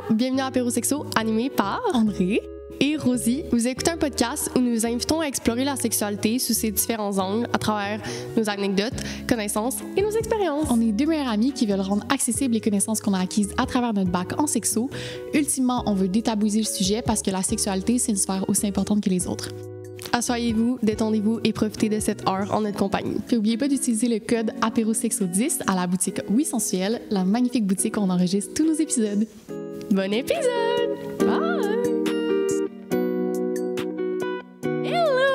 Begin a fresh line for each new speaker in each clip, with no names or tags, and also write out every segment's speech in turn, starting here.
Bienvenue à Apéro Sexo, animé par
André
et Rosie. Vous écoutez un podcast où nous vous invitons à explorer la sexualité sous ses différents angles à travers nos anecdotes, connaissances et nos expériences.
On est deux meilleures amies qui veulent rendre accessibles les connaissances qu'on a acquises à travers notre bac en sexo. Ultimement, on veut détabouiser le sujet parce que la sexualité, c'est une sphère aussi importante que les autres.
Asseyez-vous, détendez-vous et profitez de cette heure en notre compagnie.
Puis n'oubliez pas d'utiliser le code APÉROSEXO10 à la boutique Oui Sensuelle, la magnifique boutique où on enregistre tous nos épisodes.
Bon épisode! Bye!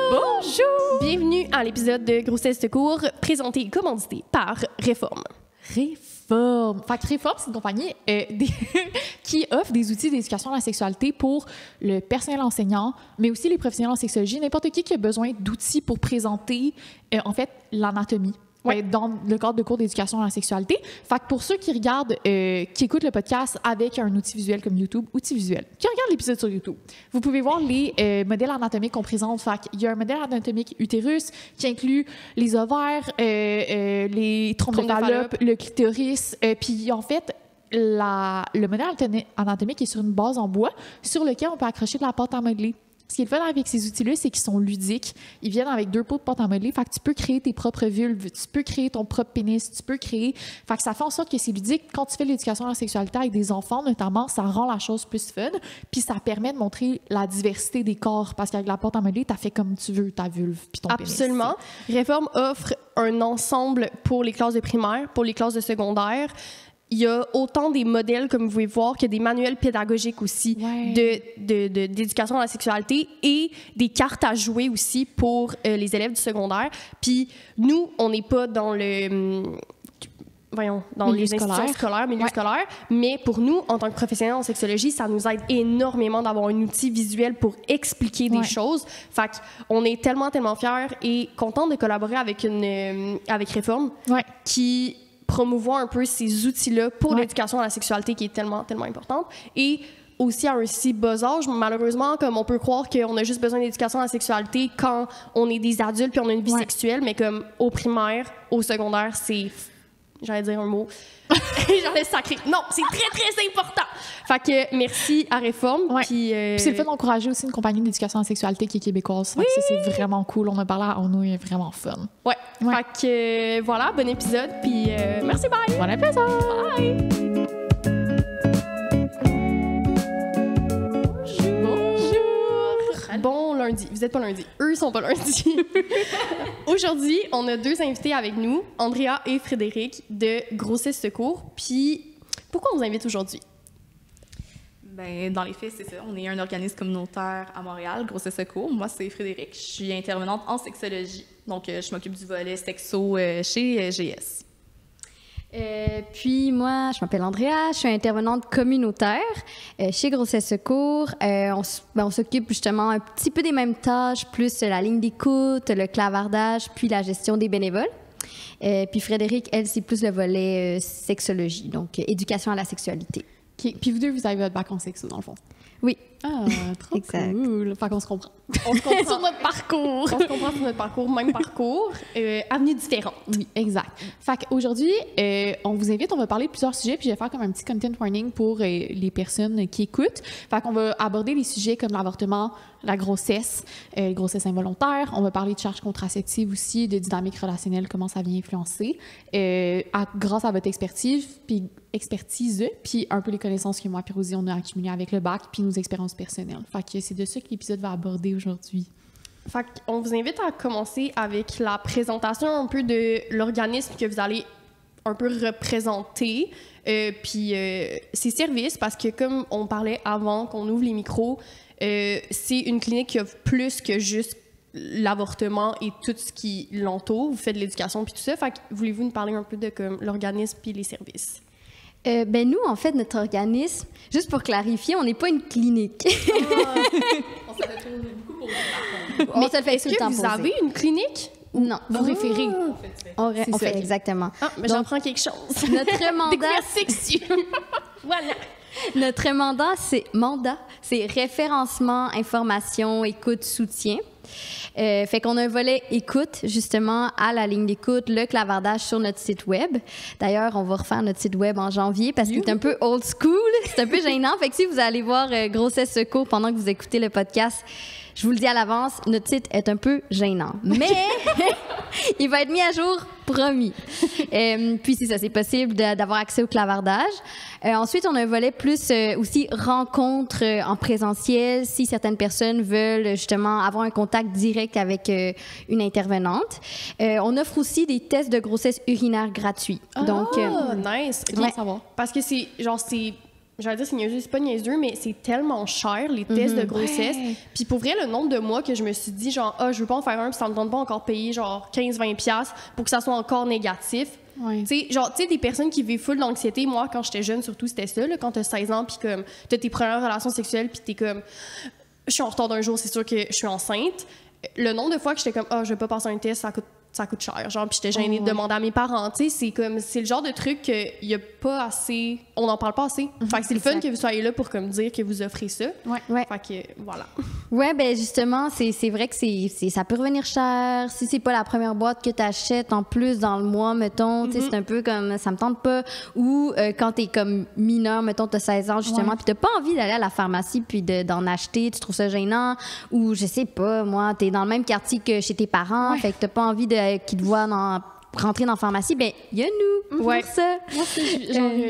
Bonjour! Bienvenue à l'épisode de Grossesse de cours, présenté et commandité par Réforme.
Réforme. Fait que Réforme, c'est une compagnie qui offre des outils d'éducation à la sexualité pour le personnel enseignant, mais aussi les professionnels en sexologie, n'importe qui a besoin d'outils pour présenter, en fait, l'anatomie. Ouais. Dans le cadre de cours d'éducation à la sexualité. Fait que pour ceux qui regardent, qui écoutent le podcast avec un outil visuel comme YouTube, outil visuel, qui regardent l'épisode sur YouTube, vous pouvez voir les modèles anatomiques qu'on présente. Fait qu'il y a un modèle anatomique utérus qui inclut les ovaires, les trompes de Fallope, le clitoris. Puis en fait, le modèle anatomique est sur une base en bois sur lequel on peut accrocher de la pâte à modeler. Ce qui est le fun avec ces outils-là, c'est qu'ils sont ludiques. Ils viennent avec 2 pots de pâte à modeler. Fait que tu peux créer tes propres vulves, tu peux créer ton propre pénis, tu peux créer... Fait que ça fait en sorte que c'est ludique. Quand tu fais l'éducation à la sexualité avec des enfants, notamment, ça rend la chose plus fun. Puis ça permet de montrer la diversité des corps. Parce qu'avec la pâte à modeler, t'as fait comme tu veux ta vulve puis ton pénis.
Absolument. Réforme offre un ensemble pour les classes de primaire, pour les classes de secondaire. Il y a autant des modèles, comme vous pouvez voir, que des manuels pédagogiques aussi d'éducation à la sexualité et des cartes à jouer aussi pour les élèves du secondaire. Puis nous, on n'est pas dans le... dans les institutions scolaires, milieu scolaire, mais pour nous, en tant que professionnels en sexologie, ça nous aide énormément d'avoir un outil visuel pour expliquer des choses. Fait qu'on est tellement fiers et contents de collaborer avec avec Réforme qui promouvoir un peu ces outils-là pour l'éducation à la sexualité qui est tellement importante. Et aussi à un si bas âge, malheureusement, comme on peut croire qu'on a juste besoin d'éducation à la sexualité quand on est des adultes puis on a une vie sexuelle, mais comme au primaire, au secondaire, c'est... J'allais dire un mot. J'allais sacrer. Non, c'est très important. Fait que merci à Réforme. Puis
c'est le fait d'encourager aussi une compagnie d'éducation à la sexualité qui est québécoise. Fait que ça, c'est vraiment cool. On a parlé à Ono, il est vraiment fun.
Ouais. Fait que voilà, bon épisode. Puis merci, bye.
Bon épisode.
Bye. Bon lundi. Vous n'êtes pas lundi. Eux sont pas lundi. Aujourd'hui, on a 2 invités avec nous, Andrea et Frédéric de Grossesse Secours. Puis, pourquoi on vous invite aujourd'hui?
Ben, dans les faits, c'est ça. On est un organisme communautaire à Montréal, Grossesse Secours. Moi, c'est Frédéric. Je suis intervenante en sexologie. Donc, je m'occupe du volet sexo chez GS.
Puis moi, je m'appelle Andrea, je suis intervenante communautaire chez Grossesse Secours. On s'occupe justement un petit peu des mêmes tâches, plus la ligne d'écoute, le clavardage, puis la gestion des bénévoles. Puis Frédéric, elle, c'est plus le volet sexologie, donc éducation à la sexualité.
Puis vous deux, vous avez votre bac en sexo, dans le fond?
Oui.
Ah, trop cool. Fait qu'on se comprend.
On se comprend
sur notre parcours.
On se comprend sur notre parcours, même parcours, avenues différentes.
Oui, exact. Fait qu'aujourd'hui, on vous invite, on va parler de plusieurs sujets, puis je vais faire comme un petit content warning pour les personnes qui écoutent. Fait qu'on va aborder des sujets comme l'avortement, la grossesse involontaire. On va parler de charges contraceptives aussi, de dynamique relationnelle, comment ça vient influencer, grâce à votre expertise, puis un peu les connaissances que moi et Rosie, on a accumulées avec le bac, puis nos expériences personnelles. Fait que c'est de ça que l'épisode va aborder aujourd'hui.
Fait qu'on vous invite à commencer avec la présentation un peu de l'organisme que vous allez un peu représenter, puis ses services, parce que comme on parlait avant qu'on ouvre les micros, c'est une clinique qui offre plus que juste l'avortement et tout ce qui l'entoure. Vous faites de l'éducation puis tout ça. Fait que voulez-vous nous parler un peu de comme, l'organisme puis les services?
Ben nous, en fait, notre organisme, juste pour clarifier, on n'est pas une clinique.
On se fait beaucoup pour le
Mais ça le fait tout le temps
vous avez une clinique?
Non.
Vous référez.
On fait exactement.
Ah, mais j'en prends quelque chose.
Notre mandat...
Voilà.
Notre mandat, c'est référencement, information, écoute, soutien. Fait qu'on a un volet écoute, justement, à la ligne d'écoute, le clavardage sur notre site web. D'ailleurs, on va refaire notre site web en janvier parce qu'il est un peu old school. c'est un peu gênant. Fait que si vous allez voir Grossesse Secours pendant que vous écoutez le podcast, je vous le dis à l'avance, notre site est un peu gênant. Mais il va être mis à jour, promis. Puis c'est ça, c'est possible d'avoir accès au clavardage. Ensuite, on a un volet plus aussi rencontre en présentiel, si certaines personnes veulent justement avoir un contact direct avec une intervenante. On offre aussi des tests de grossesse urinaire gratuits. Donc,
nice.
Bien savoir.
Parce que c'est, genre, j'allais dire c'est niaiseux, c'est pas niaiseux, mais c'est tellement cher, les tests de grossesse.
Ouais.
Puis pour vrai, le nombre de mois que je me suis dit, genre, je veux pas en faire un, puis ça me donne pas encore payer, genre, 15-20$ pour que ça soit encore négatif.
Ouais.
Tu sais, des personnes qui vivent full d'anxiété, moi, quand j'étais jeune, surtout, c'était ça, là, quand t'as 16 ans, puis comme, t'as tes premières relations sexuelles, puis t'es comme, je suis en retard d'un jour, c'est sûr que je suis enceinte. Le nombre de fois que j'étais comme, je vais pas passer un test, ça coûte cher, genre, puis j'étais gênée de demander à mes parents, tu sais, c'est le genre de truc qu'il y a pas assez, on n'en parle pas assez. Fait que c'est le fun que vous soyez là pour comme dire que vous offrez ça.
ouais.
Fait que, voilà.
Ouais, ben justement, c'est vrai que ça peut revenir cher. Si c'est pas la première boîte que tu achètes en plus dans le mois, mettons, tu sais, c'est un peu comme ça me tente pas. Ou quand t'es comme mineur, mettons, t'as 16 ans justement, puis t'as pas envie d'aller à la pharmacie puis d'en acheter, tu trouves ça gênant. Ou je sais pas, moi, t'es dans le même quartier que chez tes parents, fait que t'as pas envie qu'ils te voient rentrer dans la pharmacie, ben il y a nous pour ça.
Moi,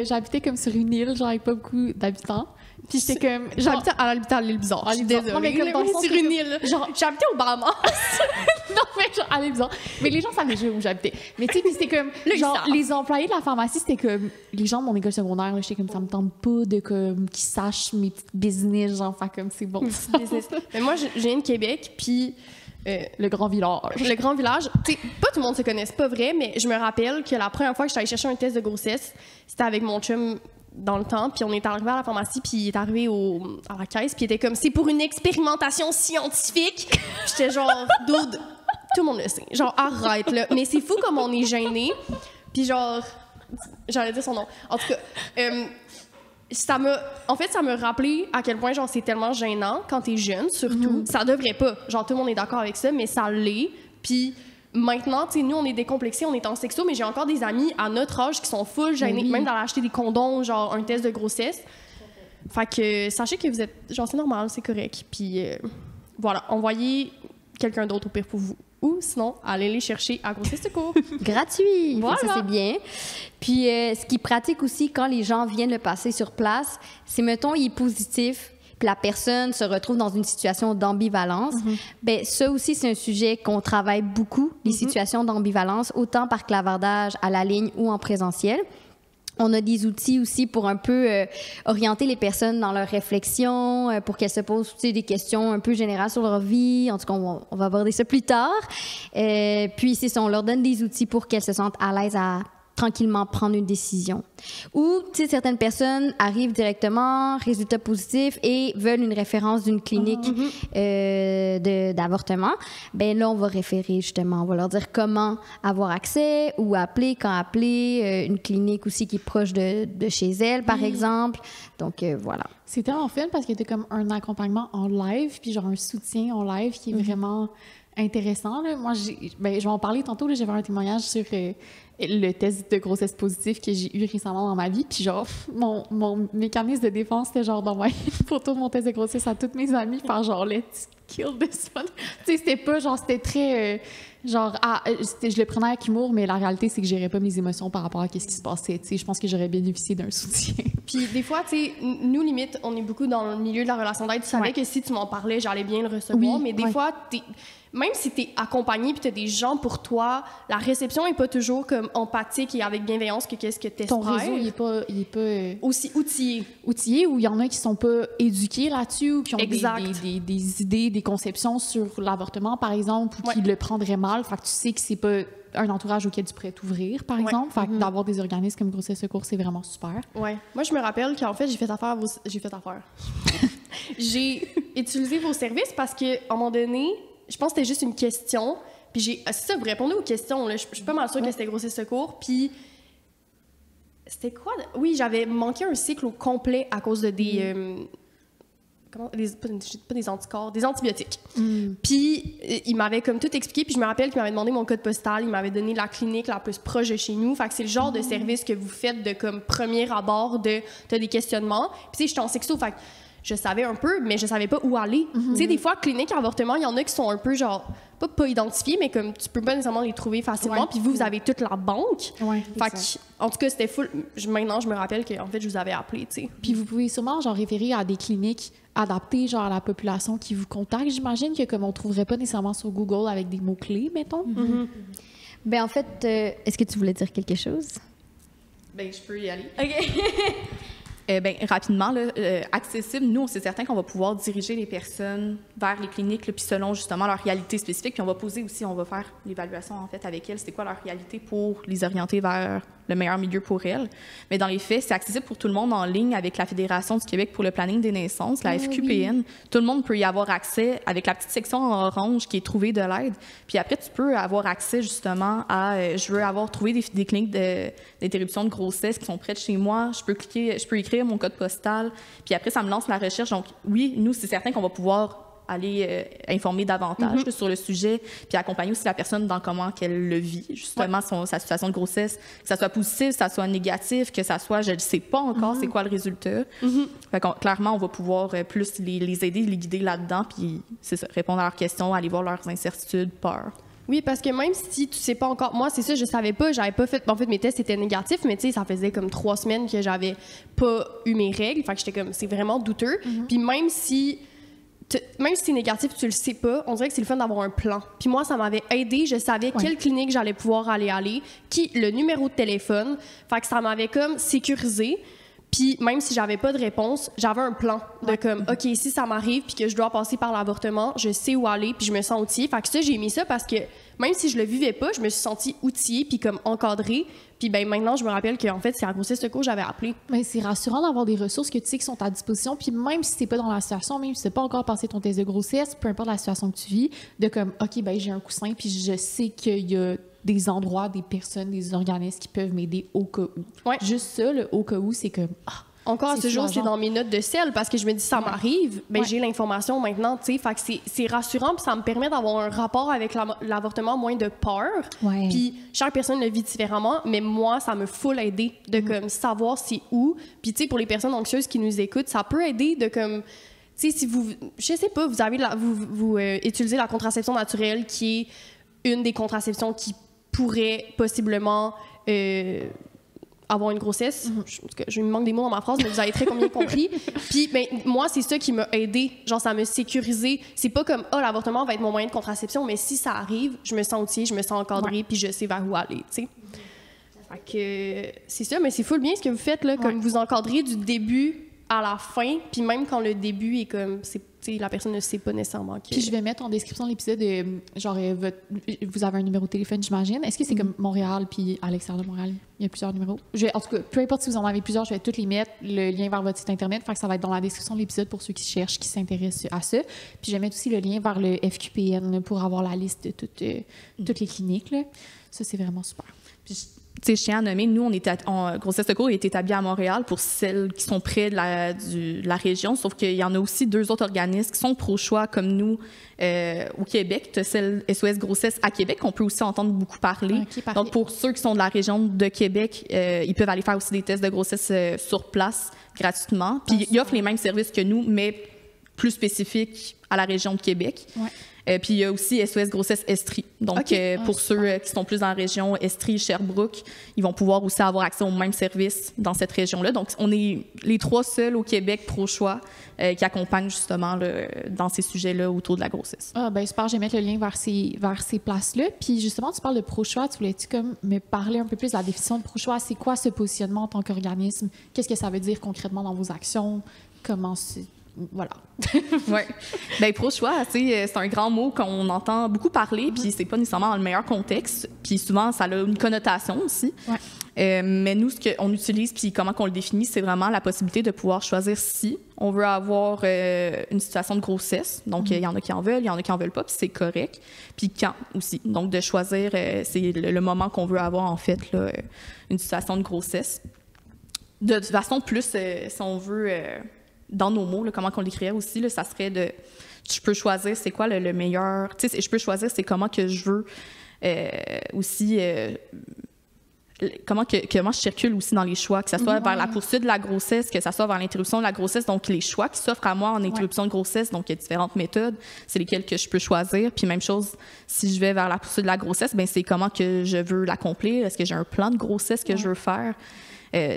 j'habitais comme sur une île, genre avec pas beaucoup d'habitants. Puis j'étais comme...
J'habitais à l'île Bizarre. Je suis désolée.
Non, mais comme dans le sens
sur
que-
une île.
genre-
J'habitais au Bahamas.
Non, mais genre, allez, bizarre. Mais les gens savaient déjà où j'habitais. Mais tu sais, puis c'était comme...
ils
genre,
savent.
les employés de la pharmacie, c'était comme... Les gens de mon école secondaire, là, j'étais comme, ça me tente pas de comme qu'ils sachent mes petites business, genre, faire comme c'est bon.
Mais moi, je viens de Québec, puis...
Le grand village.
Le grand village, tu sais, pas tout le monde se connaît, c'est pas vrai, mais je me rappelle que la première fois que j'étais allée chercher un test de grossesse, c'était avec mon chum dans le temps, puis on est arrivé à la pharmacie, puis il est arrivé à la caisse, puis il était comme, c'est pour une expérimentation scientifique. J'étais genre, dude, tout le monde le sait. Genre, arrête, là. Mais c'est fou comme on est gêné. Puis genre, j'allais dire son nom. En tout cas, ça m'a rappelé à quel point genre c'est tellement gênant quand t'es jeune, surtout. Ça devrait pas. Genre, tout le monde est d'accord avec ça, mais ça l'est. Puis maintenant, tu sais, nous, on est décomplexés, on est en sexo, mais j'ai encore des amis à notre âge qui sont full gênés, même d'aller acheter des condoms, genre un test de grossesse. Fait que sachez que vous êtes... Genre, c'est normal, c'est correct. Puis voilà, envoyez quelqu'un d'autre au pire pour vous. Ou sinon, allez les chercher à Grossesse Secours.
Gratuit.
Voilà.
Ça, c'est bien. Puis, ce qui est pratique aussi quand les gens viennent le passer sur place, c'est, mettons, il est positif, puis la personne se retrouve dans une situation d'ambivalence. Ben ça aussi, c'est un sujet qu'on travaille beaucoup, les situations d'ambivalence, autant par clavardage à la ligne ou en présentiel. On a des outils aussi pour un peu orienter les personnes dans leur réflexion, pour qu'elles se posent des questions un peu générales sur leur vie. En tout cas, on va aborder ça plus tard. Puis, c'est ça, on leur donne des outils pour qu'elles se sentent à l'aise à tranquillement prendre une décision. Ou, tu sais, certaines personnes arrivent directement, résultat positif, et veulent une référence d'une clinique d'avortement. Ben là, on va référer justement, on va leur dire comment avoir accès, ou appeler, quand appeler, une clinique aussi qui est proche de chez elle, par exemple. Donc, voilà.
C'est tellement fun parce qu'il y a comme un accompagnement en live, puis genre un soutien en live qui est vraiment intéressant. Là. Moi, je vais en parler tantôt. J'avais un témoignage sur le test de grossesse positif que j'ai eu récemment dans ma vie. Puis genre, mon mécanisme de défense, c'était genre d'envoyer une photo de mon test de grossesse à toutes mes amies, faire genre « let's kill this one ». Tu sais, c'était pas genre, c'était très... je le prenais avec humour, mais la réalité, c'est que je gérais pas mes émotions par rapport à ce qui se passait. Tu sais, je pense que j'aurais bénéficié d'un soutien.
Puis des fois, tu sais, nous, limite, on est beaucoup dans le milieu de la relation d'aide. Tu savais que si tu m'en parlais, j'allais bien le recevoir.
Oui,
mais des fois, même si tu es accompagné puis tu as des gens pour toi, la réception est pas toujours comme empathique et avec bienveillance que qu'est-ce que tu
Ton
espères.
réseau, il est pas
aussi outillé.
outillé, ou il y en a qui sont pas éduqués là-dessus, ou qui ont
Exact.
des idées, des conceptions sur l'avortement, par exemple, ou qui le prendraient mal. Fait que tu sais que c'est pas un entourage auquel tu pourrais t'ouvrir, par exemple. Fait que d'avoir des organismes comme Grossesse Secours, c'est vraiment super.
Ouais. Moi, je me rappelle qu'en fait, j'ai fait affaire. J'ai utilisé vos services parce qu'à un moment donné, je pense que c'était juste une question. Puis c'est ça, vous répondez aux questions. Là. Je suis pas mal sûre que c'était Grossesse Secours. Puis c'était quoi? Oui, j'avais manqué un cycle au complet à cause de des... pas des anticorps, des antibiotiques. Puis il m'avait comme tout expliqué, puis je me rappelle qu'il m'avait demandé mon code postal, il m'avait donné la clinique la plus proche de chez nous. Fait que c'est le genre de service que vous faites de comme premier abord de t'as des questionnements. Puis tu sais, j'étais en sexo, fait que je savais un peu, mais je savais pas où aller. Tu sais, des fois, clinique avortement, il y en a qui sont un peu genre pas identifiés, mais comme tu peux pas nécessairement les trouver facilement. Puis vous avez toute la banque. Fait que, en tout cas, c'était full. Maintenant, je me rappelle qu'en fait, je vous avais appelé, tu sais.
Puis vous pouvez sûrement genre référer à des cliniques adaptées genre à la population qui vous contacte. J'imagine que comme on trouverait pas nécessairement sur Google avec des mots-clés, mettons.
Ben en fait, est-ce que tu voulais dire quelque chose?
Ben, je peux y aller.
OK.
Ben, rapidement, là, accessible, nous, c'est certain qu'on va pouvoir diriger les personnes vers les cliniques, là, puis selon justement leur réalité spécifique. Puis on va poser aussi, on va faire l'évaluation en fait avec elles, c'est quoi leur réalité pour les orienter vers le meilleur milieu pour elles. Mais dans les faits, c'est accessible pour tout le monde en ligne avec la Fédération du Québec pour le planning des naissances, la FQPN. Tout le monde peut y avoir accès avec la petite section en orange qui est trouver de l'aide. Puis après, tu peux avoir accès justement à je veux avoir trouvé des cliniques d'interruption de grossesse qui sont près de chez moi. Je peux écrire mon code postal. Puis après, ça me lance la recherche. Donc oui, nous, c'est certain qu'on va pouvoir aller informer davantage là, sur le sujet, puis accompagner aussi la personne dans comment qu'elle le vit, justement, sa situation de grossesse, que ça soit positif, que ça soit négatif, que ça soit, je ne sais pas encore c'est quoi le résultat. Fait clairement, on va pouvoir plus les aider, les guider là-dedans, puis c'est ça, répondre à leurs questions, aller voir leurs incertitudes, peurs.
Oui, parce que même si tu sais pas encore, moi c'est ça, je savais pas, j'avais pas fait, en fait mes tests étaient négatifs, mais tu sais ça faisait comme 3 semaines que j'avais pas eu mes règles, fait que j'étais comme c'est vraiment douteux. Puis même si c'est négatif, tu le sais pas, on dirait que c'est le fun d'avoir un plan. Puis moi, ça m'avait aidé. Je savais quelle clinique j'allais pouvoir aller, le numéro de téléphone. Fait que ça m'avait comme sécurisé. Puis même si j'avais pas de réponse, j'avais un plan de comme, OK, si ça m'arrive puis que je dois passer par l'avortement, je sais où aller puis je me sens outillée. Fait que ça, j'ai mis ça parce que même si je le vivais pas, je me suis sentie outillée puis comme encadrée. Puis ben maintenant, je me rappelle qu'en fait, c'est à Grossesse Secours que j'avais appelé.
Mais c'est rassurant d'avoir des ressources que tu sais qui sont à disposition. Puis même si t'es pas dans la situation, même si t'as pas encore passé ton test de grossesse, peu importe la situation que tu vis, de comme, OK, ben j'ai un coussin puis je sais qu'il y a des endroits, des personnes, des organismes qui peuvent m'aider au cas où. Juste ça, le au cas où, c'est comme...
Encore à ce jour, c'est dans mes notes de sel parce que je me dis, ça m'arrive, ben j'ai l'information maintenant, tu sais. Fait que c'est rassurant puis ça me permet d'avoir un rapport avec l'avortement moins de peur. Puis chaque personne le vit différemment, mais moi, ça me full aider de comme savoir c'est où. Puis tu sais, pour les personnes anxieuses qui nous écoutent, ça peut aider de comme... Tu sais, si vous... Je sais pas, vous avez vous utilisez la contraception naturelle qui est une des contraceptions qui pourrait possiblement... avoir une grossesse. Je me manque des mots dans ma phrase, mais vous avez très bien compris. Puis, ben, moi, c'est ça qui m'a aidée. Genre, ça m'a sécurisé. C'est pas comme, l'avortement va être mon moyen de contraception, mais si ça arrive, je me sens outillée, je me sens encadrée, puis je sais vers où aller, tu sais. Fait que c'est ça, mais c'est full bien ce que vous faites, là, comme vous encadrez du début à la fin, puis même quand le début est comme... la personne ne sait pas nécessairement que...
Puis je vais mettre en description de l'épisode, genre, vous avez un numéro de téléphone, j'imagine. Est-ce que c'est comme Montréal, puis à l'extérieur de Montréal, il y a plusieurs numéros? En tout cas, peu importe si vous en avez plusieurs, je vais toutes les mettre, le lien vers votre site Internet, fait que ça va être dans la description de l'épisode pour ceux qui cherchent, qui s'intéressent à ça. Puis je vais mettre aussi le lien vers le FQPN là, pour avoir la liste de toutes les cliniques. Là. Ça, c'est vraiment super.
Puis, tu sais, je tiens à nommer, nous, Grossesse Secours est établi à Montréal pour celles qui sont près de la région, sauf qu'il y en a aussi 2 autres organismes qui sont pro-choix comme nous au Québec. Tu as celle SOS Grossesse à Québec, qu'on peut aussi entendre beaucoup parler. Donc, pour ceux qui sont de la région de Québec, ils peuvent aller faire aussi des tests de grossesse sur place gratuitement. Puis, ils offrent les mêmes services que nous, mais plus spécifiques à la région de Québec. Puis il y a aussi SOS Grossesse Estrie. Donc, pour ceux qui sont plus dans la région Estrie, Sherbrooke, ils vont pouvoir aussi avoir accès aux mêmes services dans cette région-là. Donc, on est les 3 seuls au Québec pro-choix qui accompagnent justement dans ces sujets-là autour de la grossesse.
Ah, ben super, je vais mettre le lien vers ces places-là. Puis justement, tu parles de pro-choix. Tu voulais-tu comme me parler un peu plus de la définition de pro-choix? C'est quoi ce positionnement en tant qu'organisme? Qu'est-ce que ça veut dire concrètement dans vos actions? Comment c'est... Voilà.
Oui. Bien, pro-choix, c'est un grand mot qu'on entend beaucoup parler, puis c'est pas nécessairement dans le meilleur contexte. Puis souvent, ça a une connotation aussi. Mais nous, ce qu'on utilise, puis comment qu'on le définit, c'est vraiment la possibilité de pouvoir choisir si on veut avoir une situation de grossesse. Donc, il y en a qui en veulent, il y en a qui en veulent pas, puis c'est correct. Puis quand aussi. Donc, de choisir, c'est le moment qu'on veut avoir, en fait, là, une situation de grossesse. De toute façon, plus, si on veut... dans nos mots, là, comment qu'on l'écrirait aussi, là, ça serait de... Je peux choisir c'est quoi le meilleur... Tu sais, je peux choisir c'est comment que je veux aussi... Comment je circule aussi dans les choix, que ce soit vers la poursuite de la grossesse, que ce soit vers l'interruption de la grossesse. Donc, les choix qui s'offrent à moi en interruption de grossesse, donc il y a différentes méthodes, c'est lesquelles que je peux choisir. Puis même chose, si je vais vers la poursuite de la grossesse, bien, c'est comment que je veux l'accomplir. Est-ce que j'ai un plan de grossesse que je veux faire?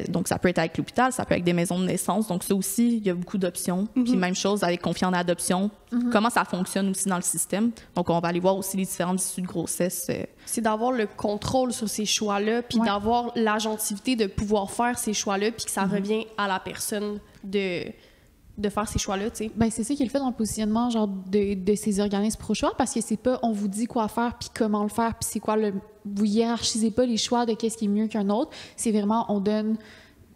Donc, ça peut être avec l'hôpital, ça peut être avec des maisons de naissance. Donc, ça aussi, il y a beaucoup d'options. Puis même chose avec confier en adoption. Comment ça fonctionne aussi dans le système. Donc, on va aller voir aussi les différentes issues de grossesse.
C'est d'avoir le contrôle sur ces choix-là, puis d'avoir l'agentivité de pouvoir faire ces choix-là, puis que ça revient à la personne de faire ces choix-là, tu sais.
Ben, c'est ça qui est le fait dans le positionnement genre de ces organismes pro-choix, parce que c'est pas on vous dit quoi faire puis comment le faire puis c'est quoi vous hiérarchisez pas les choix de qu'est-ce qui est mieux qu'un autre. C'est vraiment on donne,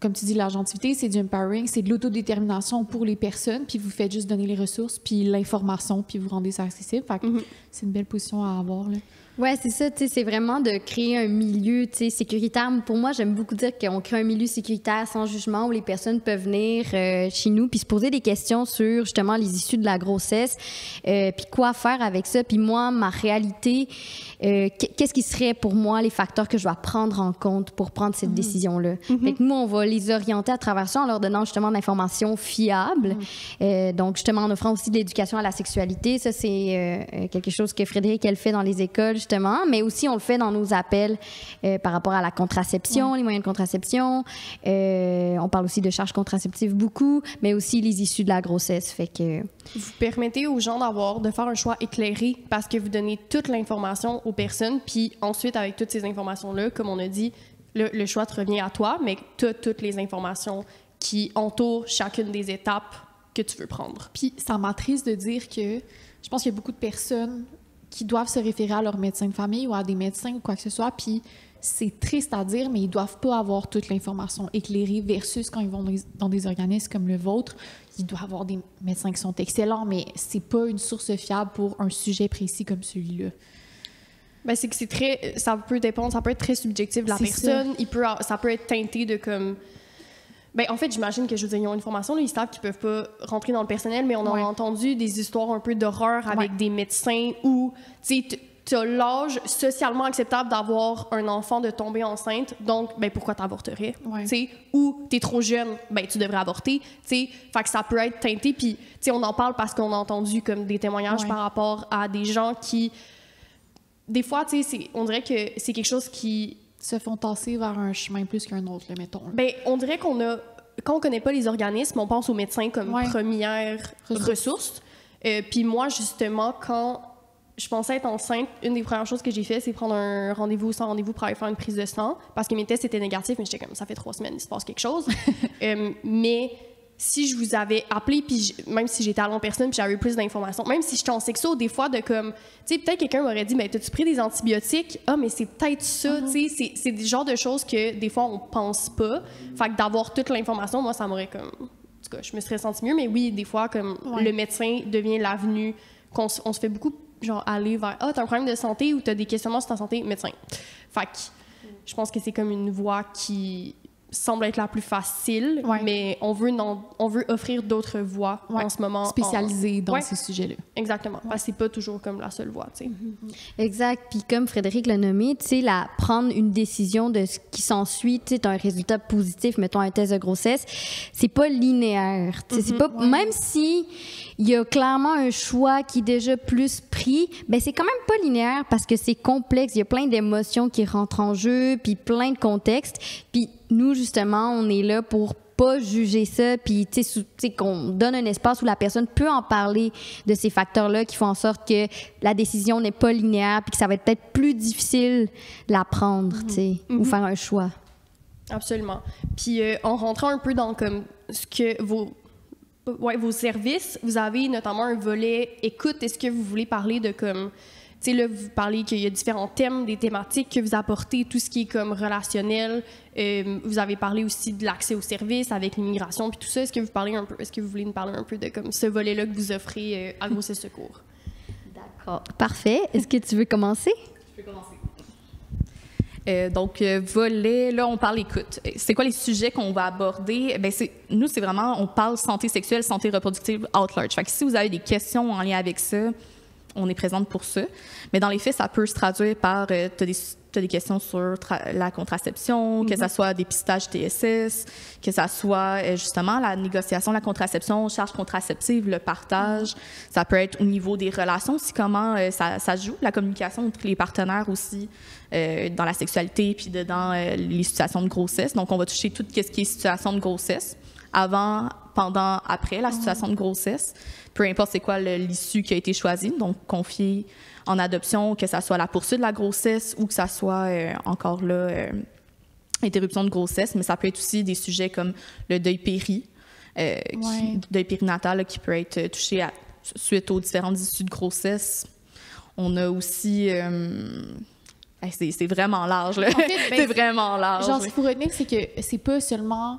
comme tu dis, l'agentivité, c'est du empowering, c'est de l'autodétermination pour les personnes, puis vous faites juste donner les ressources puis l'information puis vous rendez ça accessible. Fait que c'est une belle position à avoir, là.
Ouais, c'est ça, tu sais, c'est vraiment de créer un milieu, tu sais, sécuritaire. Pour moi, j'aime beaucoup dire qu'on crée un milieu sécuritaire sans jugement où les personnes peuvent venir chez nous puis se poser des questions sur, justement, les issues de la grossesse, puis quoi faire avec ça. Puis moi, ma réalité, qu'est-ce qui serait pour moi les facteurs que je dois prendre en compte pour prendre cette décision-là. Fait que nous, on va les orienter à travers ça en leur donnant, justement, de l'information fiable. Donc, justement, en offrant aussi de l'éducation à la sexualité. Ça, c'est quelque chose que Frédéric, elle fait dans les écoles, justement, mais aussi on le fait dans nos appels par rapport à la contraception, les moyens de contraception. On parle aussi de charges contraceptives beaucoup, mais aussi les issues de la grossesse. Fait que...
Vous permettez aux gens de faire un choix éclairé parce que vous donnez toute l'information aux personnes, puis ensuite, avec toutes ces informations-là, comme on a dit, le choix te revient à toi, mais tu as toutes les informations qui entourent chacune des étapes que tu veux prendre.
Puis ça m'attriste de dire que je pense qu'il y a beaucoup de personnes qui doivent se référer à leur médecin de famille ou à des médecins ou quoi que ce soit, puis c'est triste à dire, mais ils doivent pas avoir toute l'information éclairée versus quand ils vont dans des organismes comme le vôtre, ils doivent avoir des médecins qui sont excellents, mais c'est pas une source fiable pour un sujet précis comme celui-là.
Ben c'est que c'est très... Ça peut dépendre, ça peut être très subjectif de la personne. Ça peut être teinté de comme... Ben, en fait, j'imagine que, je veux dire, ils ont une formation, là, ils savent qu'ils peuvent pas rentrer dans le personnel, mais on a entendu des histoires un peu d'horreur avec des médecins où, tu sais, tu as l'âge socialement acceptable d'avoir un enfant, de tomber enceinte, donc, ben, pourquoi t'avorterais? Tu sais, ou t'es trop jeune, ben, tu devrais avorter, tu sais. Fait que ça peut être teinté, puis, tu sais, on en parle parce qu'on a entendu comme des témoignages par rapport à des gens qui, des fois, tu sais, on dirait que c'est quelque chose qui
se font tasser vers un chemin plus qu'un autre, là, mettons.
Bien, on dirait quand on connaît pas les organismes, on pense aux médecins comme première ressource. Puis moi, justement, quand je pensais être enceinte, une des premières choses que j'ai fait, c'est prendre un rendez-vous sans rendez-vous pour aller faire une prise de sang, parce que mes tests étaient négatifs, mais j'étais comme, ça fait 3 semaines, il se passe quelque chose. Mais si je vous avais appelé, puis même si j'étais allée en personne, puis j'avais eu plus d'informations, même si j'étais en sexo, des fois, de comme, tu sais, peut-être quelqu'un m'aurait dit, mais t'as-tu pris des antibiotiques? Ah, mais c'est peut-être ça, tu sais, c'est des genres de choses que, des fois, on pense pas. Fait que d'avoir toute l'information, moi, ça m'aurait comme, en tout cas, je me serais sentie mieux, mais oui, des fois, comme, le médecin devient l'avenue, on se fait beaucoup, genre, aller vers, ah, t'as un problème de santé ou t'as des questionnements sur ta santé, médecin. Fait que, je pense que c'est comme une voie qui semble être la plus facile, mais on veut offrir d'autres voies en ce moment.
Spécialisées dans ces sujets-là.
Exactement, parce que c'est pas toujours comme la seule voie, tu sais.
Exact, puis comme Frédéric l'a nommé, tu sais, prendre une décision de ce qui s'ensuit, tu sais, t'as un résultat positif, mettons un test de grossesse, c'est pas linéaire, tu sais, c'est pas... Même si il y a clairement un choix qui est déjà plus pris, ben c'est quand même pas linéaire parce que c'est complexe, il y a plein d'émotions qui rentrent en jeu, puis plein de contextes, puis nous, justement, on est là pour pas juger ça, puis tu sais, qu'on donne un espace où la personne peut en parler de ces facteurs-là qui font en sorte que la décision n'est pas linéaire, puis que ça va être peut-être plus difficile de la prendre, tu sais, ou faire un choix.
Absolument. Puis en rentrant un peu dans comme ce que vos services, vous avez notamment un volet écoute. Est-ce que vous voulez parler de comme... Tu sais, là, vous parlez qu'il y a différents thèmes, des thématiques que vous apportez, tout ce qui est comme relationnel. Vous avez parlé aussi de l'accès aux services avec l'immigration, puis tout ça. Est-ce que vous voulez nous parler un peu de comme ce volet-là que vous offrez à Grossesse Secours?
D'accord. Parfait. Est-ce que tu veux commencer?
Je peux commencer. Volet, là, on parle écoute. C'est quoi les sujets qu'on va aborder? Nous, c'est vraiment, on parle santé sexuelle, santé reproductive out large. Fait que si vous avez des questions en lien avec ça, on est présente pour ça. Mais dans les faits, ça peut se traduire par, t'as des questions sur la contraception, que ça soit dépistage TSS, que ça soit justement la négociation de la contraception, charge contraceptive, le partage. Ça peut être au niveau des relations aussi, comment ça se joue, la communication entre les partenaires aussi dans la sexualité puis dans les situations de grossesse. Donc, on va toucher tout ce qui est situation de grossesse, avant, pendant, après la situation de grossesse, peu importe c'est quoi l'issue qui a été choisie, donc confiée en adoption, que ça soit la poursuite de la grossesse ou que ça soit encore là interruption de grossesse, mais ça peut être aussi des sujets comme le deuil deuil périnatal là, qui peut être touché suite aux différentes issues de grossesse. On a aussi c'est vraiment large là. En fait, c'est vraiment large.
Genre, ce qu'il faut retenir, c'est que c'est pas seulement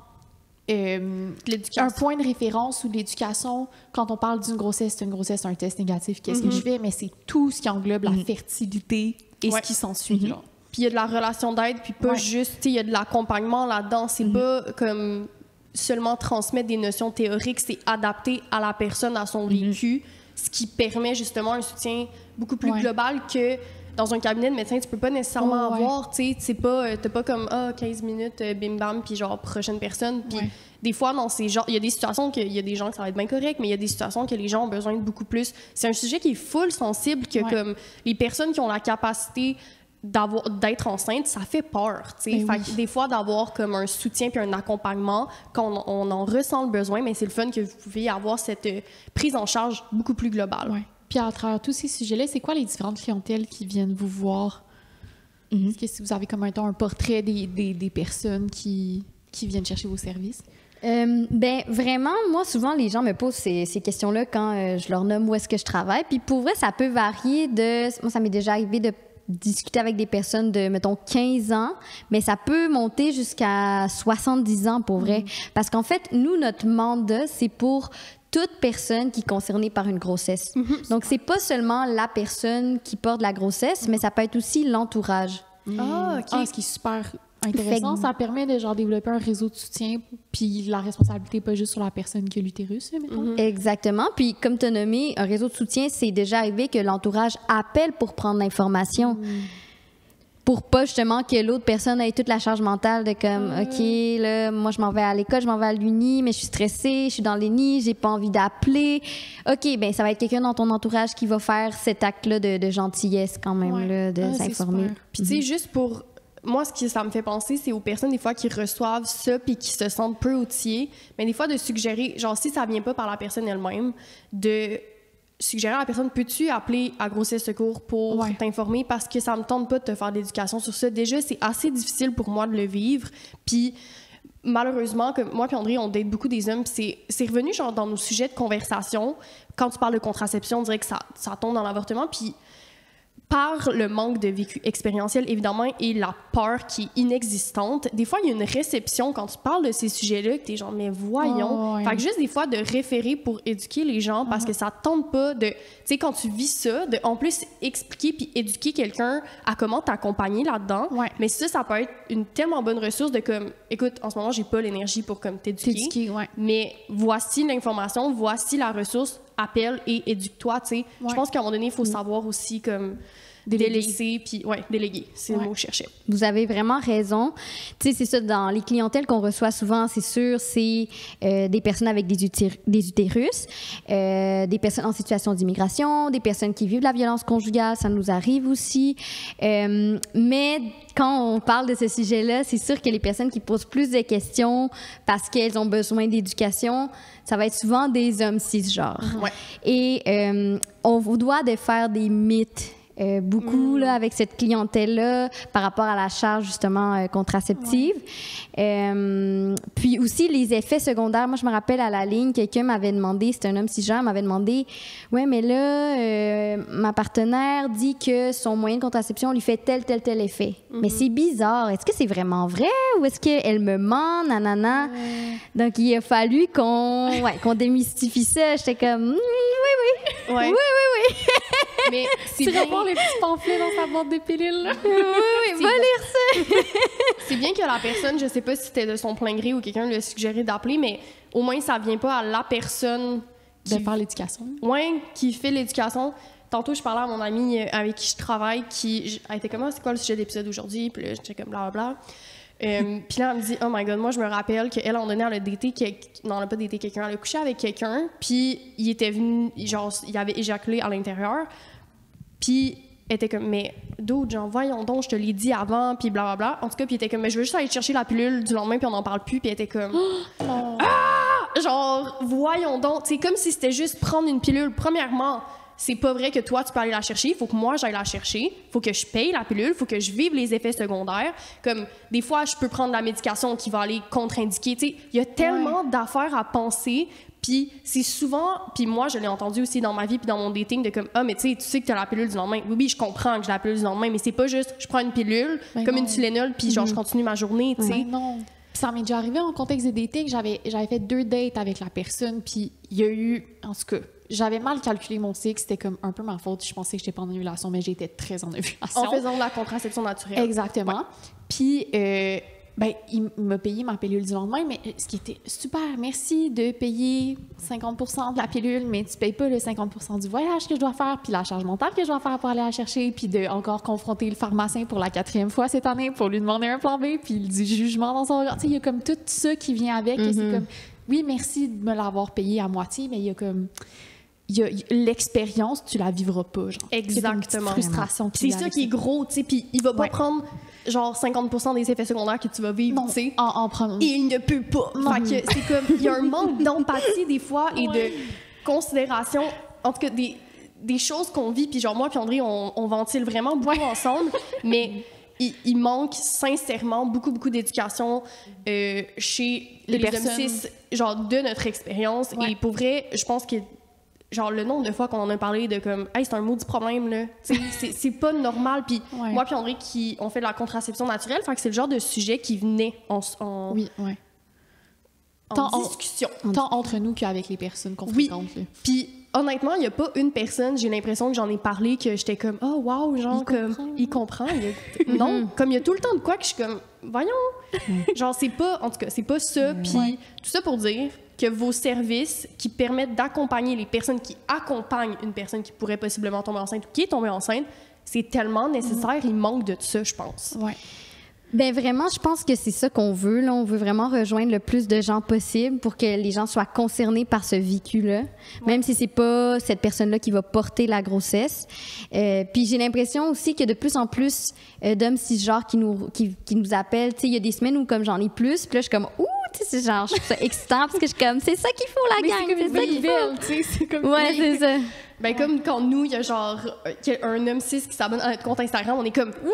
un point de référence ou l'éducation. Quand on parle d'une grossesse, c'est une grossesse, c'est un test négatif, qu'est-ce que je fais? Mais c'est tout ce qui englobe la fertilité et ce qui s'ensuit. Là.
Puis il y a de la relation d'aide, puis pas juste, il y a de l'accompagnement là-dedans. C'est pas comme seulement transmettre des notions théoriques, c'est adapter à la personne, à son vécu, ce qui permet justement un soutien beaucoup plus global que dans un cabinet de médecin, tu peux pas nécessairement avoir, tu sais, t'as pas comme 15 minutes, bim bam, puis genre prochaine personne. Puis des fois, dans ces genres, il y a des situations qu'il y a des gens que ça va être bien correct, mais il y a des situations que les gens ont besoin de beaucoup plus. C'est un sujet qui est full sensible, que comme les personnes qui ont la capacité d'être enceinte, ça fait peur, tu sais. Fait que des fois, d'avoir comme un soutien puis un accompagnement, quand on en ressent le besoin, mais c'est le fun que vous pouvez avoir cette prise en charge beaucoup plus globale.
Ouais. Puis à travers tous ces sujets-là, c'est quoi les différentes clientèles qui viennent vous voir? Est-ce que si vous avez comme un portrait des personnes qui viennent chercher vos services?
Vraiment, moi, souvent, les gens me posent ces questions-là quand je leur nomme où est-ce que je travaille. Puis pour vrai, ça peut varier moi, ça m'est déjà arrivé de discuter avec des personnes de, mettons, 15 ans, mais ça peut monter jusqu'à 70 ans pour vrai. Parce qu'en fait, nous, notre mandat, c'est pour toute personne qui est concernée par une grossesse. Donc, c'est pas seulement la personne qui porte la grossesse, mais ça peut être aussi l'entourage.
Ce qui est super intéressant. Ça permet de développer un réseau de soutien, puis la responsabilité n'est pas juste sur la personne qui a l'utérus.
Exactement. Puis, comme tu as nommé, un réseau de soutien, c'est déjà arrivé que l'entourage appelle pour prendre l'information. Pour pas justement que l'autre personne ait toute la charge mentale de comme OK, là, moi je m'en vais à l'école, je m'en vais à l'uni, mais je suis stressée, je suis dans les nids, j'ai pas envie d'appeler. OK, ben ça va être quelqu'un dans ton entourage qui va faire cet acte-là de gentillesse quand même, là, de s'informer.
Puis tu sais, juste pour moi, ce que ça me fait penser, c'est aux personnes des fois qui reçoivent ça puis qui se sentent peu outillées, mais des fois de suggérer, genre si ça vient pas par la personne elle-même, de suggérer à la personne, peux-tu appeler à Grossesse Secours pour t'informer parce que ça me tente pas de te faire de l'éducation sur ça. Déjà, c'est assez difficile pour moi de le vivre. Puis malheureusement, comme moi et André, on date beaucoup des hommes, puis c'est revenu genre dans nos sujets de conversation. Quand tu parles de contraception, on dirait que ça tombe dans l'avortement. Puis par le manque de vécu expérientiel, évidemment, et la peur qui est inexistante, des fois, il y a une réception quand tu parles de ces sujets-là, que t'es genre, mais voyons. Fait que juste des fois, de référer pour éduquer les gens, parce que ça te tente pas de... Tu sais, quand tu vis ça, de en plus expliquer puis éduquer quelqu'un à comment t'accompagner là-dedans. Mais ça peut être une tellement bonne ressource de comme, écoute, en ce moment, j'ai pas l'énergie pour comme t'éduquer. Mais voici l'information, voici la ressource, appelle et éduque-toi, tu sais. Je pense qu'à un moment donné, il faut savoir aussi comme déléguer, puis déléguer, c'est le mot que je cherchais.
Vous avez vraiment raison. Tu sais, c'est ça, dans les clientèles qu'on reçoit souvent, c'est sûr, c'est des personnes avec des utérus, des personnes en situation d'immigration, des personnes qui vivent de la violence conjugale, ça nous arrive aussi. Mais quand on parle de ce sujet-là, c'est sûr que les personnes qui posent plus de questions parce qu'elles ont besoin d'éducation, ça va être souvent des hommes cisgenres. Et on vous doit de faire des mythes. Beaucoup là, avec cette clientèle-là par rapport à la charge justement contraceptive. Puis aussi les effets secondaires. Moi, je me rappelle à la ligne, quelqu'un m'avait demandé, c'était un homme cisgenre, m'avait demandé « Ouais, mais là, ma partenaire dit que son moyen de contraception lui fait tel effet. Mais c'est bizarre. Est-ce que c'est vraiment vrai ou est-ce qu'elle me ment, nanana? Donc, il a fallu qu'on démystifie ça. J'étais comme « Oui.
Mais c'est
Tu
bien...
vas les petits pamphlets dans sa boîte de pilules.
Oui, va lire ça!
C'est bien que la personne, je sais pas si c'était de son plein gré ou quelqu'un lui a suggéré d'appeler, mais au moins ça vient pas à la personne
De faire l'éducation.
qui fait l'éducation. Tantôt, je parlais à mon amie avec qui je travaille, elle était comme, ah, c'est quoi le sujet d'épisode aujourd'hui? Puis là, j'étais comme blablabla. Puis là, elle me dit, oh my god, moi, je me rappelle qu'elle, à un moment donné, elle a daté non, elle a pas daté quelqu'un, elle a couché avec quelqu'un, puis il était venu, genre, il avait éjaculé à l'intérieur. Puis elle était comme, mais d'autres, genre, voyons donc, je te l'ai dit avant, puis blablabla. En tout cas, puis il était comme, mais je veux juste aller chercher la pilule du lendemain, puis on n'en parle plus, puis elle était comme, genre, voyons donc. C'est comme si c'était juste prendre une pilule. Premièrement, c'est pas vrai que toi, tu peux aller la chercher. Il faut que moi, j'aille la chercher. Il faut que je paye la pilule. Il faut que je vive les effets secondaires. Comme, des fois, je peux prendre la médication qui va aller contre-indiquer. Tu sais, il y a tellement d'affaires à penser. Puis c'est souvent... Puis moi, je l'ai entendu aussi dans ma vie puis dans mon dating de comme, ah, mais tu sais que t'as la pilule du lendemain. Oui, je comprends que j'ai la pilule du lendemain, mais c'est pas juste, je prends une pilule, comme une Tylenol, puis genre, je continue ma journée, tu sais.
Non. Puis ça m'est déjà arrivé en contexte de dating. J'avais fait 2 dates avec la personne, puis il y a eu... En tout cas, j'avais mal calculé mon cycle. C'était comme un peu ma faute. Je pensais que j'étais pas en ovulation, mais j'étais très en ovulation.
En faisant de la contraception naturelle.
Exactement. Ouais. Puis, il m'a payé ma pilule du lendemain, mais ce qui était super, merci de payer 50% de la pilule, mais tu payes pas le 50% du voyage que je dois faire, puis la charge mentale que je dois faire pour aller la chercher, puis de encore confronter le pharmacien pour la 4e fois cette année pour lui demander un plan B, puis du jugement dans son regard. Tu sais, il y a comme tout ça qui vient avec, et c'est comme, oui, merci de me l'avoir payé à moitié, mais il y a comme... l'expérience, tu la vivras pas, genre.
Exactement.
Frustration.
C'est ça qui est gros, tu sais, puis il va pas prendre genre 50% des effets secondaires que tu vas vivre, tu sais.
En prendre.
Et il ne peut pas. Fait que c'est comme, il y a un manque d'empathie des fois et de considération, en tout cas des choses qu'on vit, puis genre moi puis André, on ventile vraiment beaucoup ensemble, mais il manque sincèrement beaucoup d'éducation chez les personnes, hommes cis, genre de notre expérience. Et pour vrai, je pense que genre le nombre de fois qu'on en a parlé de comme hey, c'est un maudit problème là, c'est pas normal. Puis moi puis André qui on fait de la contraception naturelle, fait que c'est le genre de sujet qui venait en discussion
tant entre nous qu'avec les personnes qu'on fréquente.
Puis honnêtement, il y a pas une personne, j'ai l'impression que j'en ai parlé que j'étais comme oh wow, genre il comprend. Non, comme il y a tout le temps de quoi que je suis comme voyons. Genre c'est pas, en tout cas, c'est pas ça. Puis tout ça pour dire que vos services qui permettent d'accompagner les personnes qui accompagnent une personne qui pourrait possiblement tomber enceinte ou qui est tombée enceinte, c'est tellement nécessaire. Il manque de ça, je pense.
Ouais. Ben vraiment, je pense que c'est ça qu'on veut. Là. On veut vraiment rejoindre le plus de gens possible pour que les gens soient concernés par ce vécu-là, même si c'est pas cette personne-là qui va porter la grossesse. Puis j'ai l'impression aussi que de plus en plus d'hommes cisgenres qui nous appellent. Tu sais, il y a des semaines où comme j'en ai plus, puis là je suis comme ouh, tu sais, c'est genre je trouve ça excitant parce que je suis comme c'est ça qu'il faut la gang, c'est ça qu'il faut.
Tu sais, c'est comme
ouais, c'est ça.
Ben comme quand nous, il y a genre un homme cis qui s'abonne à notre compte Instagram, on est comme oui!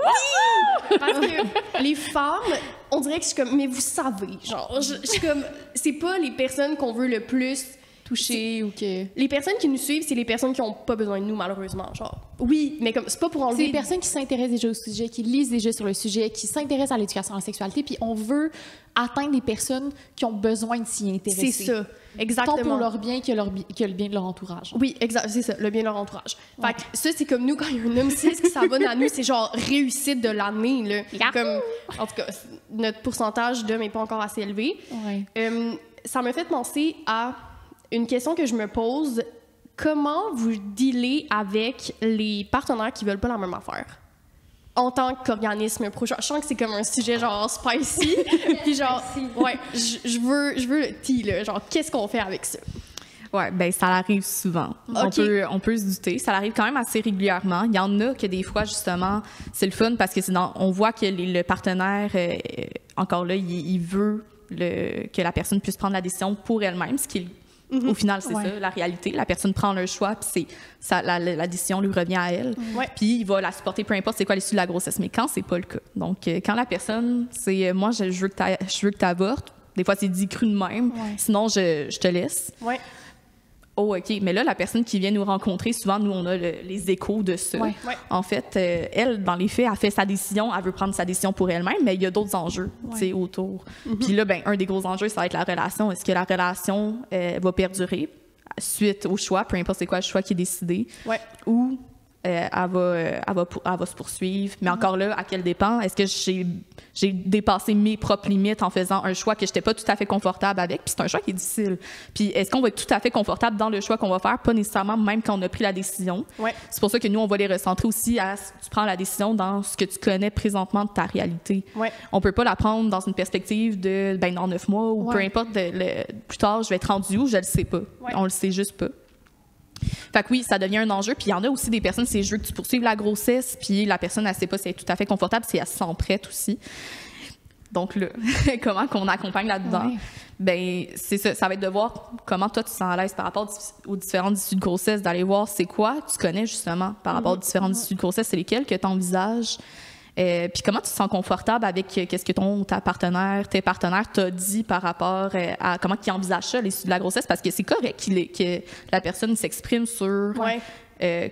Parce que les femmes, on dirait que je suis comme mais vous savez, genre je suis comme c'est pas les personnes qu'on veut le plus toucher ou que les personnes qui nous suivent, c'est les personnes qui ont pas besoin de nous malheureusement, genre oui, mais comme c'est pas pour enlever
c'est les personnes qui s'intéressent déjà au sujet, qui lisent déjà sur le sujet, qui s'intéressent à l'éducation à la sexualité, puis on veut atteindre les personnes qui ont besoin de s'y intéresser.
C'est ça. Exactement.
Tant pour leur bien que le bien de leur entourage.
Oui, exact, c'est ça, le bien de leur entourage. Fait que ça, c'est comme nous, quand il y a un homme cis qui s'abonne à nous, c'est genre réussite de l'année, là. Comme, en tout cas, notre pourcentage d'hommes n'est pas encore assez élevé.
Ouais.
Ça me fait penser à une question que je me pose. Comment vous dealez avec les partenaires qui veulent pas la même affaire? En tant qu'organisme pro, je sens que c'est comme un sujet genre spicy, puis genre ouais, je veux le tea là, genre qu'est-ce qu'on fait avec ça?
Ouais, ben ça arrive souvent.
Okay.
On peut se douter, ça arrive quand même assez régulièrement. Il y en a que des fois justement, c'est le fun parce que on voit que le partenaire encore là, il veut que la personne puisse prendre la décision pour elle-même, ce qui au final, c'est ça, la réalité. La personne prend le choix, puis la décision lui revient à elle. Puis il va la supporter, peu importe c'est quoi l'issue de la grossesse. Mais quand c'est pas le cas, donc quand la personne, c'est moi, je veux que tu avortes, des fois c'est dit cru de même, sinon je te laisse.
Ouais.
Oh, OK. Mais là, la personne qui vient nous rencontrer, souvent, nous, on a les échos de ça. En fait, elle, dans les faits, a fait sa décision, elle veut prendre sa décision pour elle-même, mais il y a d'autres enjeux autour. Puis là, ben, un des gros enjeux, ça va être la relation. Est-ce que la relation va perdurer suite au choix, peu importe c'est quoi le choix qui est décidé, ou elle va se poursuivre. Mais encore là, à quel dépend? Est-ce que j'ai dépassé mes propres limites en faisant un choix que je n'étais pas tout à fait confortable avec? Puis c'est un choix qui est difficile. Puis est-ce qu'on va être tout à fait confortable dans le choix qu'on va faire? Pas nécessairement, même quand on a pris la décision.
Ouais.
C'est pour ça que nous, on va les recentrer aussi à tu prends la décision dans ce que tu connais présentement de ta réalité.
Ouais.
On peut pas la prendre dans une perspective de dans 9 mois ou peu importe, plus tard, je vais être rendu où, je le sais pas.
Ouais.
On le sait juste pas. Fait que oui, ça devient un enjeu. Puis il y en a aussi des personnes, c'est je veux que tu poursuives la grossesse, puis la personne, elle sait pas si elle est tout à fait confortable, si elle se sent prête aussi. Donc là, comment qu'on accompagne là-dedans?
Ouais.
Ben c'est ça. Ça va être de voir comment toi, tu te sens à l'aise par rapport aux différentes issues de grossesse, d'aller voir c'est quoi tu connais justement par rapport aux différentes issues de grossesse, c'est lesquelles que tu envisages. Puis comment tu te sens confortable avec qu'est-ce que tes partenaires t'ont dit par rapport à comment ils envisagent ça, l'issue de la grossesse, parce que c'est correct que la personne s'exprime sur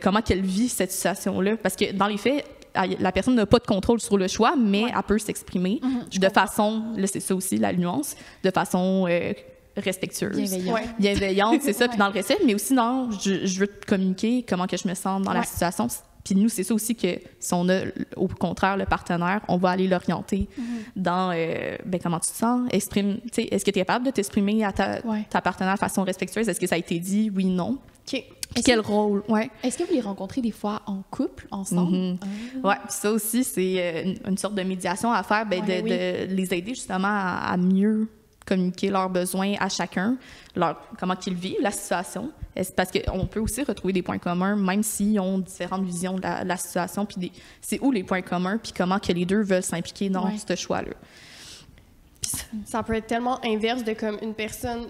comment qu'elle vit cette situation-là. Parce que dans les faits, la personne n'a pas de contrôle sur le choix, mais elle peut s'exprimer de façon, là c'est ça aussi la nuance, de façon respectueuse. Bienveillante, c'est ça, puis dans le respect, mais aussi dans je veux te communiquer comment que je me sens dans la situation. Puis nous, c'est ça aussi que si on a, au contraire, le partenaire, on va aller l'orienter dans comment tu te sens, est-ce que tu es capable de t'exprimer à ta partenaire de façon respectueuse? Est-ce que ça a été dit? Oui, non.
OK.
Quel rôle? Ouais.
Est-ce que vous les rencontrez des fois en couple, ensemble?
Oui, puis ça aussi, c'est une sorte de médiation à faire, de les aider justement à mieux communiquer leurs besoins à chacun, comment qu'ils vivent la situation. Parce qu'on peut aussi retrouver des points communs, même s'ils ont différentes visions de la situation, puis c'est où les points communs, puis comment que les deux veulent s'impliquer dans ce choix-là.
Ça peut être tellement inverse de comme une personne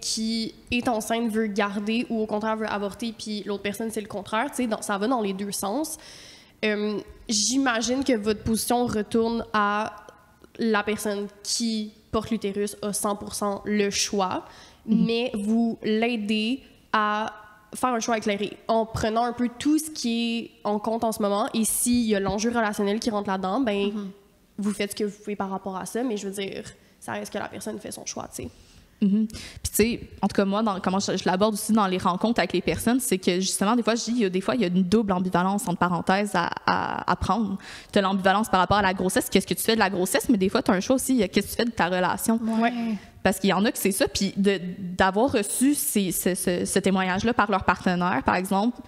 qui est enceinte veut garder ou au contraire veut avorter, puis l'autre personne, c'est le contraire. Ça va dans les deux sens. J'imagine que votre position retourne à la personne qui porte l'utérus a 100% le choix, mais vous l'aidez à faire un choix éclairé en prenant un peu tout ce qui est en compte en ce moment. Et s'il y a l'enjeu relationnel qui rentre là-dedans, ben vous faites ce que vous pouvez par rapport à ça, mais je veux dire, ça reste que la personne fait son choix, tu sais.
Puis tu sais, en tout cas moi, comment je l'aborde aussi dans les rencontres avec les personnes, c'est que justement des fois il y a une double ambivalence entre parenthèses à prendre. Tu as l'ambivalence par rapport à la grossesse, qu'est-ce que tu fais de la grossesse, mais des fois tu as un choix aussi, qu'est-ce que tu fais de ta relation. Parce qu'il y en a que c'est ça, puis d'avoir reçu ce témoignage-là par leur partenaire, par exemple,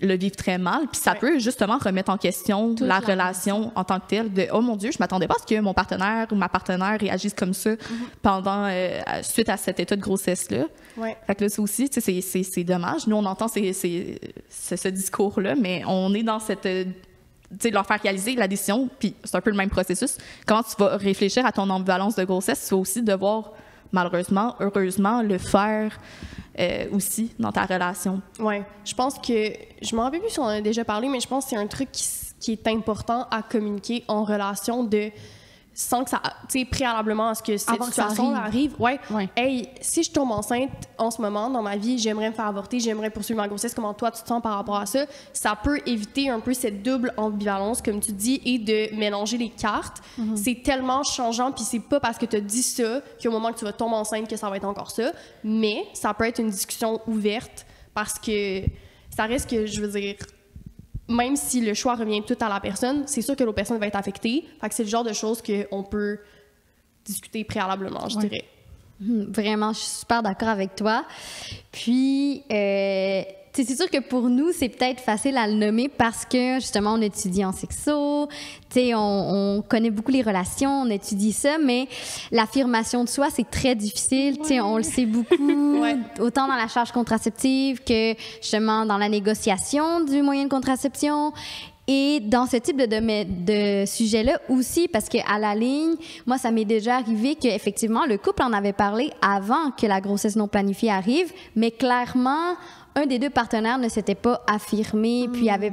le vivent très mal, puis ça peut justement remettre en question la relation en tant que telle, de « Oh mon Dieu, je m'attendais pas à ce que mon partenaire ou ma partenaire réagisse comme ça suite à cet état de grossesse-là. » Fait que là, ça aussi, c'est dommage. Nous, on entend ce discours-là, mais on est dans cette... leur faire réaliser la décision, puis c'est un peu le même processus. Comment tu vas réfléchir à ton ambivalence de grossesse, tu vas aussi devoir, malheureusement, heureusement, le faire aussi dans ta relation.
Oui, je pense que, je m'en rappelle plus si on en a déjà parlé, mais je pense que c'est un truc qui est important à communiquer en relation sans que ça, tu sais, préalablement à ce que cette situation arrive. Hey, si je tombe enceinte en ce moment dans ma vie, j'aimerais me faire avorter, j'aimerais poursuivre ma grossesse, comment toi tu te sens par rapport à ça? Ça peut éviter un peu cette double ambivalence, comme tu dis, et de mélanger les cartes. C'est tellement changeant, puis c'est pas parce que tu as dit ça qu'au moment que tu vas tomber enceinte que ça va être encore ça, mais ça peut être une discussion ouverte parce que ça reste que, je veux dire, même si le choix revient tout à la personne, c'est sûr que l'autre personne va être affectée. Fait que c'est le genre de choses qu'on peut discuter préalablement, je dirais.
Vraiment, je suis super d'accord avec toi. Puis, c'est sûr que pour nous, c'est peut-être facile à le nommer parce que, justement, on étudie en sexo, on connaît beaucoup les relations, on étudie ça, mais l'affirmation de soi, c'est très difficile. On le sait beaucoup, autant dans la charge contraceptive que, justement, dans la négociation du moyen de contraception. Et dans ce type de sujet-là aussi, parce qu'à la ligne, moi, ça m'est déjà arrivé qu'effectivement, le couple en avait parlé avant que la grossesse non planifiée arrive, mais clairement, un des deux partenaires ne s'était pas affirmé, puis avait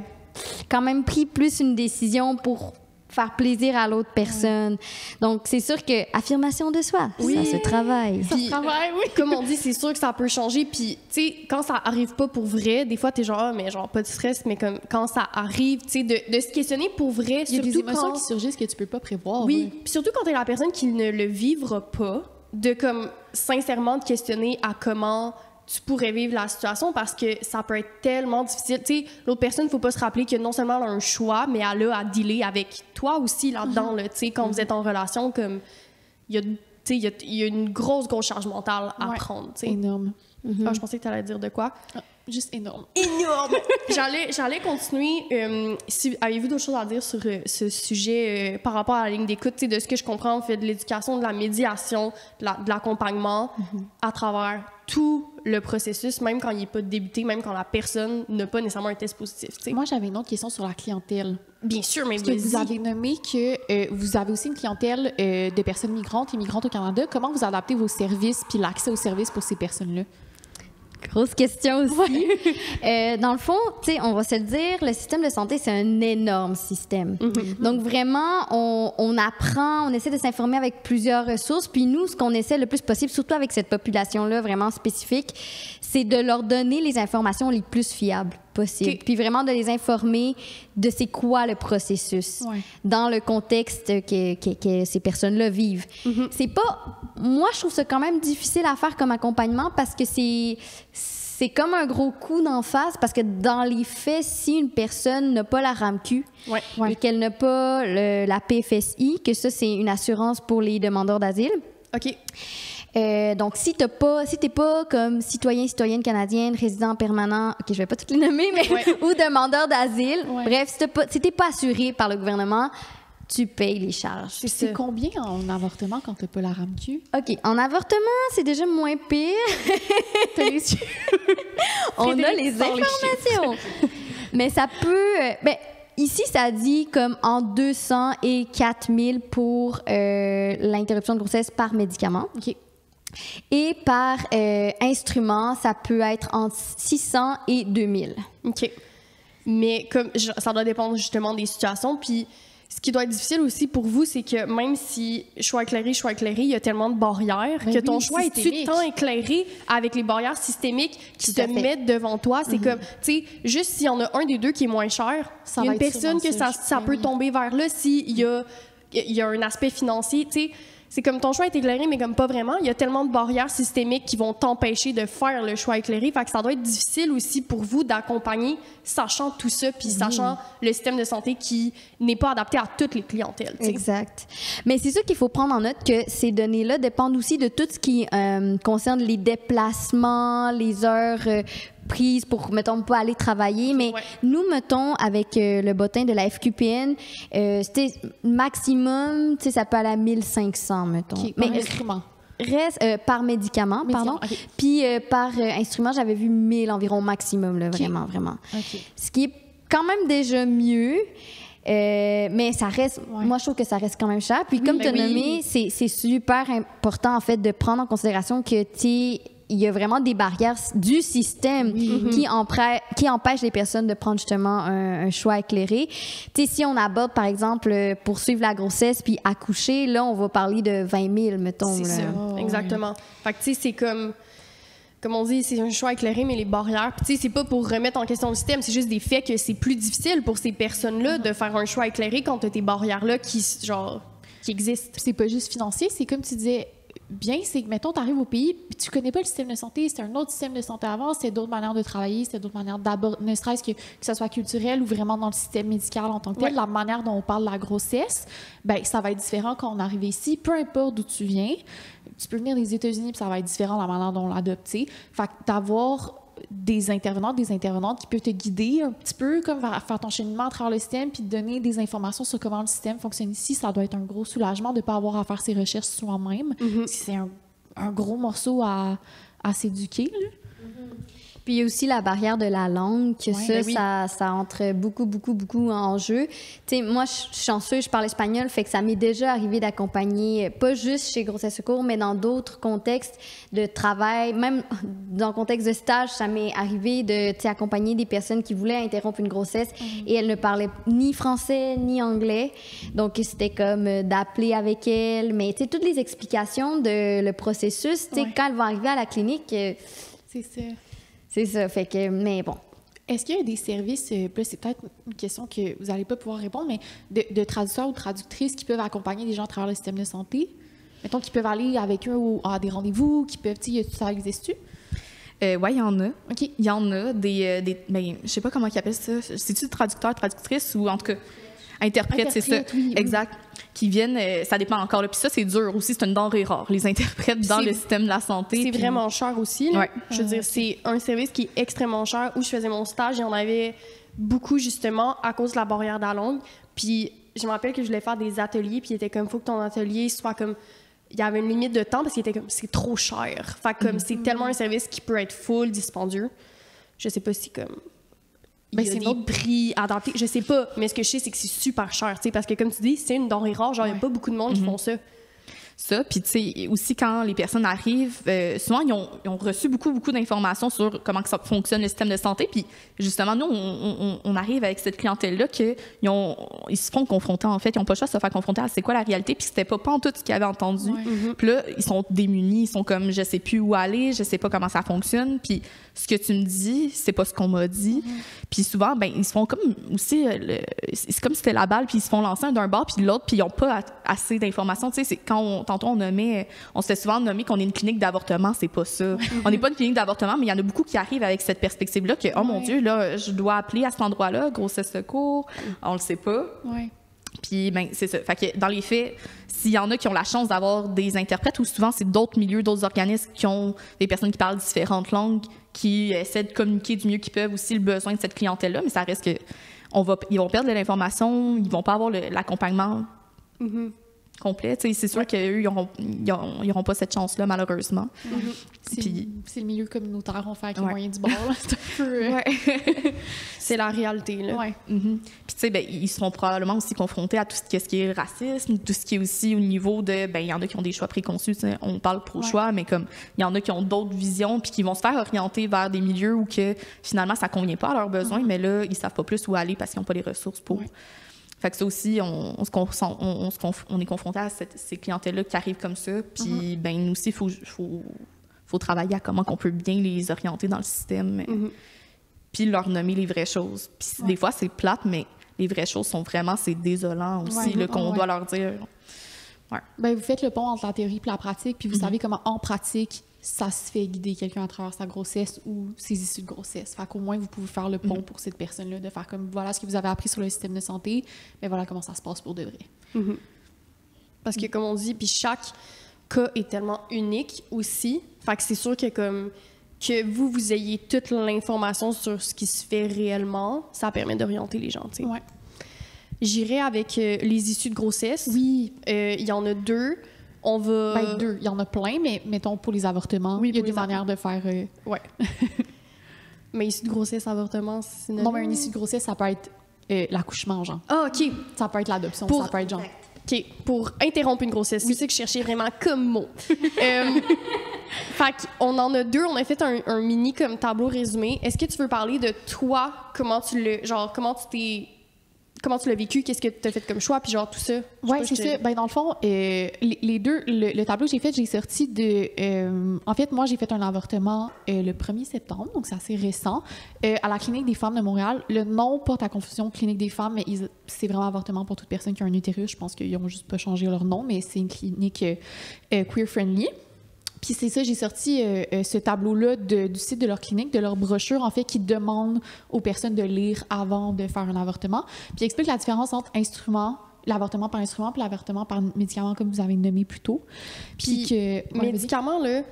quand même pris plus une décision pour faire plaisir à l'autre personne. Donc, c'est sûr que affirmation de soi, ça se travaille.
Comme on dit, c'est sûr que ça peut changer. Puis, tu sais, quand ça arrive pas pour vrai, des fois, t'es genre, mais genre, pas de stress, mais comme quand ça arrive, tu sais, de se questionner pour vrai,
il y a des émotions qui surgissent que tu peux pas prévoir.
Oui, puis surtout quand t'es la personne qui ne le vivra pas, de comme sincèrement te questionner à comment tu pourrais vivre la situation parce que ça peut être tellement difficile. Tu sais, l'autre personne, il faut pas se rappeler que non seulement elle a un choix, mais elle a à dealer avec toi aussi là-dedans. Là, tu sais, quand vous êtes en relation, comme il y a, tu sais, il y a une grosse charge mentale à prendre. Tu sais.
Énorme.
Ah, je pensais que tu allais dire de quoi.
Juste énorme.
Énorme! J'allais continuer. Si, avez-vous d'autres choses à dire sur ce sujet par rapport à la ligne d'écoute? De ce que je comprends, on fait de l'éducation, de la médiation, de l'accompagnement à travers tout le processus, même quand il n'est pas débuté, même quand la personne n'a pas nécessairement un test positif. T'sais.
Moi, j'avais une autre question sur la clientèle.
Bien sûr, mais
Parce que vous avez nommé que vous avez aussi une clientèle de personnes migrantes et migrantes au Canada. Comment vous adaptez vos services puis l'accès aux services pour ces personnes-là?
Grosse question aussi. Dans le fond, tu sais, on va se le dire, le système de santé, c'est un énorme système. Donc, vraiment, on apprend, on essaie de s'informer avec plusieurs ressources. Puis nous, ce qu'on essaie le plus possible, surtout avec cette population-là vraiment spécifique, c'est de leur donner les informations les plus fiables possibles.
Okay.
Puis vraiment de les informer de c'est quoi le processus dans le contexte que ces personnes-là vivent. C'est pas... Moi, je trouve ça quand même difficile à faire comme accompagnement parce que c'est comme un gros coup d'en face parce que dans les faits, si une personne n'a pas la RAMQ et qu'elle n'a pas la PFSI, que ça, c'est une assurance pour les demandeurs d'asile.
OK.
Donc, si t'es pas comme citoyenne canadienne, résident permanent, OK, je vais pas toutes les nommer, mais ou demandeur d'asile, bref, si t'es pas assuré par le gouvernement, tu payes les charges.
C'est combien en avortement quand t'as pas la RAMQ?
OK, en avortement, c'est déjà moins pire.
T'as les yeux.
On a les informations. Mais ça peut... ici, ça dit comme entre 200 et 4000 pour l'interruption de grossesse par médicament.
OK.
Et par instrument, ça peut être entre 600 et 2000.
OK. Mais comme ça doit dépendre justement des situations. Puis ce qui doit être difficile aussi pour vous, c'est que même si choix éclairé, il y a tellement de barrières que ton choix est-tu tant éclairé avec les barrières systémiques qui te mettent devant toi? C'est comme, tu sais, juste s'il y en a un des deux qui est moins cher, il y a une personne que ça peut tomber vers là s'il y a un aspect financier, tu sais. C'est comme ton choix est éclairé, mais comme pas vraiment. Il y a tellement de barrières systémiques qui vont t'empêcher de faire le choix éclairé. Fait que ça doit être difficile aussi pour vous d'accompagner, sachant tout ça, puis sachant le système de santé qui n'est pas adapté à toutes les clientèles. T'sais.
Exact. Mais c'est sûr qu'il faut prendre en note que ces données-là dépendent aussi de tout ce qui concerne les déplacements, les heures prises pour, mettons, pas aller travailler. Mais nous, mettons, avec le bottin de la FQPN, c'était maximum, tu sais, ça peut aller à 1500, mettons.
Okay,
mais
par instrument.
Reste par médicament, pardon. Okay. Puis par instrument, j'avais vu 1000 environ maximum, là, vraiment.
Okay.
Ce qui est quand même déjà mieux. Mais ça reste, moi je trouve que ça reste quand même cher. Puis comme tu as nommé, c'est super important en fait de prendre en considération que il y a vraiment des barrières du système qui empêchent les personnes de prendre justement un choix éclairé. Tu sais, si on aborde par exemple poursuivre la grossesse puis accoucher, là on va parler de 20 000 mettons.
C'est ça, exactement. Fait que tu sais, c'est comme on dit, c'est un choix éclairé, mais les barrières, puis tu sais, c'est pas pour remettre en question le système, c'est juste des faits que c'est plus difficile pour ces personnes-là de faire un choix éclairé quand t'as tes barrières-là qui existent.
C'est pas juste financier, c'est comme tu disais bien, c'est que, mettons, t'arrives au pays, puis tu connais pas le système de santé, c'est un autre système de santé avant, c'est d'autres manières de travailler, c'est d'autres manières d'aborder, ne serait-ce que ça soit culturel ou vraiment dans le système médical en tant que tel, la manière dont on parle de la grossesse, ben ça va être différent quand on arrive ici, peu importe d'où tu viens. Tu peux venir des États-Unis, puis ça va être différent la manière dont on l'adopte. Fait que d'avoir des intervenantes qui peuvent te guider un petit peu, comme faire ton cheminement à travers le système, puis te donner des informations sur comment le système fonctionne ici, ça doit être un gros soulagement de ne pas avoir à faire ses recherches soi-même. C'est un gros morceau à s'éduquer.
Puis il y a aussi la barrière de la langue, que ça entre beaucoup en jeu. Tu sais, moi, je suis chanceuse, je parle espagnol, fait que ça m'est déjà arrivé d'accompagner, pas juste chez Grossesse Secours, mais dans d'autres contextes de travail, même dans le contexte de stage, ça m'est arrivé de accompagner des personnes qui voulaient interrompre une grossesse et elles ne parlaient ni français ni anglais. Donc, c'était comme d'appeler avec elles, mais tu sais, toutes les explications de le processus, tu sais, quand elles vont arriver à la clinique...
c'est ça.
C'est ça, fait que, mais bon.
Est-ce qu'il y a des services, c'est peut-être une question que vous n'allez pas pouvoir répondre, mais de traducteurs ou traductrices qui peuvent accompagner des gens à travers le système de santé? Mettons qu'ils peuvent aller avec eux à des rendez-vous, qui peuvent, ça existe-tu?
Oui, il y en a.
OK.
Il y en a ben, je sais pas comment ils appellent ça. C'est-tu traducteur, traductrice ou en tout cas interprète, c'est ça.
Oui,
exact. Qui viennent, ça dépend encore. Là. Puis ça, c'est dur aussi, c'est une denrée rare, les interprètes dans le système de la santé.
C'est
puis...
vraiment cher aussi. Là.
Ouais.
Je veux dire, c'est un service qui est extrêmement cher. Où je faisais mon stage, il y en avait beaucoup, justement, à cause de la barrière de la langue. Puis je me rappelle que je voulais faire des ateliers, puis il était comme, faut que ton atelier soit comme... Il y avait une limite de temps parce qu'il était comme, c'est trop cher. Fait que comme, c'est tellement un service qui peut être full dispendieux. Je sais pas si comme... Il y a des prix adaptés, je sais pas, mais ce que je sais, c'est que c'est super cher, tu sais, parce que comme tu dis, c'est une denrée rare, genre, il y a pas beaucoup de monde qui font ça.
Ça, puis tu sais, aussi quand les personnes arrivent, souvent, ils ont reçu beaucoup d'informations sur comment que ça fonctionne le système de santé, puis justement, nous, on arrive avec cette clientèle-là qu'ils se font confronter, en fait, ils n'ont pas le choix de se faire confronter à c'est quoi la réalité, puis c'était pas en tout ce qu'ils avaient entendu. Puis là, ils sont démunis, ils sont comme, je sais plus où aller, je sais pas comment ça fonctionne, puis ce que tu me dis, c'est pas ce qu'on m'a dit. Puis souvent, ben ils se font comme aussi, c'est comme si c'était la balle, puis ils se font lancer d'un bord puis de l'autre, puis ils n'ont pas assez d'informations. Tu sais, c'est quand tantôt on se fait souvent nommer qu'on est une clinique d'avortement, c'est pas ça. On n'est pas une clinique d'avortement, mais il y en a beaucoup qui arrivent avec cette perspective-là que, oh mon Dieu, là, je dois appeler à cet endroit-là, grossesse secours, on le sait pas.
Ouais.
Puis, ben, c'est ça. Fait que dans les faits, s'il y en a qui ont la chance d'avoir des interprètes, ou souvent c'est d'autres milieux, d'autres organismes qui ont des personnes qui parlent différentes langues, qui essaient de communiquer du mieux qu'ils peuvent aussi le besoin de cette clientèle-là, mais ça reste que ils vont perdre de l'information, ils vont pas avoir l'accompagnement complet. T'sais, c'est sûr qu'eux, ils auront pas cette chance-là, malheureusement.
C'est le milieu communautaire, on fait avec les moyens du bord. Là. C'est un peu...
C'est la réalité, là.
Ouais.
Puis, tu sais, ben, ils seront probablement aussi confrontés à tout ce qui est racisme, tout ce qui est aussi au niveau de... Ben, il y en a qui ont des choix préconçus, on parle pro-choix, mais comme il y en a qui ont d'autres visions, puis qui vont se faire orienter vers des milieux où que, finalement, ça convient pas à leurs besoins, mais là, ils savent pas plus où aller parce qu'ils n'ont pas les ressources pour... Fait que ça aussi, on est confronté à ces clientèles-là qui arrivent comme ça. Puis, ben nous aussi, il faut travailler à comment on peut bien les orienter dans le système. Puis leur nommer les vraies choses. Puis des fois, c'est plate, mais les vraies choses sont vraiment, c'est désolant aussi, qu'on doit leur dire. Ouais.
Ben, vous faites le pont entre la théorie et la pratique, puis vous savez comment, en pratique, ça se fait guider quelqu'un à travers sa grossesse ou ses issues de grossesse. Fait qu'au moins, vous pouvez faire le pont pour cette personne-là, de faire comme, voilà ce que vous avez appris sur le système de santé, mais voilà comment ça se passe pour de vrai.
Parce que, comme on dit, puis chaque cas est tellement unique aussi. Fait que c'est sûr que, comme, que vous ayez toute l'information sur ce qui se fait réellement, ça permet d'orienter les gens, tu sais.
Ouais.
J'irai avec les issues de grossesse.
Oui.
Il y en a 2. On va...
Ben, 2. Il y en a plein, mais mettons pour les avortements, il y a des manières de faire...
Ouais. Mais issue de grossesse, avortement, c'est...
Non, mais une issue de grossesse, ça peut être l'accouchement, genre.
Ah, OK.
Ça peut être l'adoption, ça peut être genre...
OK. Pour interrompre une grossesse. C'est ça que je cherchais vraiment comme mot. Fait qu'on en a 2. On a fait un mini comme tableau résumé. Est-ce que tu veux parler de toi? Comment tu l'as vécu? Qu'est-ce que tu as fait comme choix? Puis genre tout ça.
Oui, c'est ça. Ben, dans le fond, les deux, le tableau que j'ai fait, j'ai sorti de... en fait, moi, j'ai fait un avortement le 1er septembre, donc c'est assez récent, à la Clinique des femmes de Montréal. Le nom porte à confusion Clinique des femmes, mais c'est vraiment avortement pour toute personne qui a un utérus. Je pense qu'ils n'ont juste pas changé leur nom, mais c'est une clinique queer-friendly. Puis c'est ça, j'ai sorti ce tableau-là du site de leur clinique, de leur brochure, en fait, qui demande aux personnes de lire avant de faire un avortement. Puis il explique la différence entre l'avortement par instrument, puis l'avortement par médicament, comme vous avez nommé plus tôt. Puis que...
médicaments, là,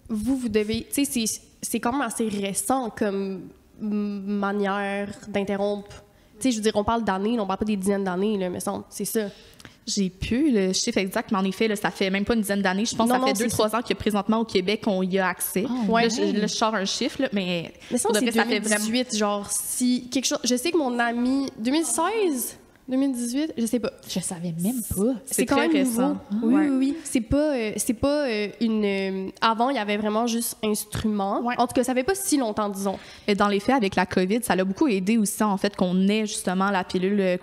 vous devez... Tu sais, c'est quand même assez récent comme manière d'interrompre. Tu sais, je veux dire, on parle d'années, on parle pas des dizaines d'années, là, mais c'est ça.
J'ai plus le chiffre exact, mais en effet, là, ça fait même pas une dizaine d'années. Je pense que ça fait 2-3 ans que présentement au Québec, on y a accès.
Ouais.
Là, je sors un chiffre, là, mais
ça, c'est 2018, genre, si quelque chose... Je sais que mon ami... 2016? 2018? Je sais pas.
Je savais même pas.
C'est quand même récent. Oui. C'est pas une... Avant, il y avait vraiment juste instrument. Ouais. En tout cas, ça fait pas si longtemps, disons.
Et dans les faits, avec la COVID, ça l'a beaucoup aidé aussi, en fait, qu'on ait justement la pilule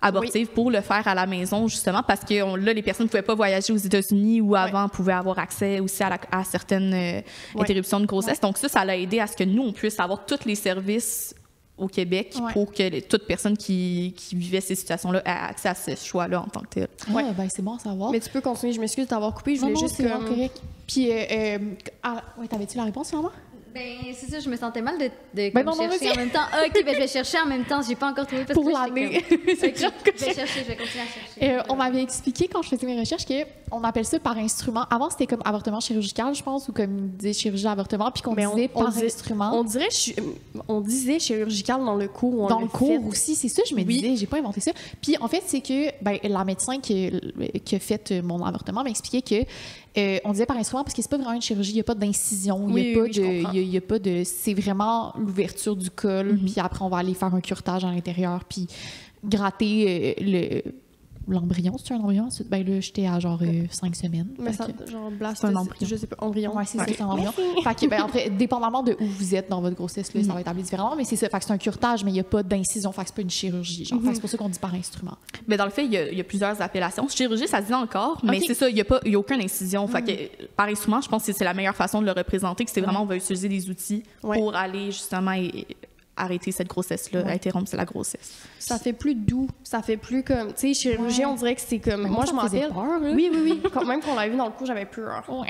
abortive pour le faire à la maison, justement, parce que là, les personnes ne pouvaient pas voyager aux États-Unis ou avant pouvaient avoir accès aussi à certaines interruptions de grossesse. Donc ça l'a aidé à ce que nous, on puisse avoir tous les services au Québec
Ouais.
pour que toute personne qui vivait ces situations-là ait accès à ce choix-là en tant que tel.
Ouais, ben c'est bon à savoir.
Mais tu peux continuer, je m'excuse de t'avoir coupé, je voulais
non,
juste
c'est vraiment
comme...
correct. Puis, t'avais-tu la réponse, finalement?
Ben, c'est ça, je me sentais mal de
Ben
comme
non,
chercher
vas-y.
en même temps. Ah, OK, ben je vais chercher en même temps. J'ai pas encore trouvé parce
Pour
que là,
l'année.
j'étais
C'est
comme...
grave
OK, je vais chercher, je vais continuer à chercher.
On m'avait expliqué quand je faisais mes recherches qu'on appelle ça par instrument. Avant, c'était comme avortement chirurgical, je pense, ou comme ils disaient chirurgie d'avortement, puis qu'on
Mais
disait par
disait-
instrument.
on disait chirurgical dans le cours.
Dans le cours aussi, c'est ça, je me
Oui.
disais, j'ai pas inventé ça. Puis en fait, c'est que la médecin qui a fait mon avortement m'expliquait que on disait par instrument parce que c'est pas vraiment une chirurgie, il n'y a pas d'incision, il n'y a,
Oui, je comprends.
il y a pas de. C'est vraiment l'ouverture du col,
Mhm.
puis après, on va aller faire un curetage à l'intérieur, puis gratter l'embryon. C'est un embryon? Ben là, j'étais à genre 5 semaines.
Mais
Fait
ça,
que-
genre blast,
c'est un embryon.
je sais pas, embryon.
Ouais, c'est ça, c'est un embryon. Fait que, après, dépendamment de où vous êtes dans votre grossesse, là, ça va être appelé différemment, mais c'est ça. Fait que c'est un curetage, mais il n'y a pas d'incision. Fait que c'est pas une chirurgie. Genre. Fait que c'est pour ça qu'on dit par instrument.
Mais dans le fait, il y a plusieurs appellations. Chirurgie, ça se dit encore, mais
Ok.
c'est ça, il y a aucune incision. Fait que, par instrument, je pense que c'est la meilleure façon de le représenter, que c'est vraiment, on va utiliser des outils
Ouais.
pour aller justement arrêter cette grossesse-là, interrompre la grossesse.
Ça fait plus doux, ça fait plus comme... Tu sais, chirurgie,
Ouais.
on dirait que c'est comme...
Mais
moi, je
ça
m'en
faisait
rappelle...
peur, là.
Oui, oui, oui. Quand même qu'on l'avait vu dans le cours, j'avais peur.
Ouais.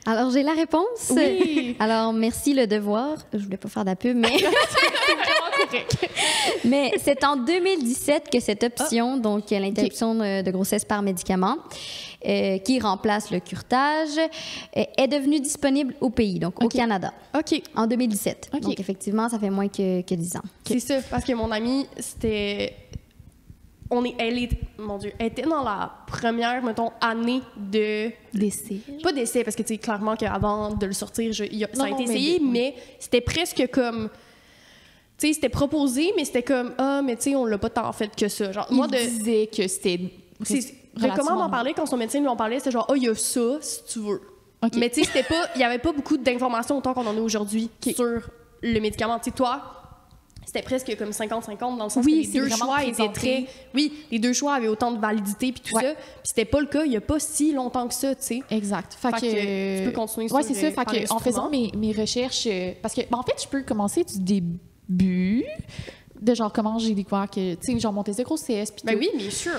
Alors, j'ai la réponse.
Oui.
Alors, merci le devoir. Je voulais pas faire de la pub, mais... Mais c'est en 2017 que cette option, donc l'interruption de grossesse par médicament, qui remplace le curetage, est devenue disponible au pays, donc au
OK.
Canada,
OK.
en 2017.
OK.
Donc, effectivement, ça fait moins que 10 ans.
C'est ça, parce que mon amie, c'était... Mon Dieu, elle était dans la première, mettons, année de...
D'essai.
Pas d'essai, parce que, tu sais, clairement qu'avant de le sortir, ça a
Non,
été
non,
essayé, mais c'était presque comme... Tu sais, c'était proposé, mais c'était comme, ah, mais tu sais, on l'a pas tant fait que ça. Genre, moi,
Il disait que c'était.
de comment m'en parler quand son médecin lui en parlait, c'était genre, oh, il y a ça, si tu veux.
OK.
Mais tu sais, il y avait pas beaucoup d'informations autant qu'on en a aujourd'hui sur le médicament. Tu sais, toi, c'était presque comme 50-50 dans le sens
Oui,
que
c'est
les deux
vraiment
choix étaient
présenté.
très... Oui, les deux choix avaient autant de validité puis tout
Ouais.
ça. Puis c'était pas le cas il y a pas si longtemps que ça, tu sais.
Exact. Fait
Fait que tu peux continuer
Ouais,
sur,
c'est ça. Fait
par
que, en
l'instrument.
faisant mes recherches. Parce que, en fait, je peux commencer du début. De genre comment j'ai découvert que. Tu sais, genre mon test de grossesse. Puis
Ben
tout.
oui, bien sûr.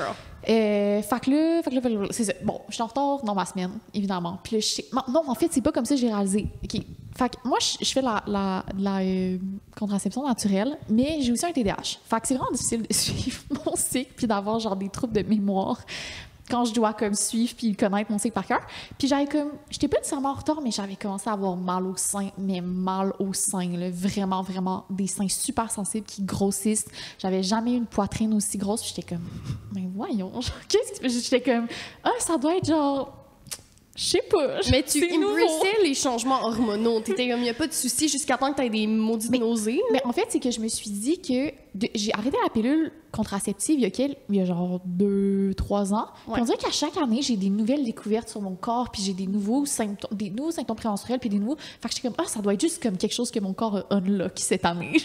Fait que là, c'est ça. Bon, je suis en retard dans ma semaine, évidemment. Puis là, non, en fait, c'est pas comme ça que j'ai réalisé. OK. Fait que moi, je fais la contraception naturelle, mais j'ai aussi un TDAH. Fait que c'est vraiment difficile de suivre mon cycle puis d'avoir genre des troubles de mémoire quand je dois comme suivre puis connaître mon cycle par cœur. Puis j'étais pas nécessairement en retard, mais j'avais commencé à avoir mal au sein, mais mal au sein, là, vraiment, vraiment, des seins super sensibles qui grossissent. J'avais jamais eu une poitrine aussi grosse, puis j'étais comme, mais voyons, genre, qu'est-ce que... J'étais comme, ah, ça doit être genre... Je sais pas.
Mais tu
c'est nouveau.
embrassais les changements hormonaux. T'étais comme, il n'y a pas de souci jusqu'à temps que t'aies des maudites nausées.
Mais en fait, c'est que je me suis dit que j'ai arrêté la pilule contraceptive il y a genre 2-3 ans. Puis
Ouais.
on dirait qu'à chaque année, j'ai des nouvelles découvertes sur mon corps, puis j'ai des nouveaux symptômes prémenstruels, puis des nouveaux... Fait que j'étais comme, ah, ça doit être juste comme quelque chose que mon corps a unlock cette année.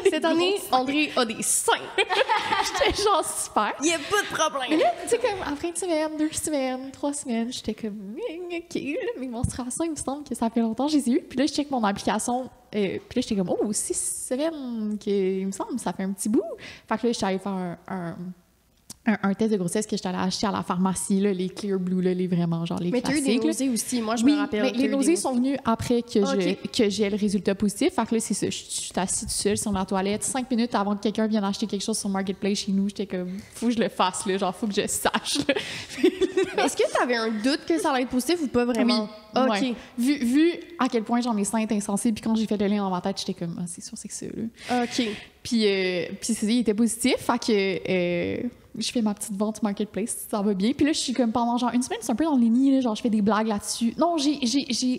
Cette année, André a des seins.
J'étais genre super.
Il n'y a pas de problème.
Mais là, tu sais, comme après une semaine, 2 semaines, 3 semaines, j'étais comme, OK, là, mes menstruations, il me semble que ça fait longtemps que je les ai eues. Puis là, je check mon application, puis là, j'étais comme, oh, 6 semaines, il me semble, ça fait un petit bout. Fait que là, j'étais allée faire un test de grossesse que j'étais allée acheter à la pharmacie, là, les Clear Blue, là, les vraiment, genre les
Mais tu as eu
classiques.
des
là.
nausées aussi. Moi, je
Oui,
me rappelle.
mais
que
les
t'as eu des
nausées sont venues après que
Ok.
que j'ai le résultat positif. Fait que là, c'est ça. Je suis assise toute seule sur ma toilette, 5 minutes avant que quelqu'un vienne acheter quelque chose sur Marketplace chez nous. J'étais comme, faut que je le fasse, là. Genre, faut que je sache, là.
Mais est-ce que tu avais un doute que ça allait être positif ou pas vraiment?
Oui.
OK.
Ouais. Vu à quel point genre mes seins étaient insensibles, puis quand j'ai fait le lien dans ma tête, j'étais comme, ah, c'est sûr, c'est que ça, là.
OK.
Puis c'est ça, il était positif. Fait que je fais ma petite vente Marketplace, ça va bien. Puis là, je suis comme pendant genre une semaine, c'est un peu dans le déni, là, genre je fais des blagues là-dessus. Non,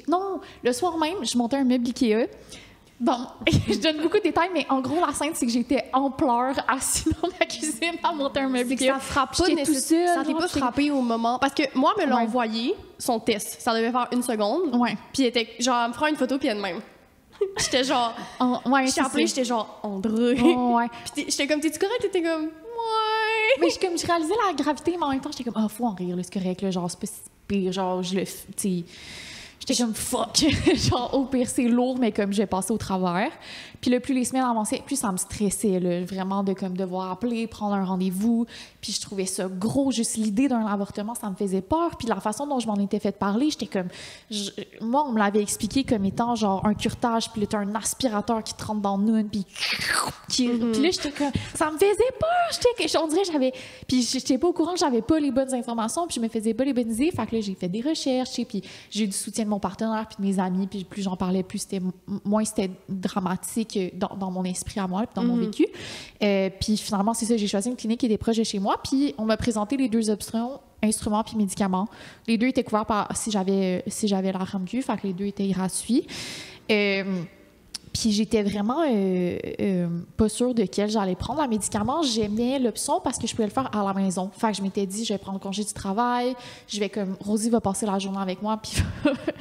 non, le soir même, je montais un meuble Ikea. Bon, je donne beaucoup de détails, mais en gros, la scène, c'est que j'étais en pleurs, assise dans ma cuisine à monter un meuble
C'est que
Ikea.
ça frappe pas
J'étais tout seul,
Ça t'est
genre,
pas
j'étais-
frappé au moment. Parce que moi, me l'a
Ouais.
envoyé, son test. Ça devait faire 1 seconde.
Ouais.
Puis elle était genre, elle me fera une photo, puis elle de même. J'étais genre.
Ouais,
Je t'ai appelé,
c'est
j'étais genre, André.
ça. Ouais.
Puis j'étais comme, t'es-tu correct? T'étais comme, ouais.
Mais je réalisais la gravité, mais en même temps, j'étais comme, ah, faut en rire, là, c'est correct, là, genre, c'est pas si pire, genre, tu sais, J'étais comme fuck, genre au pire c'est lourd, mais comme j'ai passé au travers. Puis là, plus les semaines avançaient, plus ça me stressait, là, vraiment de comme devoir appeler, prendre un rendez-vous. Puis je trouvais ça gros, juste l'idée d'un avortement, ça me faisait peur. Puis la façon dont je m'en étais fait parler, j'étais comme, moi on me l'avait expliqué comme étant genre un curetage, puis là t'as un aspirateur qui te rentre dans le nez, puis puis là j'étais comme, ça me faisait peur. On dirait j'avais, puis j'étais pas au courant que j'avais pas les bonnes informations, puis je me faisais pas les bonnes idées. Fait que là j'ai fait des recherches, puis j'ai eu du soutien de mon partenaire puis de mes amis, puis plus j'en parlais, plus moins c'était dramatique dans mon esprit à moi, puis dans mon vécu. Puis finalement, c'est ça, j'ai choisi une clinique qui était proche de chez moi, puis on m'a présenté les 2 options, instruments puis médicaments. Les 2 étaient couverts par si j'avais la RAMQ, fait que les 2 étaient gratuits. Puis j'étais vraiment pas sûre de quel j'allais prendre. En médicament, j'aimais l'option parce que je pouvais le faire à la maison. Fait que je m'étais dit, je vais prendre congé du travail, je vais comme, Rosie va passer la journée avec moi, puis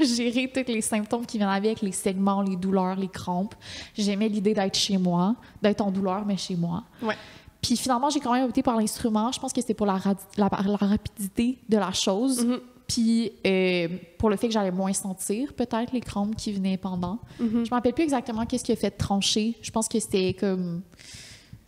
gérer tous les symptômes qui viennent avec, les segments, les douleurs, les crampes. J'aimais l'idée d'être chez moi, d'être en douleur, mais chez moi.
Ouais.
Puis finalement, j'ai quand même opté par l'instrument. Je pense que c'était pour la rapidité de la chose. Puis pour le fait que j'allais moins sentir peut-être les crampes qui venaient pendant. Je me rappelle plus exactement qu'est-ce qui a fait trancher. Je pense que c'était comme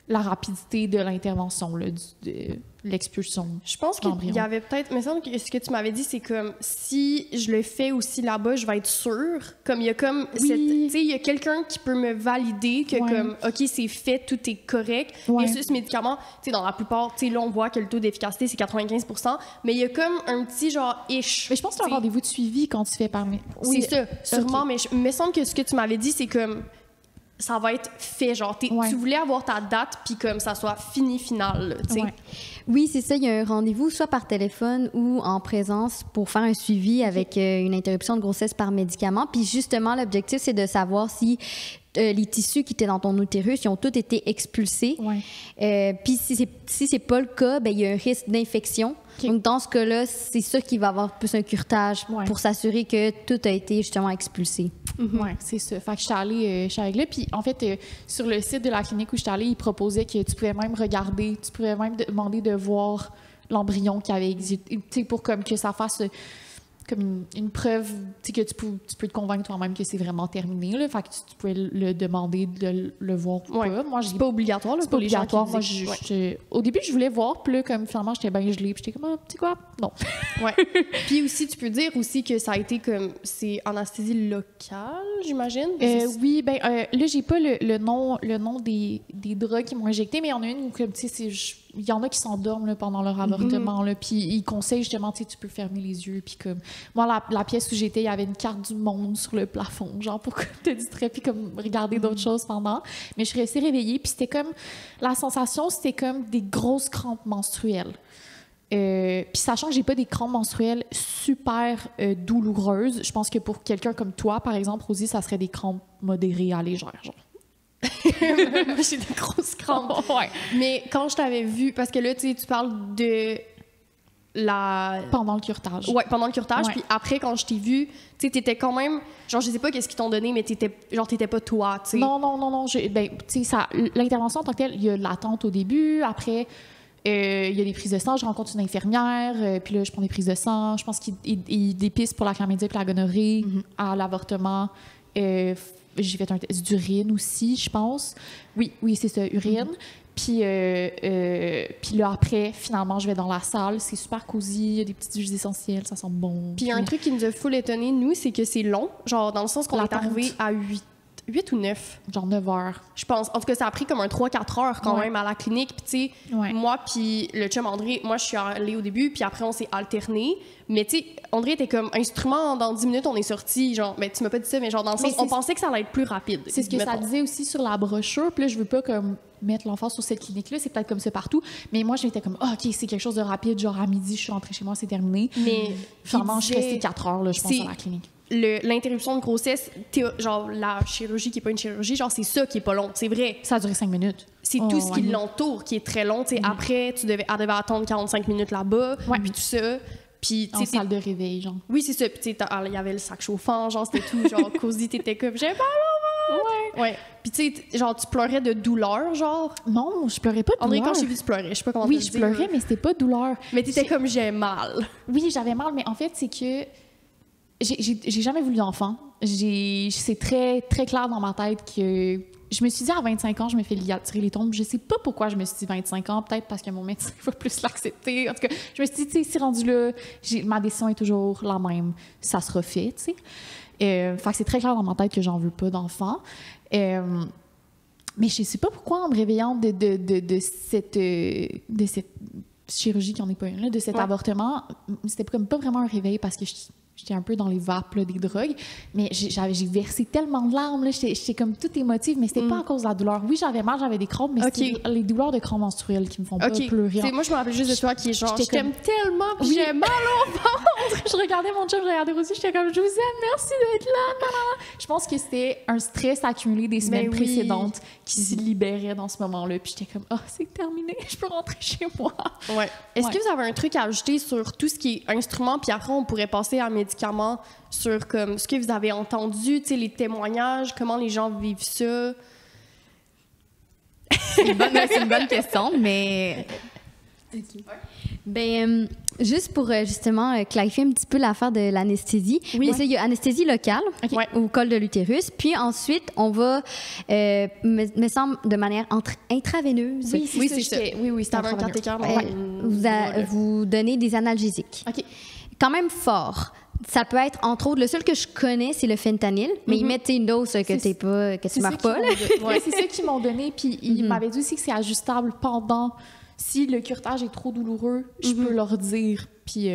la rapidité de l'intervention, là, de l'expulsion.
Je pense qu'il y avait peut-être... Mais ça, ce que tu m'avais dit, c'est comme si je le fais aussi là-bas, je vais être sûre. Comme il y a comme... Tu sais, il y a quelqu'un qui peut me valider que comme, OK, c'est fait, tout est correct. Bien sûr, ce médicament, tu sais, dans la plupart, tu sais, là, on voit que le taux d'efficacité, c'est 95%, mais il y a comme un petit genre ish.
Mais je pense que c'est un rendez-vous de suivi quand tu fais parmi...
C'est ça, sûrement, mais il me semble que ce que tu m'avais dit, c'est comme... ça va être fait, genre, tu voulais avoir ta date, puis comme ça soit final, tu sais.
Oui, c'est ça, il y a un rendez-vous, soit par téléphone ou en présence pour faire un suivi avec une interruption de grossesse par médicament. Puis justement, l'objectif, c'est de savoir si les tissus qui étaient dans ton utérus, ils ont tous été expulsés. Puis si c'est pas le cas, ben il y a un risque d'infection. Donc dans ce cas-là, c'est ça qui va avoir plus un curetage pour s'assurer que tout a été justement expulsé.
Oui, c'est ça. Fait que je suis allée là. Puis en fait, sur le site de la clinique où je suis allée, ils proposaient que tu pouvais même regarder, tu pouvais même demander de voir l'embryon qui avait existé, tu sais, pour comme que ça fasse comme une preuve, tu sais, que tu peux te convaincre toi-même que c'est vraiment terminé, là. Fait que tu pouvais le demander de le voir ou pas. Moi,
c'est pas obligatoire, là.
C'est pas obligatoire. Moi, au début, je voulais voir, puis là, comme finalement, j'étais bien gelée, puis j'étais comme, tu sais quoi? Non.
Puis aussi, tu peux dire aussi que ça a été comme, c'est anesthésie locale, j'imagine?
Oui, ben là, j'ai pas le nom des drogues qui m'ont injecté, mais il y en a une où, comme, tu sais, il y en a qui s'endorment là, pendant leur avortement, là, puis ils conseillent justement, tu sais, tu peux fermer les yeux, puis comme... Moi, la pièce où j'étais, il y avait une carte du monde sur le plafond, genre pour te distraire, puis comme regarder d'autres choses pendant. Mais je suis restée réveillée, puis c'était comme... La sensation, c'était comme des grosses crampes menstruelles. Puis sachant que j'ai pas des crampes menstruelles super douloureuses, je pense que pour quelqu'un comme toi, par exemple, Rosie, ça serait des crampes modérées à légères, genre.
Moi, j'ai des grosses crampes. Mais quand je t'avais vu, parce que là, tu parles de la...
Pendant le curetage.
Ouais, pendant le curetage. Puis après, quand je t'ai vu, tu sais, t'étais quand même... Genre, je sais pas qu'est-ce qu'ils t'ont donné, mais t'étais pas toi, tu sais.
Non. Ben, tu sais, l'intervention en tant que telle, il y a l'attente au début. Après, il y a des prises de sang. Je rencontre une infirmière. Puis là, je prends des prises de sang. Je pense qu'ils dépistent pour la chlamydia et la gonorrhée à l'avortement. J'ai fait un test d'urine aussi, je pense. Oui, c'est ça, urine. Puis là, après, finalement, je vais dans la salle. C'est super cosy. Il y a des petites huiles essentielles. Ça sent bon.
Puis il y a un truc qui nous a full étonné, nous, c'est que c'est long. Genre, dans le sens qu'on est arrivé à 8 ou 9.
Genre 9 heures.
Je pense. En tout cas, ça a pris comme un 3-4 heures quand même à la clinique. Puis tu sais, moi puis le chum André, moi, je suis allée au début, puis après, on s'est alternés. Mais tu sais, André était comme instrument, dans 10 minutes, on est sorti. Genre, mais tu m'as pas dit ça, mais genre, dans le sens, on pensait que ça allait être plus rapide.
C'est ce que ça disait aussi sur la brochure. Puis là, je veux pas comme mettre l'emphase sur cette clinique-là. C'est peut-être comme ça partout. Mais moi, j'étais comme, OK, c'est quelque chose de rapide. Genre, à midi, je suis rentrée chez moi, c'est terminé. Mais finalement, je suis restée 4 heures, là, je pense, à la clinique.
L'interruption de grossesse, genre la chirurgie qui est pas une chirurgie, genre c'est ça qui est pas long, c'est vrai.
Ça a duré 5 minutes.
C'est tout ce qui l'entoure qui est très long. Après, elle devait attendre 45 minutes là-bas, puis tout ça. Puis,
en salle de réveil, genre.
Oui, c'est ça. Puis il y avait le sac chauffant, genre c'était tout, genre cosy, t'étais comme j'ai pas Ouais. Puis tu sais, genre tu pleurais de douleur, genre.
Non, je pleurais pas de douleur.
André, quand j'ai vu tu pleurais, je sais pas comment
Oui, je pleurais, mais c'était pas de douleur.
Mais t'étais comme j'ai mal.
Oui, j'avais mal, mais en fait, c'est que J'ai jamais voulu d'enfant. C'est très, très clair dans ma tête que je me suis dit à 25 ans, je me fais tirer les tombes. Je sais pas pourquoi je me suis dit 25 ans, peut-être parce que mon médecin va plus l'accepter. En tout cas, je me suis dit, tu sais, si rendu là, ma décision est toujours la même, ça sera fait, tu sais. Fait que c'est très clair dans ma tête que j'en veux pas d'enfant. Mais je sais pas pourquoi, en me réveillant de cette chirurgie qui en est pas une, là, de cet avortement, c'était comme pas vraiment un réveil parce que j'étais un peu dans les vapes là, des drogues, mais j'ai versé tellement de larmes, j'étais comme toute émotive, mais c'était pas à cause de la douleur. Oui, j'avais mal, j'avais des crampes, mais c'était les douleurs de crampes menstruelles qui me font pas pleurer.
Moi, je me rappelle juste de toi qui est genre, je t'aime tellement, puis j'ai mal au ventre.
Je regardais mon chum, je regardais aussi, j'étais comme, je vous aime, merci d'être là. Je pense que c'était un stress accumulé des semaines précédentes qui se libérait dans ce moment-là, puis j'étais comme, c'est terminé, je peux rentrer chez moi.
Ouais. Est-ce que vous avez un truc à ajouter sur tout ce qui est instrument, puis après, on pourrait passer à médicaments, sur comme ce que vous avez entendu, tu sais, les témoignages, comment les gens vivent ça?
C'est une bonne question, mais...
Ben, juste pour justement clarifier un petit peu l'affaire de l'anesthésie.
Oui.
Il y a anesthésie locale au col de l'utérus. Puis ensuite, on va, me semble, de manière intraveineuse.
Oui, c'est ça. Oui, c'est
vous donner des analgésiques.
OK.
Quand même fort. Ça peut être, entre autres, le seul que je connais, c'est le fentanyl, mais ils mettent une dose que tu meurs pas.
C'est ça qu'ils m'ont donné, puis ils m'avaient dit aussi que c'est ajustable pendant. Si le curetage est trop douloureux, je peux leur dire, puis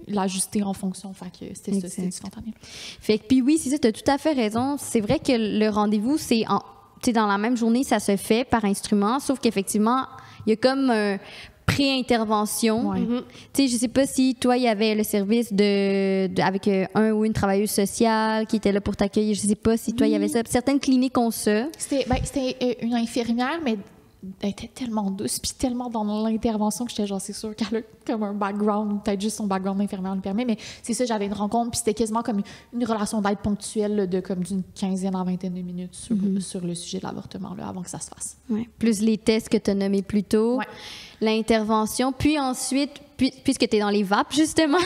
l'ajuster en fonction. Fait que c'était ça, c'est du fentanyl.
Fait que, puis oui, c'est ça, tu as tout à fait raison. C'est vrai que le rendez-vous, c'est dans la même journée, ça se fait par instrument, sauf qu'effectivement, il y a comme un pré-intervention. Tu sais, je sais pas si toi, il y avait le service avec un ou une travailleuse sociale qui était là pour t'accueillir. Je sais pas si toi, il y avait ça. Certaines cliniques ont ça.
C'était une infirmière, mais elle était tellement douce, puis tellement dans l'intervention que j'étais genre, c'est sûr qu'elle a comme un background, peut-être juste son background d'infirmière le permet, mais c'est ça, j'avais une rencontre, puis c'était quasiment comme une relation d'aide ponctuelle là, de comme d'une 15aine à 20aine de minutes sur le sujet de l'avortement, là, avant que ça se fasse.
Ouais. Plus les tests que tu as nommés plus tôt, l'intervention, puis ensuite, puisque tu es dans les vapes, justement,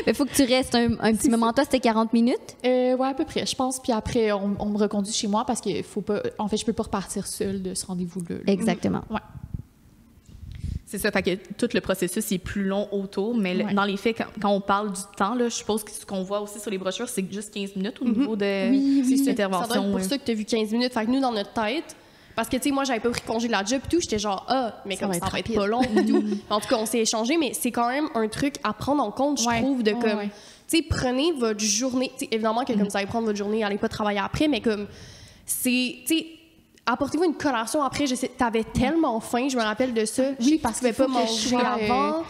il faut que tu restes un petit moment. Toi, c'était 40 minutes?
Oui, à peu près, je pense. Puis après, on me reconduit chez moi parce qu'il faut pas... En fait, je peux pas repartir seule de ce rendez-vous-là.
Exactement.
Ouais.
C'est ça, fait que tout le processus est plus long autour, mais dans les faits, quand on parle du temps, là, je suppose que ce qu'on voit aussi sur les brochures, c'est juste 15 minutes au niveau de cette intervention.
Ça doit être pour ça que tu as vu 15 minutes. Fait que nous, dans notre tête... Parce que, tu sais, moi, j'avais pas pris congé de la job et tout. J'étais genre, mais comme ça va être pas long et tout. En tout cas, on s'est échangé, mais c'est quand même un truc à prendre en compte, je trouve, de comme... Tu sais, prenez votre journée... Tu sais, évidemment que comme vous allez prendre votre journée, allez pas travailler après, mais comme... Tu sais, apportez-vous une collation après. Je sais, t'avais tellement faim, je me rappelle de ça.
Oui, parce
que tu pouvais pas manger avant.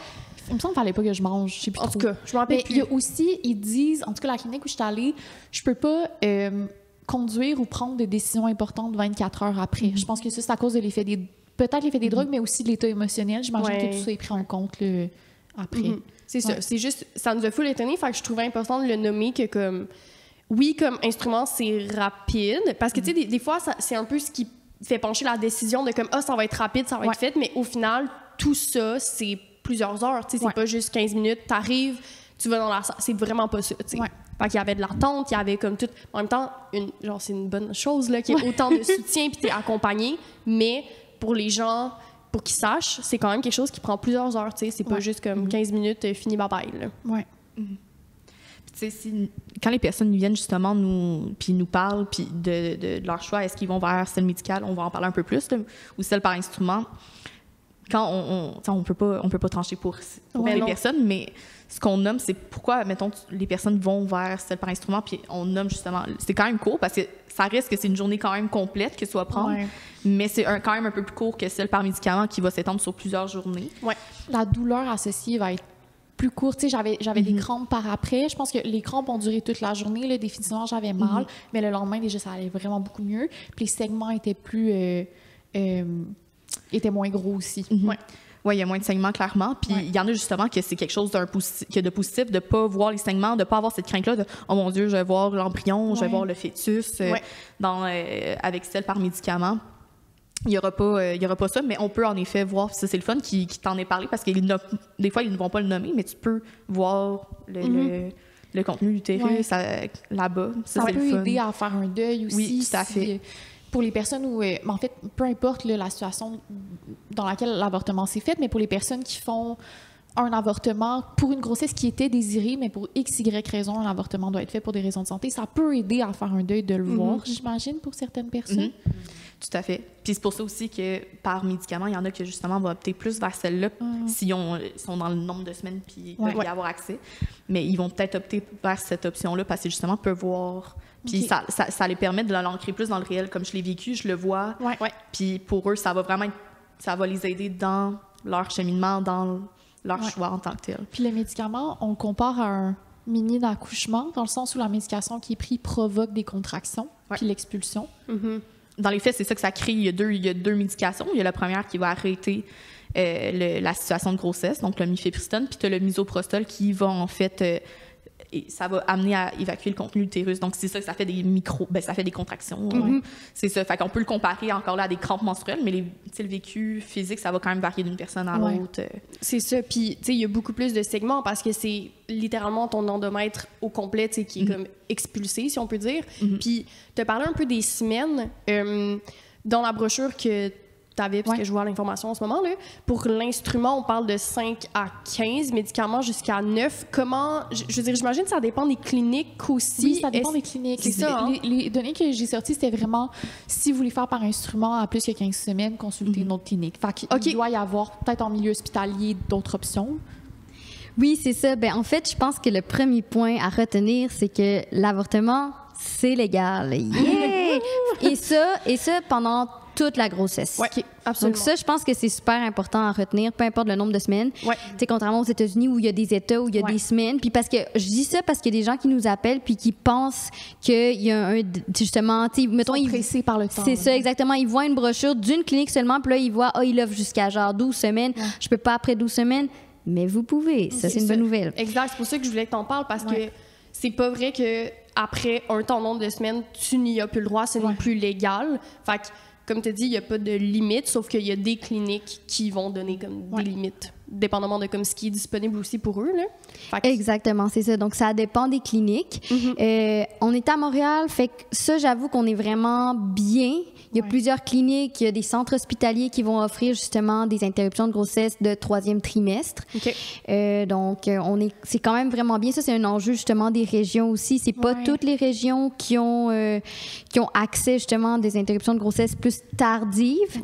Il me semble qu'il fallait pas que je mange. Je sais plus
en
trop.
tout cas, je me rappelle plus.
Il y a aussi, ils disent, en tout cas, la clinique où je suis allée, je peux pas... conduire ou prendre des décisions importantes 24 heures après. Je pense que ça, c'est à cause de peut-être l'effet des drogues, mais aussi de l'état émotionnel. J'imagine que tout ça est pris en compte là, après.
C'est ça. C'est juste, ça nous a full étonné. Fait que je trouvais important de le nommer que comme, oui, comme instrument, c'est rapide. Parce que, tu sais, des fois, c'est un peu ce qui fait pencher la décision de comme, ça va être rapide, ça va être fait. Mais au final, tout ça, c'est plusieurs heures. Tu sais, c'est pas juste 15 minutes. T'arrives, tu vas dans la salle. C'est vraiment pas ça, tu sais. Fait qu'il y avait de l'attente, il y avait comme tout... En même temps, c'est une bonne chose, là, qu'il y ait autant de soutien puis t'es accompagné, mais pour les gens, pour qu'ils sachent, c'est quand même quelque chose qui prend plusieurs heures, tu sais. C'est pas juste comme 15 minutes, fini, bye-bye, là.
Ouais. Tu sais, quand les personnes viennent justement nous parlent puis de leur choix, est-ce qu'ils vont vers celle médicale, on va en parler un peu plus, là, ou celle par instrument, quand on peut pas trancher pour les personnes, mais ce qu'on nomme, c'est pourquoi, mettons, les personnes vont vers celle par instrument, puis on nomme justement... C'est quand même court, parce que ça risque que c'est une journée quand même complète que ça va prendre, mais c'est quand même un peu plus court que celle par médicament qui va s'étendre sur plusieurs journées.
La douleur associée va être plus courte. Tu sais, j'avais des crampes par après. Je pense que les crampes ont duré toute la journée. Là, définitivement, j'avais mal, mais le lendemain, déjà, ça allait vraiment beaucoup mieux. Puis les segments étaient étaient moins gros aussi.
Oui, il y a moins de saignements, clairement. Puis il y en a justement que c'est quelque chose de positif, de ne pas voir les saignements, de ne pas avoir cette crainte-là de « Oh mon Dieu, je vais voir l'embryon, je vais voir le fœtus avec celle par médicament ». Il n'y aura pas ça, mais on peut en effet voir, ça c'est le fun qui t'en est parlé, parce que des fois, ils ne vont pas le nommer, mais tu peux voir le contenu utérus là-bas.
Ça
c'est
peut
le fun.
aider à faire un deuil aussi.
Oui, tout à fait.
Pour les personnes où, en fait, peu importe là, la situation dans laquelle l'avortement s'est fait, mais pour les personnes qui font un avortement pour une grossesse qui était désirée, mais pour X, Y raison, un avortement doit être fait pour des raisons de santé, ça peut aider à faire un deuil de le voir, j'imagine, pour certaines personnes.
Tout à fait. Puis c'est pour ça aussi que par médicament, il y en a qui justement vont opter plus vers celle-là s'ils sont dans le nombre de semaines puis peuvent y avoir accès. Mais ils vont peut-être opter vers cette option-là parce que justement peuvent voir. Puis ça les permet de l'ancrer plus dans le réel. Comme je l'ai vécu, je le vois. Puis pour eux, ça va les aider dans leur cheminement, dans leur choix en tant que tel.
Puis le médicament, on le compare à un mini d'accouchement, dans le sens où la médication qui est prise provoque des contractions, puis l'expulsion.
Dans les faits, c'est ça que ça crée. Il y a deux médications. Il y a la première qui va arrêter la situation de grossesse, donc le mifepristone, puis tu as le misoprostol qui va en fait... et ça va amener à évacuer le contenu utérus. Donc, c'est ça que ça fait ça fait des contractions. C'est ça. Fait qu'on peut le comparer encore là à des crampes menstruelles, mais le vécu physique, ça va quand même varier d'une personne à l'autre.
C'est ça. Puis, tu sais, il y a beaucoup plus de segments parce que c'est littéralement ton endomètre au complet, tu sais, qui est comme expulsé, si on peut dire. Puis, tu as parlé un peu des semaines. Dans la brochure que t'avais, parce que je vois l'information en ce moment, là. Pour l'instrument, on parle de 5 à 15 médicaments jusqu'à 9. Comment... Je veux dire, j'imagine que ça dépend des cliniques aussi.
Oui, ça dépend des cliniques.
C'est ça, hein?
Les données que j'ai sorties, c'était vraiment, si vous voulez faire par instrument à plus que 15 semaines, consultez une autre clinique. Fait qu'il doit y avoir, peut-être en milieu hospitalier, d'autres options.
Oui, c'est ça. Ben, en fait, je pense que le premier point à retenir, c'est que l'avortement, c'est légal. Yeah! et ça pendant toute la grossesse.
Oui, absolument.
Donc ça, je pense que c'est super important à retenir, peu importe le nombre de semaines.
Ouais.
Tu sais, contrairement aux États-Unis où il y a des États où il y a des semaines. Puis parce que je dis ça parce qu'il y a des gens qui nous appellent puis qui pensent qu'il y a justement, tu sais, mettons,
ils sont pressés par le temps.
C'est ça, exactement. Ils voient une brochure d'une clinique seulement, puis là, ils voient, il offre jusqu'à genre 12 semaines. Je peux pas après 12 semaines. Mais vous pouvez. Ça, c'est une bonne nouvelle.
Exact. C'est pour ça que je voulais que t'en parles parce que c'est pas vrai que après un temps nombre de semaines, tu n'y as plus le droit, ce n'est plus légal. Fait que, comme tu as dit, il n'y a pas de limite, sauf qu'il y a des cliniques qui vont donner comme des limites, dépendamment de comme ce qui est disponible aussi pour eux. Là. Fait que...
Exactement, c'est ça. Donc, ça dépend des cliniques. On est à Montréal, fait que ça, j'avoue qu'on est vraiment bien. Il y a plusieurs cliniques, il y a des centres hospitaliers qui vont offrir justement des interruptions de grossesse de 3e trimestre. Donc, c'est quand même vraiment bien. Ça, c'est un enjeu justement des régions aussi. C'est pas toutes les régions qui ont accès justement à des interruptions de grossesse plus tardives.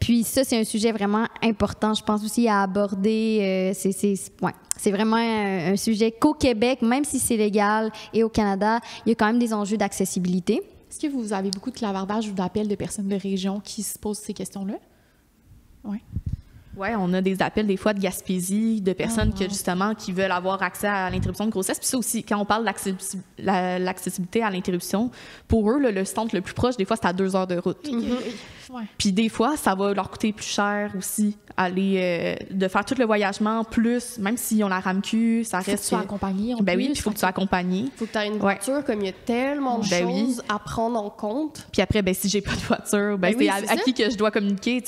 Puis ça, c'est un sujet vraiment important, je pense aussi à aborder. C'est vraiment un sujet qu'au Québec, même si c'est légal, et au Canada, il y a quand même des enjeux d'accessibilité.
Est-ce que vous avez beaucoup de clavardage ou d'appels de personnes de région qui se posent ces questions-là? Oui.
Oui, on a des appels des fois de Gaspésie, de personnes qui veulent avoir accès à l'interruption de grossesse. Puis ça aussi, quand on parle de l'accessibilité à l'interruption, pour eux, le centre le plus proche, des fois, c'est à 2 heures de route. Puis des fois, ça va leur coûter plus cher aussi, de faire tout le voyagement, plus, même s'ils ont la RAMQ, ça reste...
Faut que tu sois accompagné.
Ben oui, puis il faut que tu sois accompagné.
Il faut que tu aies une voiture, comme il y a tellement de choses à prendre en compte.
Puis après, si j'ai pas de voiture, c'est à qui que je dois communiquer.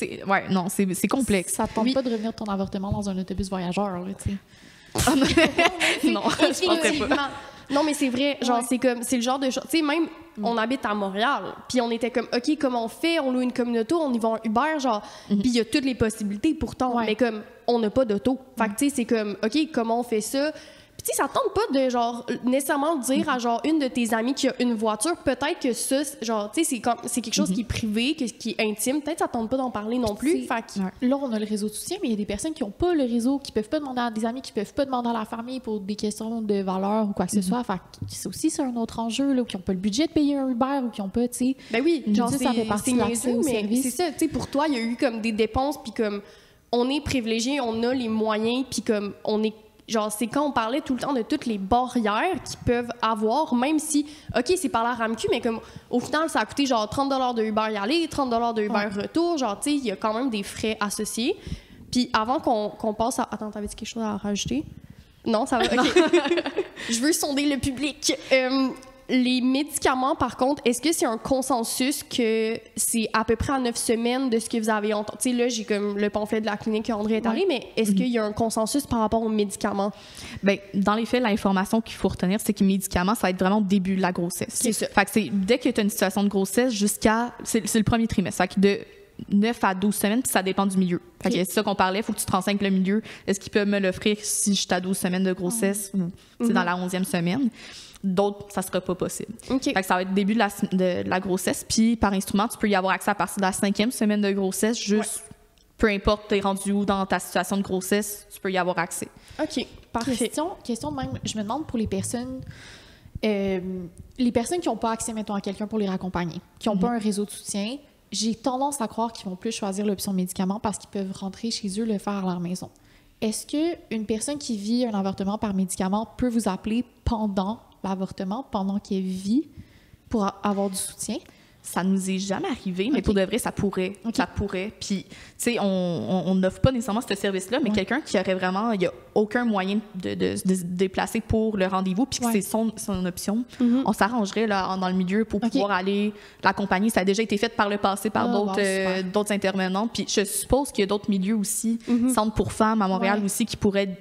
Non, c'est complexe.
Ça ne tente pas de revenir de ton avortement dans un autobus voyageur, là, tu sais.
Non, je penserais pas.
Non, mais c'est vrai, genre, c'est le genre de choses. Tu sais, même, on habite à Montréal, puis on était comme, OK, comment on fait? On loue une communauté, on y va en Uber, genre, puis il y a toutes les possibilités pourtant, mais comme, on n'a pas d'auto. Fait que, tu sais, c'est comme, OK, comment on fait ça? Puis, tu sais, ça tente pas de, genre, nécessairement dire à, genre, une de tes amies qui a une voiture, peut-être que ça, genre, tu sais, c'est quelque chose qui est privé, qui est intime, peut-être ça tente pas d'en parler non plus. Fait que...
Là, on a le réseau de soutien, mais il y a des personnes qui n'ont pas le réseau, qui peuvent pas demander à des amis, qui peuvent pas demander à la famille pour des questions de valeur ou quoi que ce soit. Fait que c'est un autre enjeu, là, ou qui n'ont pas le budget de payer un Uber ou qui n'ont pas, tu sais...
Ben oui, genre,
ça fait partie de l'accès au service.
C'est ça, tu sais, pour toi, il y a eu comme des dépenses, puis comme, on est privilégié, on a les moyens, puis comme, on est... Genre, c'est quand on parlait tout le temps de toutes les barrières qu'ils peuvent avoir, même si, OK, c'est par la RAMQ, mais comme, au final, ça a coûté genre 30 $ de Uber y aller, 30 $ de Uber retour. Genre, tu sais, il y a quand même des frais associés. Puis avant qu'on passe à... Attends, t'avais-tu quelque chose à rajouter? Non, ça va? OK. Je veux sonder le public. les médicaments, par contre, est-ce que c'est un consensus que c'est à peu près à 9 semaines de ce que vous avez entendu? Tu sais, là, j'ai comme le pamphlet de la clinique qu'André est allé, mais est-ce qu'il y a un consensus par rapport aux médicaments?
Bien, dans les faits, l'information qu'il faut retenir, c'est que les médicaments, ça va être vraiment au début de la grossesse.
C'est ça.
Fait que c'est dès que tu as une situation de grossesse jusqu'à... C'est le premier trimestre. Fait que de 9 à 12 semaines, puis ça dépend du milieu. Fait que c'est ça qu'on parlait, il faut que tu te renseignes avec le milieu. Est-ce qu'ils peuvent me l'offrir si je suis à 12 semaines de grossesse ou dans la 11e semaine? D'autres, ça sera pas possible.
OK.
Fait que ça va être le début de la grossesse, puis par instrument, tu peux y avoir accès à partir de la 5e semaine de grossesse, juste peu importe t'es rendu où dans ta situation de grossesse, tu peux y avoir accès.
OK, parfait.
Question même, je me demande pour les personnes qui n'ont pas accès, mettons, à quelqu'un pour les raccompagner, qui n'ont pas un réseau de soutien, j'ai tendance à croire qu'ils vont plus choisir l'option médicament parce qu'ils peuvent rentrer chez eux, le faire à leur maison. Est-ce qu'une personne qui vit un avortement par médicament peut vous appeler pendant l'avortement, pendant qu'elle vit, pour avoir du soutien?
Ça nous est jamais arrivé, mais pour de vrai, ça pourrait.
OK.
Ça pourrait. Puis, tu sais, on n'offre pas nécessairement ce service-là, mais quelqu'un qui aurait vraiment, il n'y a aucun moyen de se déplacer pour le rendez-vous, puis que c'est son option, on s'arrangerait là, dans le milieu pour pouvoir aller l'accompagner. Ça a déjà été fait par le passé par d'autres intervenants. Puis, je suppose qu'il y a d'autres milieux aussi, centres pour femmes à Montréal aussi, qui pourraient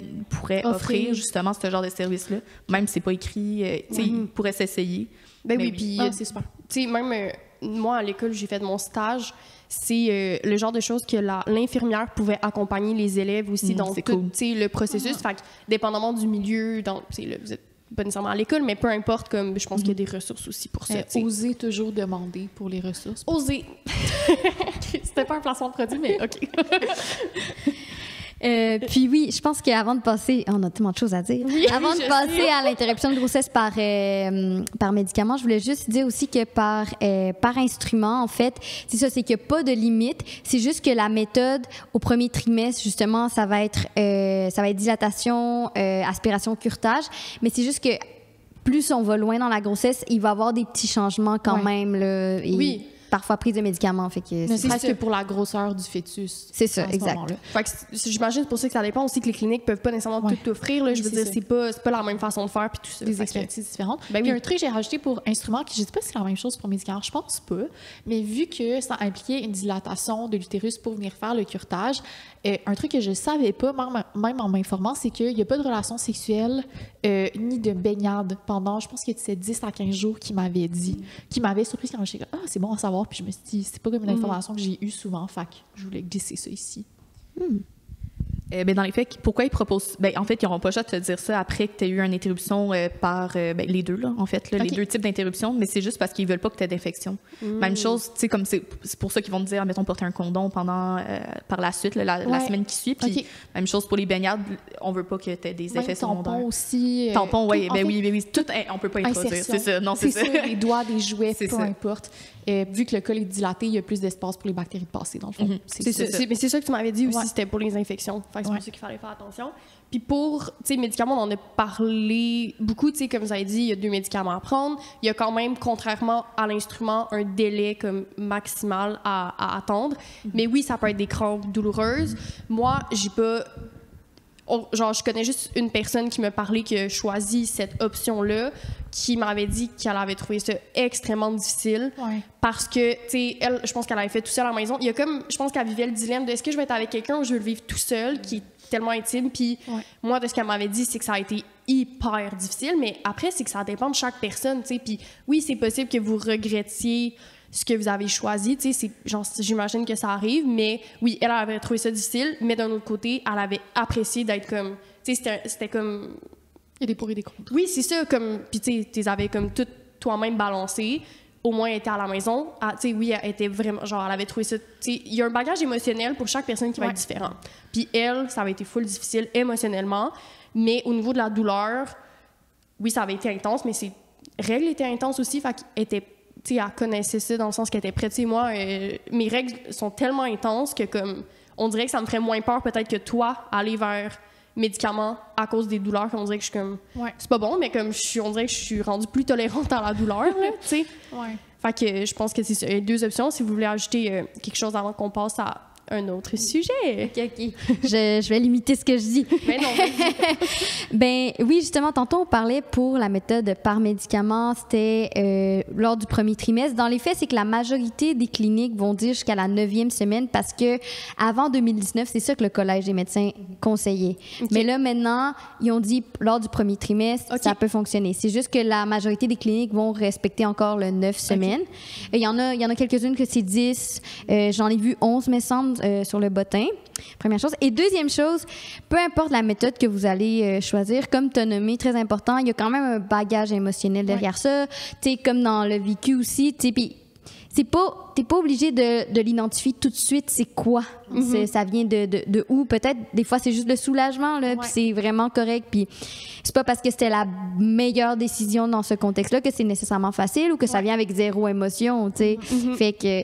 offrir justement ce genre de service-là. Même si c'est pas écrit, tu sais, ils pourraient s'essayer.
Ben oui, puis
c'est super.
Tu sais, même moi, à l'école, j'ai fait mon stage. C'est le genre de choses que l'infirmière pouvait accompagner les élèves aussi dans tout le processus. Fait que, dépendamment du milieu, là, vous êtes pas nécessairement à l'école, mais peu importe, comme je pense qu'il y a des ressources aussi pour ça.
Osez toujours demander pour les ressources.
Oser.
C'était pas un placement de produit, mais OK.
Puis oui, je pense qu'avant de passer... On a tellement de choses à dire.
Oui,
avant de passer à l'interruption de grossesse par médicament, je voulais juste dire aussi que par instrument, en fait, c'est ça, c'est qu'il n'y a pas de limite. C'est juste que la méthode, au premier trimestre, justement, ça va être dilatation, aspiration, curetage. Mais c'est juste que plus on va loin dans la grossesse, il va y avoir des petits changements quand même. Là, et parfois prise de médicaments. Fait que
mais c'est presque pour la grosseur du fœtus.
C'est ça, exact. Fait que j'imagine c'est pour ça que ça dépend aussi que les cliniques peuvent pas nécessairement tout offrir. Là, je veux dire, c'est pas la même façon de faire puis tout ça.
Des expertises différentes. Puis un truc que j'ai rajouté pour instrument, qui je sais pas si c'est la même chose pour médicaments, je pense pas, mais vu que ça impliquait une dilatation de l'utérus pour venir faire le curetage, un truc que je savais pas, même en m'informant, c'est qu'il n'y a pas de relation sexuelle ni de baignade pendant, je pense que c'est 10 à 15 jours qu'il m'avait dit, qui m'avait surpris quand j'étais comme, c'est bon à savoir. Puis je me suis dit, c'est pas comme une information que j'ai eue souvent, fait que je voulais glisser ça ici.
Ben dans les faits, pourquoi ils proposent... Ben, en fait, ils n'auront pas le choix de te dire ça après que tu aies eu une interruption par les deux, là, en fait, là, les deux types d'interruptions, mais c'est juste parce qu'ils veulent pas que tu aies d'infection. Même chose, tu sais, comme c'est pour ça qu'ils vont te dire, mettons, porter un condom pendant, par la suite, là, la semaine qui suit. Puis même chose pour les baignades, on veut pas que tu aies des effets secondaires.
Tampon aussi.
Tampon, oui, oui. Tout, on peut pas introduire, c'est ça. Non, c'est ça.
Les doigts, des jouets, peu importe. Vu que le col est dilaté, il y a plus d'espace pour les bactéries de passer, dans le fond.
C'est ça. Mais c'est ça que tu m'avais dit aussi, c'était pour les infections. Fait que c'est pour ça qu'il fallait faire attention. Puis pour, tu sais, médicaments, on en a parlé beaucoup, tu sais, comme vous avez dit, il y a 2 médicaments à prendre. Il y a quand même, contrairement à l'instrument, un délai comme maximal à attendre. Mais oui, ça peut être des crampes douloureuses. Moi, j'ai pas... Genre, je connais juste une personne qui m'a parlé qui a choisi cette option-là, qui m'avait dit qu'elle avait trouvé ça extrêmement difficile parce que, tu sais, elle, je pense qu'elle avait fait tout seul à la maison. Il y a comme, je pense qu'elle vivait le dilemme de est-ce que je vais être avec quelqu'un ou je veux le vivre tout seul, qui est tellement intime. Puis moi, de ce qu'elle m'avait dit, c'est que ça a été hyper difficile, mais après, c'est que ça dépend de chaque personne, tu sais. Puis oui, c'est possible que vous regrettiez ce que vous avez choisi, tu sais, j'imagine que ça arrive, mais oui, elle avait trouvé ça difficile, mais d'un autre côté, elle avait apprécié d'être comme, tu sais, c'était comme...
Il y a des pour et des contre.
Oui, c'est ça, comme, puis tu sais, tu les avais comme tout toi-même balancé, au moins elle était à la maison, tu sais, oui, elle était vraiment, genre, elle avait trouvé ça, tu sais, il y a un bagage émotionnel pour chaque personne qui va être différent. Puis elle, ça avait été full difficile émotionnellement, mais au niveau de la douleur, oui, ça avait été intense, mais ses règles étaient intenses aussi, fait qu'elle était... Tu sais, elle connaissait ça dans le sens qu'elle était prête. Tu sais, moi, mes règles sont tellement intenses que, comme, on dirait que ça me ferait moins peur peut-être que toi, aller vers médicaments à cause des douleurs. On dirait que je suis comme... C'est pas bon, mais comme on dirait que je suis rendue plus tolérante à la douleur, là, tu sais. Fait que je pense que c'est ça. Il y a 2 options. Si vous voulez ajouter quelque chose avant qu'on passe un autre sujet.
OK. Je vais limiter ce que je dis.
Mais non,
Ben oui, justement, tantôt, on parlait pour la méthode par médicament, c'était lors du premier trimestre. Dans les faits, c'est que la majorité des cliniques vont dire jusqu'à la 9e semaine parce que avant 2019, c'est ça que le Collège des médecins conseillait.
OK.
Mais là, maintenant, ils ont dit lors du premier trimestre,
OK.
ça peut fonctionner. C'est juste que la majorité des cliniques vont respecter encore le 9 semaines. Il y en a quelques-unes que c'est 10. J'en ai vu 11, me semble, sur le bottin. Première chose. Et deuxième chose, peu importe la méthode que vous allez choisir, comme tu as nommé, très important, il y a quand même un bagage émotionnel derrière ça. Tu sais, comme dans le vécu aussi, tu sais, puis t'es pas obligé de l'identifier tout de suite, c'est quoi. Ça vient de où. Peut-être, des fois, c'est juste le soulagement, là, puis c'est vraiment correct. Puis c'est pas parce que c'était la meilleure décision dans ce contexte-là que c'est nécessairement facile ou que ça vient avec zéro émotion, tu sais. Fait que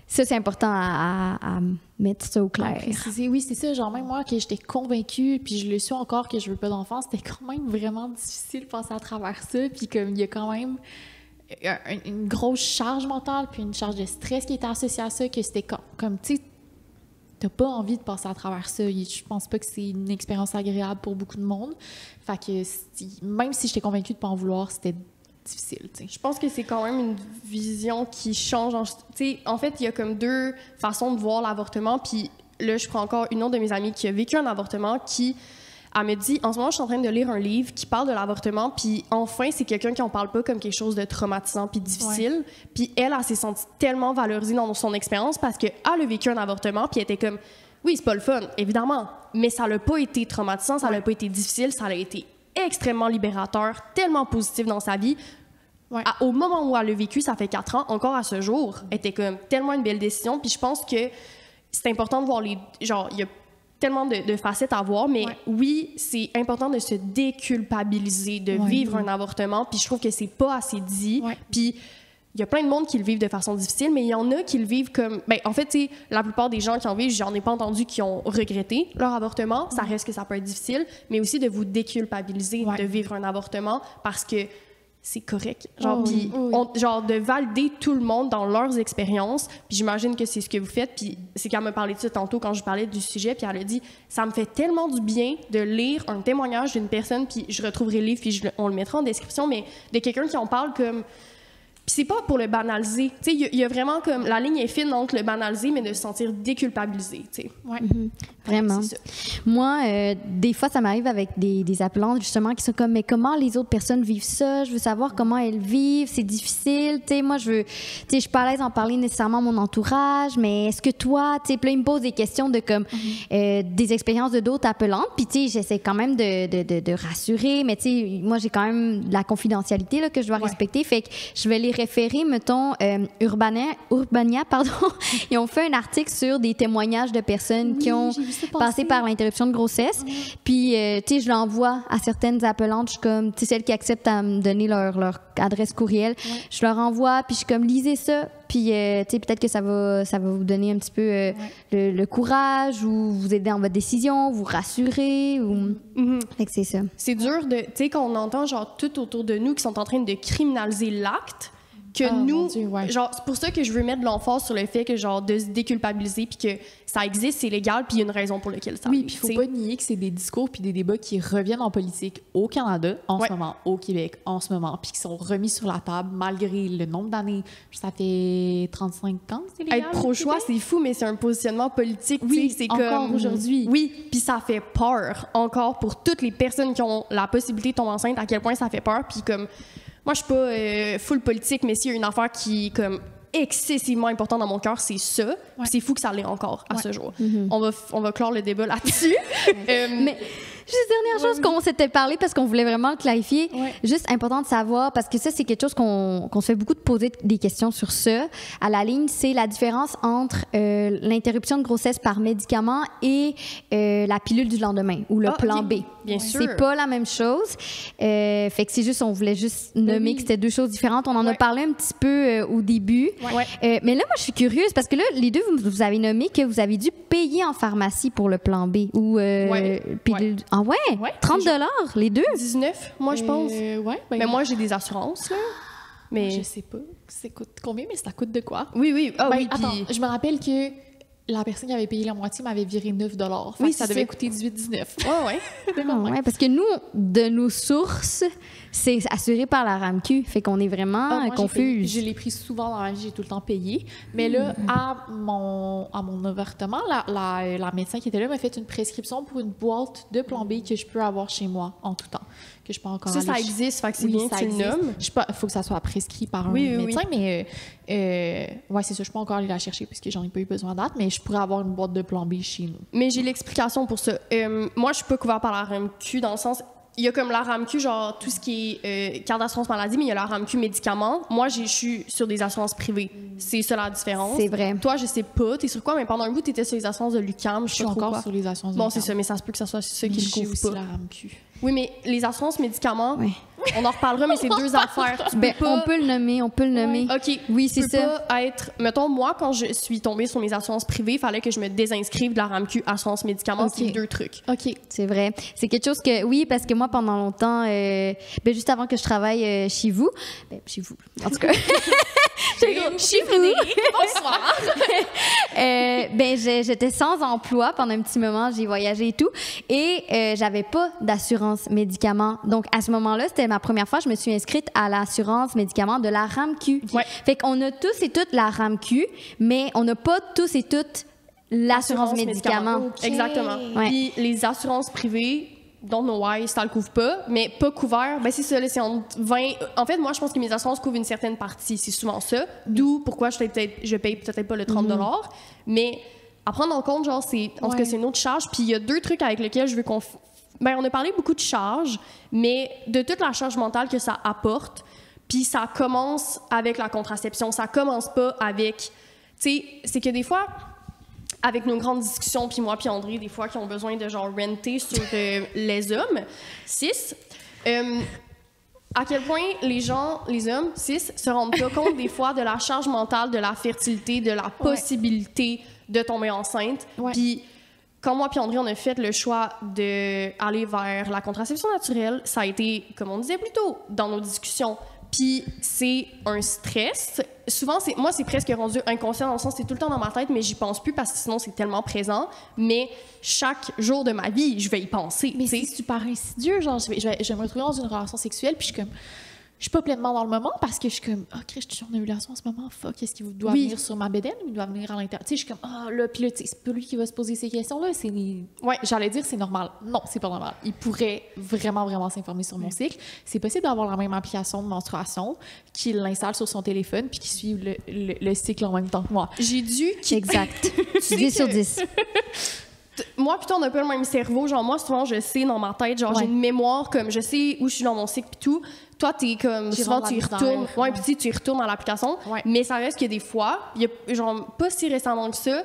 ça, c'est important à mettre ça au clair.
Oui, c'est ça. Genre, même moi, que j'étais convaincue, puis je le suis encore que je veux pas d'enfant, c'était quand même vraiment difficile de passer à travers ça. Puis comme il y a quand même une grosse charge mentale, puis une charge de stress qui était associée à ça, que c'était comme tu sais, t'as pas envie de passer à travers ça. Je pense pas que c'est une expérience agréable pour beaucoup de monde. Fait que même si j'étais convaincue de pas en vouloir, c'était difficile, tu sais.
je pense que c'est quand même une vision qui change. En fait, il y a comme deux façons de voir l'avortement. Puis là, je prends encore une autre de mes amies qui a vécu un avortement qui, elle me dit, en ce moment, je suis en train de lire un livre qui parle de l'avortement. Puis enfin, c'est quelqu'un qui en parle pas comme quelque chose de traumatisant puis difficile. Puis elle s'est sentie tellement valorisée dans son expérience parce qu'elle a vécu un avortement. Puis elle était comme, oui, c'est pas le fun, évidemment, mais ça l'a pas été traumatisant, ça l'a pas été difficile, ça a été extrêmement libérateur, tellement positif dans sa vie. Au moment où elle l'a vécu, ça fait 4 ans, encore à ce jour, était comme tellement une belle décision. Puis je pense que c'est important de voir genre, il y a tellement de facettes à voir, mais oui, c'est important de se déculpabiliser, de vivre un avortement. Puis je trouve que c'est pas assez dit. Puis il y a plein de monde qui le vivent de façon difficile, mais il y en a qui le vivent comme... Ben, en fait, tu sais, la plupart des gens qui en vivent, j'en ai pas entendu qui ont regretté leur avortement. Ça reste que ça peut être difficile, mais aussi de vous déculpabiliser de vivre un avortement parce que c'est correct. Genre, genre, de valider tout le monde dans leurs expériences. Puis j'imagine que c'est ce que vous faites. Puis c'est qu'elle me parlait de ça tantôt quand je parlais du sujet. Puis elle a dit, ça me fait tellement du bien de lire un témoignage d'une personne. Puis je retrouverai le livre, puis on le mettra en description, mais de quelqu'un qui en parle comme... Puis c'est pas pour le banaliser. Tu sais, il y a vraiment comme... La ligne est fine entre le banaliser, mais de se sentir déculpabilisé, tu sais.
Vraiment. Moi, des fois, ça m'arrive avec des appelantes, justement, qui sont comme, mais comment les autres personnes vivent ça? Je veux savoir comment elles vivent. C'est difficile. Tu sais, moi, je suis pas à l'aise d'en parler nécessairement à mon entourage, mais est-ce que toi, tu sais, puis là, ils me posent des questions de comme, des expériences de d'autres appelantes. Puis, tu sais, j'essaie quand même de rassurer, mais tu sais, moi, j'ai quand même la confidentialité, là, que je dois respecter. Fait que je vais les référer, mettons, Urbania, pardon. Ils ont fait un article sur des témoignages de personnes qui ont passé par l'interruption de grossesse. Puis, tu sais, je l'envoie à certaines appelantes. Je suis comme, tu sais, celles qui acceptent à me donner leur adresse courriel. Je leur envoie, puis je suis comme, lisez ça. Puis, tu sais, peut-être que ça va vous donner un petit peu le courage ou vous aider dans votre décision, vous rassurer. Fait que c'est ça.
C'est dur de... Tu sais, qu'on entend, genre, tout autour de nous qui sont en train de criminaliser l'acte, que nous...
Dieu,
genre, c'est pour ça que je veux mettre de l'emphase sur le fait que, genre, de se déculpabiliser, puis que ça existe, c'est légal, puis il y a une raison pour laquelle ça
Oui,
arrive,
puis il faut pas nier que c'est des discours puis des débats qui reviennent en politique au Canada en ce moment, au Québec en ce moment, puis qui sont remis sur la table malgré le nombre d'années. Ça fait 35 ans que c'est légal.
Être pro-choix, c'est fou, mais c'est un positionnement politique.
Oui,
c'est
encore
comme...
aujourd'hui.
Oui, puis ça fait peur encore pour toutes les personnes qui ont la possibilité de tomber enceinte, à quel point ça fait peur. Puis comme, moi, je suis pas full politique, mais s'il y a une affaire qui est comme excessivement importante dans mon cœur, c'est ça. Puis c'est fou que ça l'est encore à ce jour. On va clore le débat là-dessus.
Mais juste dernière chose qu'on s'était parlé parce qu'on voulait vraiment le clarifier. Juste important de savoir, parce que ça, c'est quelque chose qu'on se fait beaucoup de poser des questions sur ça. À la ligne, c'est la différence entre l'interruption de grossesse par médicament et la pilule du lendemain ou le plan B.
Bien sûr.
C'est pas la même chose. Fait que c'est juste, on voulait juste nommer que c'était deux choses différentes. On en a parlé un petit peu au début. Mais là, moi, je suis curieuse parce que là, les deux, vous avez nommé que vous avez dû payer en pharmacie pour le plan B ou pilule. Ah ouais? 30 $, les deux?
19, moi, je pense. Mais moi, j'ai des assurances, là. Mais
Je sais pas, ça coûte combien, mais ça coûte de quoi?
oui.
Attends, je me rappelle que la personne qui avait payé la moitié m'avait viré 9 $.
Oui,
ça devait coûter 18-19.
Ouais.
Ouais, parce que nous, de nos sources, c'est assuré par la RAMQ. Fait qu'on est vraiment
Moi,
confus.
je l'ai pris souvent dans ma vie, j'ai tout le temps payé. Mais là, à mon avortement, la médecin qui était là m'a fait une prescription pour une boîte de plan B que je peux avoir chez moi en tout temps. Que je peux encore
Ça
aller
existe, fait que c'est bien que tu le nommes.
Il faut que ça soit prescrit par un médecin, mais ouais, c'est ça, je peux encore aller la chercher puisque j'en ai pas eu besoin à date, mais je pourrais avoir une boîte de plan B chez nous.
Mais j'ai l'explication pour ça. Moi, je suis pas couvert par la RAMQ dans le sens... Il y a comme la RAMQ, genre tout ce qui est carte d'assurance maladie, mais il y a la RAMQ médicaments. Moi, je suis sur des assurances privées. C'est ça la différence.
C'est vrai.
Toi, je sais pas, t'es sur quoi, mais pendant un bout, t'étais sur les assurances de l'UQAM.
Je suis encore sur les assurances de
Bon,
l'UQAM.
c'est ça, mais ça se peut que ça soit ceux qui
J'ai
le couvrent
aussi
pas.
la RAMQ.
Oui, mais les assurances médicaments,
Oui.
on en reparlera, mais c'est deux affaires. Tu peux pas...
On peut le nommer,
OK.
Oui,
Tu
c'est
peux
ça.
pas être... Mettons, moi, quand je suis tombée sur mes assurances privées, il fallait que je me désinscrive de la RAMQ assurance médicaments.
OK.
C'est deux trucs.
OK.
C'est vrai. C'est quelque chose que, oui, parce que moi, pendant longtemps, juste avant que je travaille chez vous, en tout cas,
Chez Frédéric, bonsoir!
j'étais sans emploi pendant un petit moment, j'ai voyagé et tout, et j'avais pas d'assurance médicaments. Donc, à ce moment-là, c'était ma première fois, je me suis inscrite à l'assurance médicaments de la RAMQ.
Ouais.
Fait qu'on a tous et toutes la RAMQ, mais on n'a pas tous et toutes l'assurance médicaments.
OK. Exactement.
Ouais.
Puis les assurances privées, don't know why, ça le couvre pas, mais pas couvert, ben c'est ça, là, c'est entre 20... En fait, moi, je pense que mes assurances couvrent une certaine partie, c'est souvent ça. D'où pourquoi je paye peut-être pas le 30 $, mais à prendre en compte, genre, c'est... En tout cas, c'est une autre charge. Puis il y a deux trucs avec lesquels je veux qu'on... Ben, on a parlé beaucoup de charges, mais de toute la charge mentale que ça apporte, puis ça commence avec la contraception, ça commence pas avec... Tu sais, c'est que des fois... Avec nos grandes discussions, puis moi puis André, des fois, qui ont besoin de genre renter sur les hommes, cis, à quel point les hommes cis, se rendent pas compte des fois de la charge mentale, de la fertilité, de la possibilité de tomber enceinte.
Ouais.
Puis quand moi puis André, on a fait le choix d'aller vers la contraception naturelle, ça a été, comme on disait plus tôt, dans nos discussions. Puis c'est un stress. Souvent, moi, c'est presque rendu inconscient dans le sens c'est tout le temps dans ma tête, mais j'y pense plus parce que sinon, c'est tellement présent. Mais chaque jour de ma vie, je vais y penser.
Mais
t'sais.
c'est super insidieux. Genre, je vais me retrouver dans une relation sexuelle, puis je suis pas pleinement dans le moment parce que je suis comme, Chris, je suis en ovulation en ce moment, fuck, est-ce qu'il doit venir sur ma bédaine ou il doit venir à l'intérieur? Tu sais, je suis comme, là, puis là, tu sais, c'est pas lui qui va se poser ces questions-là, c'est j'allais dire, c'est normal. Non, c'est pas normal. Il pourrait vraiment, vraiment s'informer sur mon cycle. C'est possible d'avoir la même application de menstruation, qu'il l'installe sur son téléphone, puis qu'il suive le cycle en même temps que moi.
J'ai dû quitter...
Exact.
sais
10 sur
que-
10.
Moi, plutôt, on a pas le même cerveau. Genre, moi, souvent, je sais dans ma tête, genre, j'ai une mémoire, comme je sais où je suis dans mon cycle, puis tout. Toi, t'es comme,
J'ai
souvent,
vraiment
tu y
de la
retournes.
misère.
Ouais, puis tu y retournes dans l'application.
Ouais.
Mais ça reste que des fois, il y a, genre, pas si récemment que ça,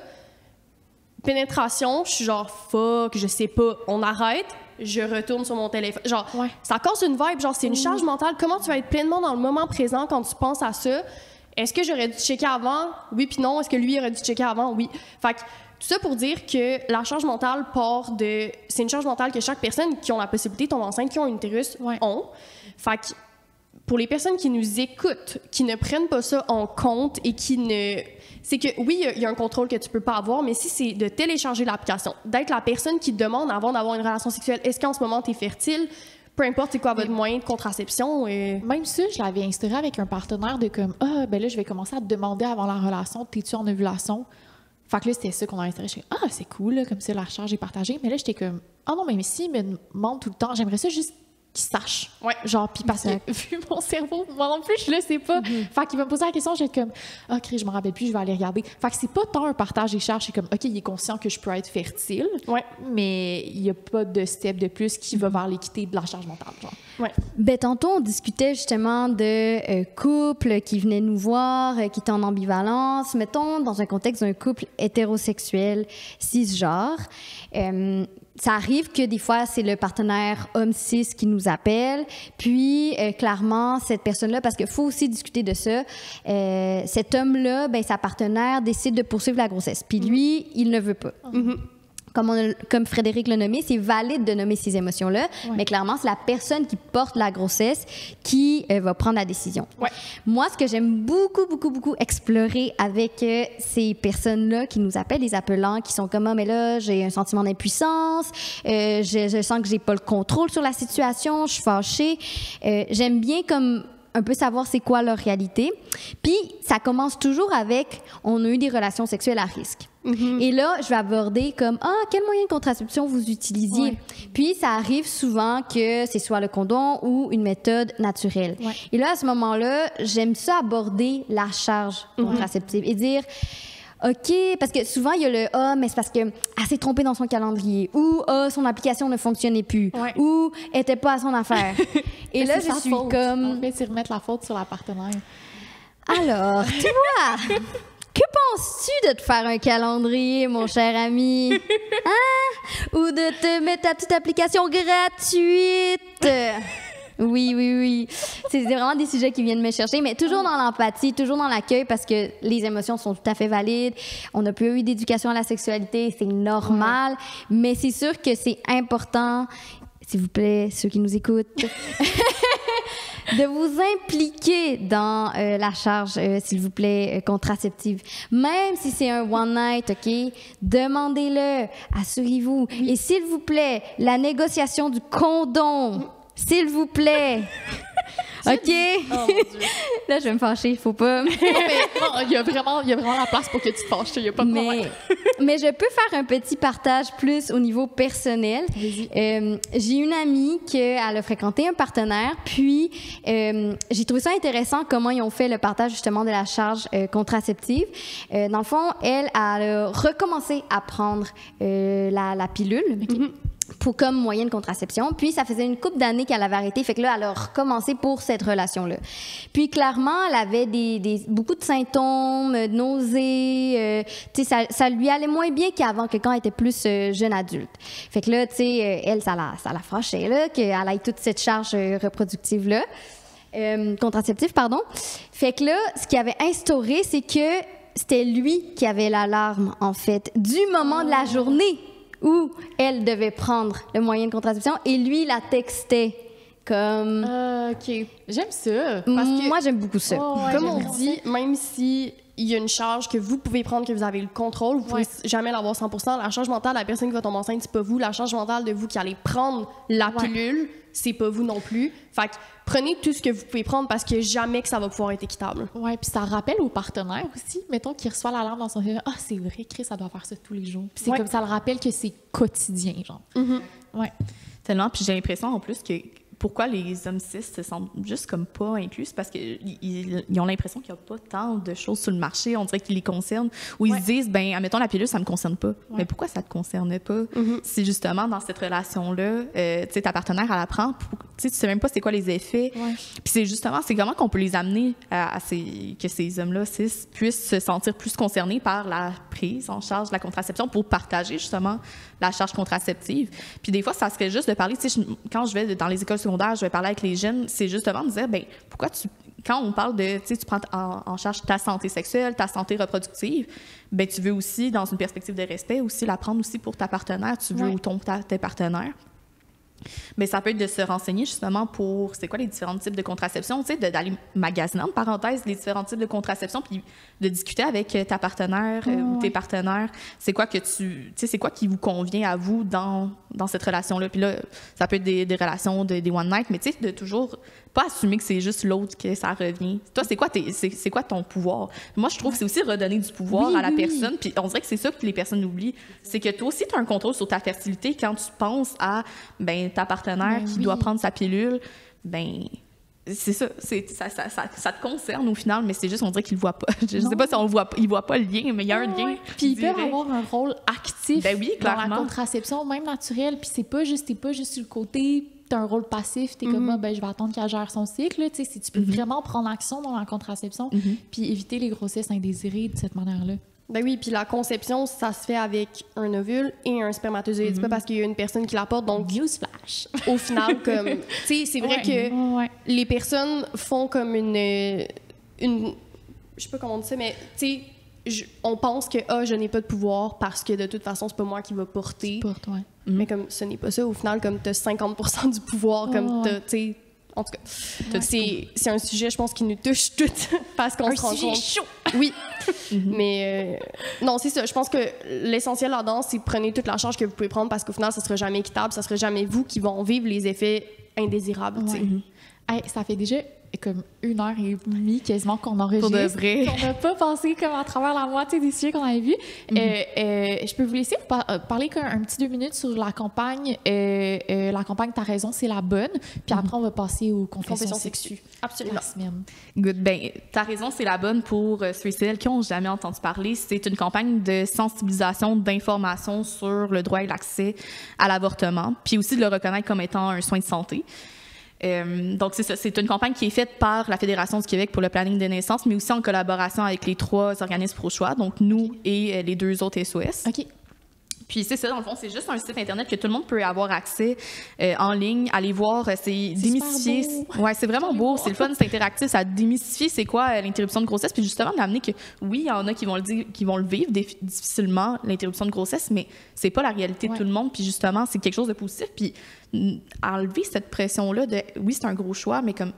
pénétration, je suis genre, fuck, je sais pas, on arrête, je retourne sur mon téléphone. Genre, ça casse une vibe, genre, c'est une charge mentale. Comment tu vas être pleinement dans le moment présent quand tu penses à ça? Est-ce que j'aurais dû checker avant? Oui, puis non. Est-ce que lui aurait dû checker avant? Oui. Fait que, tout ça pour dire que la charge mentale part de... C'est une charge mentale que chaque personne qui ont la possibilité de tomber enceinte, qui ont un utérus, ont. Fait que pour les personnes qui nous écoutent, qui ne prennent pas ça en compte et qui ne... C'est que, oui, il y a un contrôle que tu peux pas avoir, mais si c'est de télécharger l'application, d'être la personne qui demande avant d'avoir une relation sexuelle, est-ce qu'en ce moment, tu es fertile? Peu importe c'est quoi votre moyen de contraception.
Même ça, je l'avais instauré avec un partenaire de comme, ben là, je vais commencer à te demander avant la relation, t'es-tu en ovulation? Fait que là, c'était ça qu'on a instauré. Je suis c'est cool, là, comme ça, la charge est partagée. Mais là, j'étais comme, non, mais s'il me demande tout le temps, j'aimerais ça juste qu'il sache.
Ouais.
Genre, puis parce que, vu mon cerveau, moi non plus, je le sais pas. Fait qu'il va me poser la question, je vais être comme, Chris, je me rappelle plus, je vais aller regarder. Fait que c'est pas tant un partage des charges, c'est comme, OK, il est conscient que je peux être fertile, mais il y a pas de step de plus qui va vers l'équité de la charge mentale, genre.
Ouais.
Ben, tantôt, on discutait justement de couples qui venaient nous voir, qui étaient en ambivalence. Mettons, dans un contexte d'un couple hétérosexuel, cisgenre, ça arrive que des fois, c'est le partenaire homme cis qui nous appelle. Puis, clairement, cette personne-là, parce qu'il faut aussi discuter de ça, cet homme-là, ben, sa partenaire décide de poursuivre la grossesse. Puis lui, il ne veut pas. comme Frédéric l'a nommé, c'est valide de nommer ces émotions-là, mais clairement, c'est la personne qui porte la grossesse qui va prendre la décision.
Ouais.
Moi, ce que j'aime beaucoup, beaucoup, beaucoup explorer avec ces personnes-là qui nous appellent, les appelants, qui sont comme « Ah, mais là, j'ai un sentiment d'impuissance, je sens que j'ai pas le contrôle sur la situation, je suis fâchée. » J'aime bien comme un peu savoir c'est quoi leur réalité. Puis, ça commence toujours avec « On a eu des relations sexuelles à risque. » Et là, je vais aborder comme « Ah, quel moyen de contraception vous utilisiez? Ouais. » Puis, ça arrive souvent que c'est soit le condom ou une méthode naturelle. Ouais. Et là, à ce moment-là, j'aime ça aborder la charge contraceptive et dire OK, parce que souvent, il y a le « Ah, mais c'est parce qu'elle s'est trompée dans son calendrier » ou « Ah, son application ne fonctionnait plus ou « Elle n'était pas à son affaire. » Et là, je suis comme...
En fait, c'est remettre la faute sur la partenaire.
Alors, toi, que penses-tu de te faire un calendrier, mon cher ami? Hein? Ou de te mettre ta petite application gratuite? Oui. C'est vraiment des sujets qui viennent me chercher, mais toujours dans l'empathie, toujours dans l'accueil, parce que les émotions sont tout à fait valides. On n'a pas eu d'éducation à la sexualité, c'est normal, mais c'est sûr que c'est important, s'il vous plaît, ceux qui nous écoutent, de vous impliquer dans la charge, s'il vous plaît, contraceptive. Même si c'est un one night, OK? Demandez-le, assurez-vous. Et s'il vous plaît, la négociation du condom, s'il vous plaît. OK? Oh, mon Dieu. Là, je vais me fâcher, il faut pas.
Non, il y a vraiment la place pour que tu te fâches, il n'y a pas de problème.
Mais je peux faire un petit partage plus au niveau personnel. J'ai une amie qui a fréquenté un partenaire, puis j'ai trouvé ça intéressant comment ils ont fait le partage justement de la charge contraceptive. Dans le fond, elle a recommencé à prendre la pilule. Pour comme moyen de contraception. Puis, ça faisait une couple d'années qu'elle avait arrêté. Fait que là, elle a recommencé pour cette relation-là. Puis, clairement, elle avait beaucoup de symptômes, de nausées. Tu sais, ça lui allait moins bien qu'avant, que quand elle était plus jeune adulte. Fait que là, tu sais, elle, ça la fâchait, là, qu'elle ait toute cette charge reproductive-là. Contraceptive, pardon. Fait que là, ce qu'il avait instauré, c'est que c'était lui qui avait l'alarme, en fait, du moment de la journée où elle devait prendre le moyen de contraception et lui, la textait comme...
OK. J'aime ça.
Parce que... Moi, j'aime beaucoup ça.
Comme on dit, même si il y a une charge que vous pouvez prendre, que vous avez le contrôle, vous pouvez jamais l'avoir 100%. La charge mentale de la personne qui va tomber enceinte, c'est pas vous. La charge mentale de vous qui allez prendre la pilule, c'est pas vous non plus. Fait que prenez tout ce que vous pouvez prendre parce que jamais que ça va pouvoir être équitable.
Oui, puis ça rappelle au partenaire aussi, mettons qu'il reçoit l'alarme dans son téléphone. Ah, c'est vrai, Chris, ça doit faire ça tous les jours. Puis c'est comme ça le rappelle que c'est quotidien, genre. Ouais.
Tellement, puis j'ai l'impression en plus que pourquoi les hommes cis se sentent juste comme pas inclus, c'est parce qu'ils ont l'impression qu'il n'y a pas tant de choses sur le marché, on dirait qu'ils les concernent, ou ils se disent, ben, admettons, la pilule, ça me concerne pas. Mais pourquoi ça te concerne pas? Si justement, dans cette relation-là, tu sais, ta partenaire, elle apprend, tu sais même pas c'est quoi les effets. Puis c'est justement, c'est comment qu'on peut les amener que ces hommes-là cis puissent se sentir plus concernés par la prise en charge de la contraception pour partager justement la charge contraceptive. Puis des fois, ça serait juste de parler, tu sais, quand je vais dans les écoles secondaires, je vais parler avec les jeunes, c'est justement de dire, ben pourquoi quand on parle de, tu sais, tu prends en charge ta santé sexuelle, ta santé reproductive, ben tu veux aussi, dans une perspective de respect, aussi la prendre aussi pour ta partenaire, tu veux tes partenaires. Mais ça peut être de se renseigner justement pour c'est quoi les différents types de contraception, tu sais, d'aller magasiner, en parenthèse, les différents types de contraception, puis de discuter avec ta partenaire ou tes partenaires, c'est quoi que tu sais, c'est quoi qui vous convient à vous dans cette relation-là. Puis là, ça peut être des relations, des one night, mais tu sais, de toujours pas assumer que c'est juste l'autre que ça revient. Toi, c'est quoi ton pouvoir? Moi, je trouve que c'est aussi redonner du pouvoir à la personne, puis on dirait que c'est ça que les personnes oublient, c'est que toi aussi, tu as un contrôle sur ta fertilité quand tu penses à, ben, ta partenaire qui doit prendre sa pilule, ben c'est ça, ça te concerne au final, mais c'est juste on dirait qu'il le voit pas. Je sais pas si on le voit, il voit pas le lien, mais il y a un lien.
Puis il peut avoir un rôle actif dans la contraception, même naturelle, puis t'es pas juste sur le côté, t'as un rôle passif, t'es comme ben je vais attendre qu'elle gère son cycle, tu sais, si tu peux vraiment prendre action dans la contraception, puis éviter les grossesses indésirées de cette manière-là.
Ben oui, puis la conception, ça se fait avec un ovule et un spermatozoïde. C'est pas parce qu'il y a une personne qui la porte. Donc,
newsflash.
Au final, comme, tu sais, c'est vrai que les personnes font comme une, je sais pas comment on dit ça, mais tu sais, on pense que je n'ai pas de pouvoir parce que de toute façon, c'est pas moi qui va porter. Mais comme ce n'est pas ça, au final, comme tu as 50% du pouvoir, comme tu sais. En tout cas, c'est un sujet, je pense, qui nous touche toutes parce qu'on se rend compte. Chaud. Oui. Mais non, c'est ça. Je pense que l'essentiel là-dedans, c'est prenez toute la charge que vous pouvez prendre parce qu'au final, ça sera jamais équitable, ça sera jamais vous qui vont vivre les effets indésirables.
Hey, ça fait déjà comme 1h30 quasiment qu'on enregistre.
Pour de vrai.
On n'a pas passé comme à travers la moitié des sujets qu'on avait vus. Je peux vous laisser parler un petit 2 minutes sur la campagne. La campagne T'as raison, c'est la bonne. Puis après, on va passer aux confessions sexues.
Absolument.
La semaine.
Good. Ben, T'as raison, c'est la bonne pour ceux et celles qui n'ont jamais entendu parler. C'est une campagne de sensibilisation, d'information sur le droit et l'accès à l'avortement, puis aussi de le reconnaître comme étant un soin de santé. Donc, c'est ça. C'est une campagne qui est faite par la Fédération du Québec pour le planning des naissances, mais aussi en collaboration avec les 3 organismes pro-choix, donc nous et les 2 autres SOS.
OK.
Puis c'est ça, dans le fond, c'est juste un site Internet que tout le monde peut avoir accès en ligne, aller voir, c'est démystifier. Ouais, c'est vraiment beau, c'est le fun, c'est interactif, ça démystifie c'est quoi l'interruption de grossesse, puis justement d'amener que oui, il y en a qui vont le dire, qui vont le vivre difficilement, l'interruption de grossesse, mais c'est pas la réalité de tout le monde, puis justement, c'est quelque chose de positif, puis enlever cette pression-là de oui, c'est un gros choix, mais comme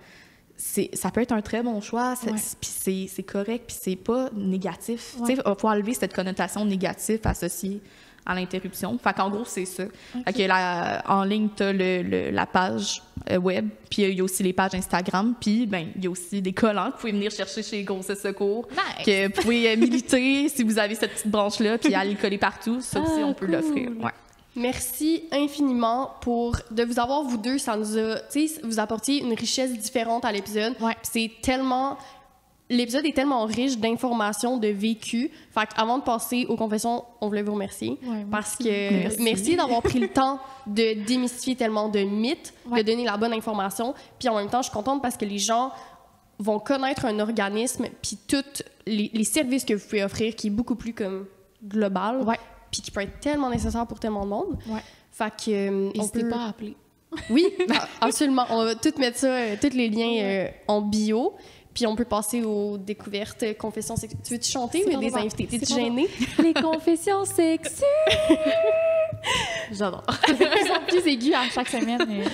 ça peut être un très bon choix, puis c'est correct, puis c'est pas négatif. Tu sais, il faut enlever cette connotation négative associée à l'interruption. Fait qu'en gros, c'est ça. Fait que en ligne, tu as la page web, puis il y a aussi les pages Instagram, puis ben il y a aussi des collants que vous pouvez venir chercher chez Grossesse Secours, que vous pouvez militer si vous avez cette petite branche-là, puis aller le coller partout. Ça aussi, on peut l'offrir. Ouais.
Merci infiniment de vous avoir, vous deux. Ça nous a, tu sais, vous apportiez une richesse différente à l'épisode. Puis c'est tellement... L'épisode est tellement riche d'informations, de vécu. Fait qu'avant de passer aux confessions, on voulait vous remercier. Parce que merci d'avoir pris le temps de démystifier tellement de mythes, de donner la bonne information. Puis en même temps, je suis contente parce que les gens vont connaître un organisme puis tous les services que vous pouvez offrir qui est beaucoup plus comme global. Puis qui peut être tellement nécessaire pour tellement de monde. Fait que...
N'hésitez pas à appeler.
Oui, absolument. On va tout mettre ça, tous les liens en bio. Puis on peut passer aux découvertes, confessions sexuelles. Tu veux-tu chanter ou il y a des invités? T'es-tu gênée?
Les confessions sexuelles!
J'adore.
C'est de plus en plus aigu à chaque semaine.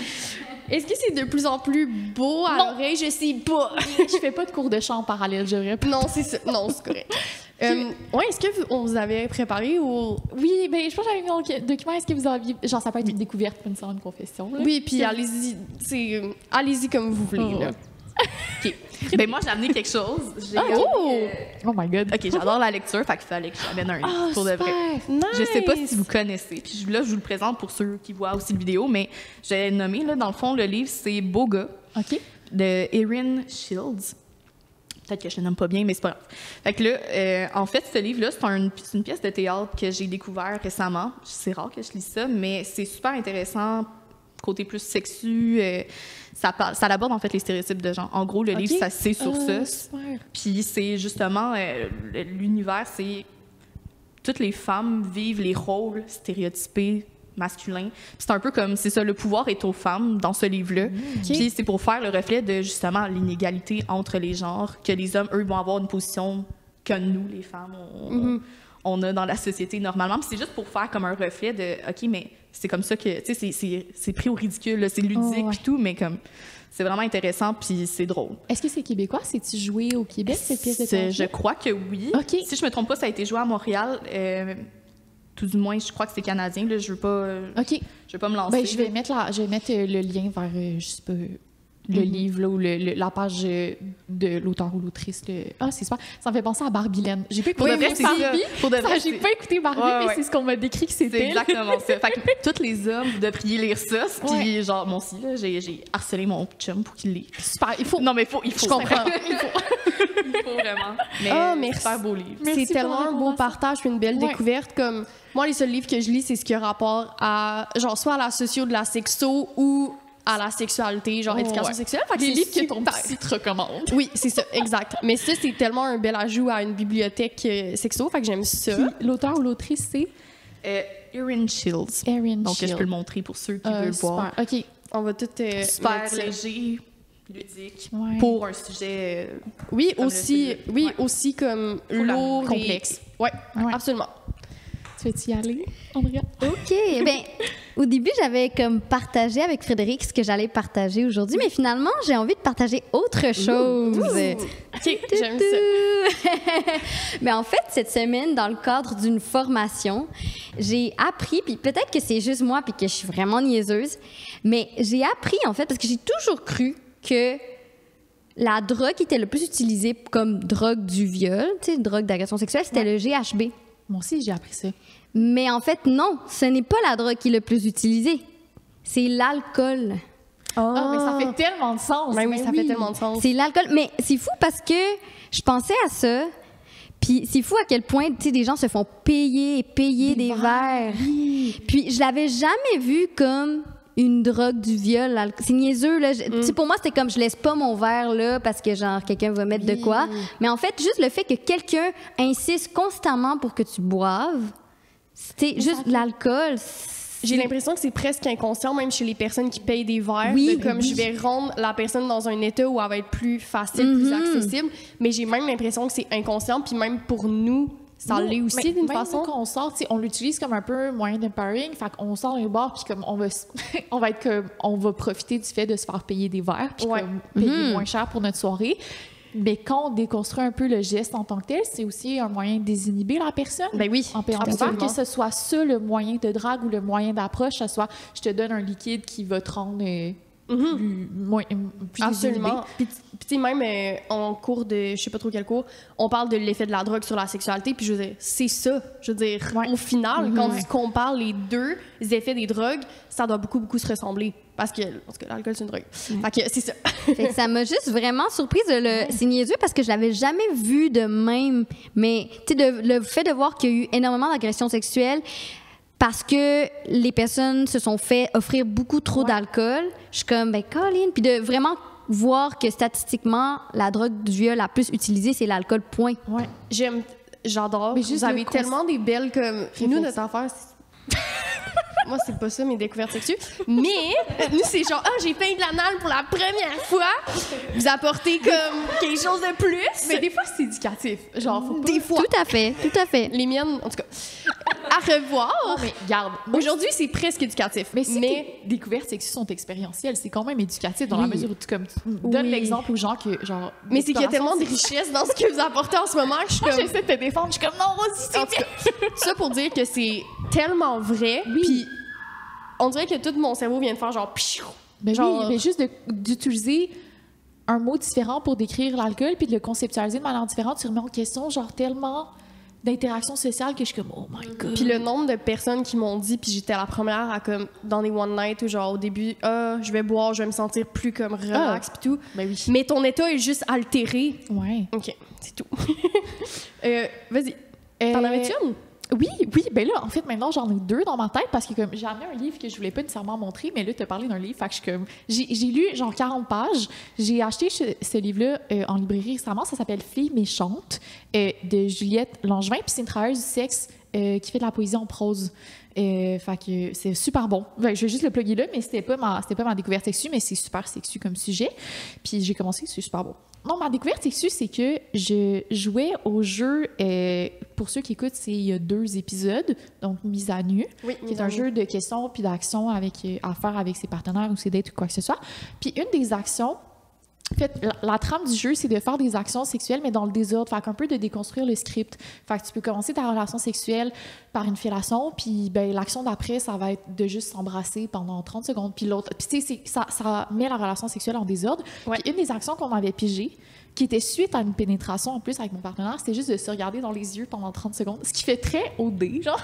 Est-ce que c'est de plus en plus beau à l'oreille? Je sais pas.
Je fais pas de cours de chant en parallèle, je dirais.
Non, c'est ça. Non, c'est correct. Est-ce que on vous avait préparé ou...
Oui, ben je pense que j'avais mis dans le document. Est-ce que vous aviez... Genre, ça peut être une découverte, pas nécessairement une confession. Là.
Oui, puis allez-y. Allez-y comme vous voulez, là.
OK. Ben moi, j'ai amené quelque chose.
Oh my God.
OK, j'adore la lecture, fait qu'il fallait que j'amène un livre, pour de vrai.
Nice.
Je sais pas si vous connaissez, puis là, je vous le présente pour ceux qui voient aussi la vidéo, mais j'ai nommé, là, dans le fond, le livre, c'est Beau gars, de Erin Shields. Peut-être que je le nomme pas bien, mais c'est pas grave. Fait que là, en fait, ce livre-là, c'est une pièce de théâtre que j'ai découvert récemment. C'est rare que je lis ça, mais c'est super intéressant, côté plus sexu. Ça aborde en fait les stéréotypes de genre. En gros, le livre, c'est sur ça. Puis c'est justement l'univers, c'est toutes les femmes vivent les rôles stéréotypés masculins. Puis c'est un peu comme, c'est ça, le pouvoir est aux femmes dans ce livre-là. Puis c'est pour faire le reflet de justement l'inégalité entre les genres, que les hommes, eux, vont avoir une position que nous, les femmes, on a dans la société normalement. Puis c'est juste pour faire comme un reflet de, OK, mais c'est comme ça que, tu sais, c'est pris au ridicule, c'est ludique puis tout, mais comme, c'est vraiment intéressant puis c'est drôle.
Est-ce que c'est québécois? C'est-tu joué au Québec, cette pièce de théâtre?
Je crois que oui. Si je me trompe pas, ça a été joué à Montréal. Tout du moins, je crois que c'est canadien. Là, je veux pas me lancer.
Ben, je vais mettre le lien vers, je sais pas, le livre là, ou la page de l'auteur ou l'autrice. C'est super. Ça me fait penser à Barbilène. J'ai pas écouté Barbie. J'ai pas écouté Barbie, mais c'est ce qu'on m'a décrit que c'était.
C'est exactement ça. Fait que tous les hommes, vous devriez lire ça. Puis genre, moi aussi, là, j'ai harcelé mon chum pour qu'il lise.
Super. Il faut.
Non, mais il faut.
Je comprends.
Il faut vraiment. Mais c'est un beau livre.
C'est tellement un beau partage puis une belle découverte. Comme moi, les seuls livres que je lis, c'est ce qui a rapport à, genre, soit à la socio de la sexo ou à la sexualité, genre éducation sexuelle. Fait que
les livres que ton psy te recommande.
Oui, c'est ça, exact. Mais ça, c'est tellement un bel ajout à une bibliothèque sexo, fait que j'aime ça.
Puis, l'auteur ou l'autrice, c'est?
Erin Shields. Donc, je peux le montrer pour ceux qui veulent voir.
OK.
On va tout
super léger. ludique
Ouais.
pour un sujet
Oui,
comme
aussi,
le
oui,
ouais.
aussi comme
Faut la-
lourd et
complexe.
Ouais,
Ouais.
absolument.
Tu veux-y aller, Andrea?
OK. Ben, au début, j'avais comme partagé avec Frédéric ce que j'allais partager aujourd'hui, mais finalement, j'ai envie de partager autre chose.
OK, j'aime ça.
Mais en fait, cette semaine, dans le cadre d'une formation, j'ai appris, puis peut-être que c'est juste moi, puis que je suis vraiment niaiseuse, mais j'ai appris, en fait, parce que j'ai toujours cru que la drogue qui était le plus utilisée comme drogue du viol, tu sais, drogue d'agression sexuelle, c'était le GHB.
Moi aussi, j'ai appris ça.
Mais en fait, non, ce n'est pas la drogue qui est le plus utilisée. C'est l'alcool.
Ah, mais ça fait tellement de sens.
Ben oui, ça fait tellement de sens.
C'est l'alcool. Mais c'est fou parce que je pensais à ça. Puis c'est fou à quel point, tu sais, des gens se font payer des verres. Puis je l'avais jamais vu comme une drogue du viol. C'est niaiseux, là. Tu sais, pour moi, c'était comme je laisse pas mon verre là parce que, genre, quelqu'un va mettre de quoi. Mais en fait, juste le fait que quelqu'un insiste constamment pour que tu boives, c'est juste de l'alcool.
J'ai l'impression que c'est presque inconscient, même chez les personnes qui payent des verres.
Oui,
de comme je vais rendre la personne dans un état où elle va être plus facile, plus accessible. Mais j'ai même l'impression que c'est inconscient. Puis même pour nous, ça l'est aussi d'une façon.
Même nous, quand on sort, on l'utilise comme un peu moyen d'empowering. Fait qu'on sort dans les bars, puis comme on va, on va être comme, on va profiter du fait de se faire payer des verres, puis comme payer moins cher pour notre soirée. Mais quand on déconstruit un peu le geste en tant que tel, c'est aussi un moyen de désinhiber la personne.
Ben oui,
En payant des verres, que ce soit ça le moyen de drague ou le moyen d'approche, que ce soit je te donne un liquide qui va te rendre plus
absolument. Puis tu sais, même en cours de, je sais pas trop quel cours, on parle de l'effet de la drogue sur la sexualité. Puis je veux dire, c'est ça. Je veux dire, au final, quand tu compares les deux effets des drogues, ça doit beaucoup, beaucoup se ressembler. Parce que l'alcool, c'est une drogue. Fait que c'est ça.
Fait que ça m'a juste vraiment surprise. C'est niaiseux parce que je l'avais jamais vu de même. Mais tu sais, le fait de voir qu'il y a eu énormément d'agressions sexuelles parce que les personnes se sont fait offrir beaucoup trop d'alcool, je suis comme, ben Colin. Puis de vraiment voir que statistiquement, la drogue du viol la plus utilisée, c'est l'alcool, point.
Ouais.
J'adore.
Mais juste
vous avez
le
tellement des belles comme... Nous, notre affaire, moi, c'est pas ça, mes découvertes sexuelles. Mais, nous, c'est genre, j'ai peint de l'anal pour la première fois. Vous apportez comme quelque chose de plus.
Mais des fois, c'est éducatif. Genre, faut pas...
Des fois.
Tout à fait, tout à fait.
Les miennes, en tout cas. À revoir.
Non, mais garde.
Aujourd'hui, c'est presque éducatif.
Mais si tes découvertes sexuelles sont expérientielles, c'est quand même éducatif dans la mesure où tu donnes l'exemple aux gens que, genre...
Mais c'est qu'il y a tellement de richesse dans ce que vous apportez en ce moment que je suis
Moi,
comme...
j'essaie de te défendre, je suis comme, non, vas-y,
En tout cas, ça pour dire que c'est tellement vrai. Puis on dirait que tout mon cerveau vient de faire genre...
Ben
genre...
oui, mais juste d'utiliser un mot différent pour décrire l'alcool puis de le conceptualiser de manière différente, tu remets en question genre tellement d'interactions sociales que je suis comme oh my god.
Puis le nombre de personnes qui m'ont dit, puis j'étais la première à comme dans des one night où genre au début je vais boire, je vais me sentir plus comme relax puis tout.
Ben oui.
Mais ton état est juste altéré.
Ouais.
OK, c'est tout. Vas-y. T'en avais-tu une?
Oui, ben là, en fait, maintenant, j'en ai deux dans ma tête parce que comme j'ai amené un livre que je voulais pas nécessairement montrer, mais là, tu as parlé d'un livre, fait que je suis comme... J'ai lu genre 40 pages. J'ai acheté ce livre-là en librairie récemment. Ça s'appelle « Filles méchantes » de Juliette Langevin. Puis c'est une travailleuse du sexe qui fait de la poésie en prose. Fait que c'est super bon. Ben, je vais juste le plugger là, mais c'était pas ma découverte sexue, mais c'est super sexu comme sujet. Puis j'ai commencé, c'est super bon. Non, ma découverte sexue, c'est que je jouais au jeu, pour ceux qui écoutent, il y a 2 épisodes, donc Mise à nu, qui est un jeu de questions puis d'actions à faire avec ses partenaires ou ses dates ou quoi que ce soit. Puis une des actions, en fait, la trame du jeu, c'est de faire des actions sexuelles, mais dans le désordre, fait qu'un peu de déconstruire le script. Fait que tu peux commencer ta relation sexuelle par une fellation, puis ben, l'action d'après, ça va être de juste s'embrasser pendant 30 secondes, puis l'autre... Puis tu sais, ça met la relation sexuelle en désordre. Puis une des actions qu'on avait pigées, qui était suite à une pénétration en plus avec mon partenaire, c'était juste de se regarder dans les yeux pendant 30 secondes, ce qui fait très OD, genre.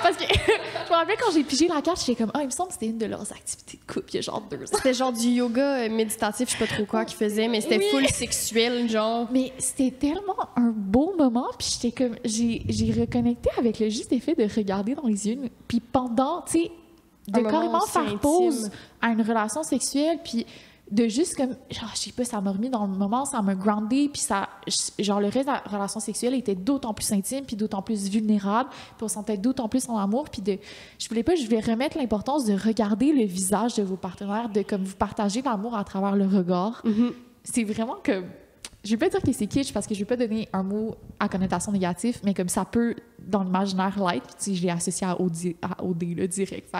parce que je me rappelle quand j'ai pigé la carte, j'étais comme, il me semble que c'était une de leurs activités de couple il y a genre 2 ans.
C'était genre du yoga méditatif, je sais pas trop quoi qu'ils faisaient, mais c'était full sexuel, genre.
Mais c'était tellement un beau moment, puis j'étais comme, j'ai reconnecté avec le juste effet de regarder dans les yeux, puis pendant, tu sais, de carrément faire pause à une relation sexuelle, puis de juste comme, genre, je sais pas, ça m'a remis dans le moment, ça m'a groundé, puis ça, genre, le reste de la relation sexuelle était d'autant plus intime, puis d'autant plus vulnérable, puis on sentait d'autant plus en amour, puis je voulais remettre l'importance de regarder le visage de vos partenaires, de comme vous partager l'amour à travers le regard. C'est vraiment comme, je vais pas dire que c'est kitsch parce que je vais pas donner un mot à connotation négative, mais comme ça peut, dans l'imaginaire light, puis je l'ai associé à OD, le direct,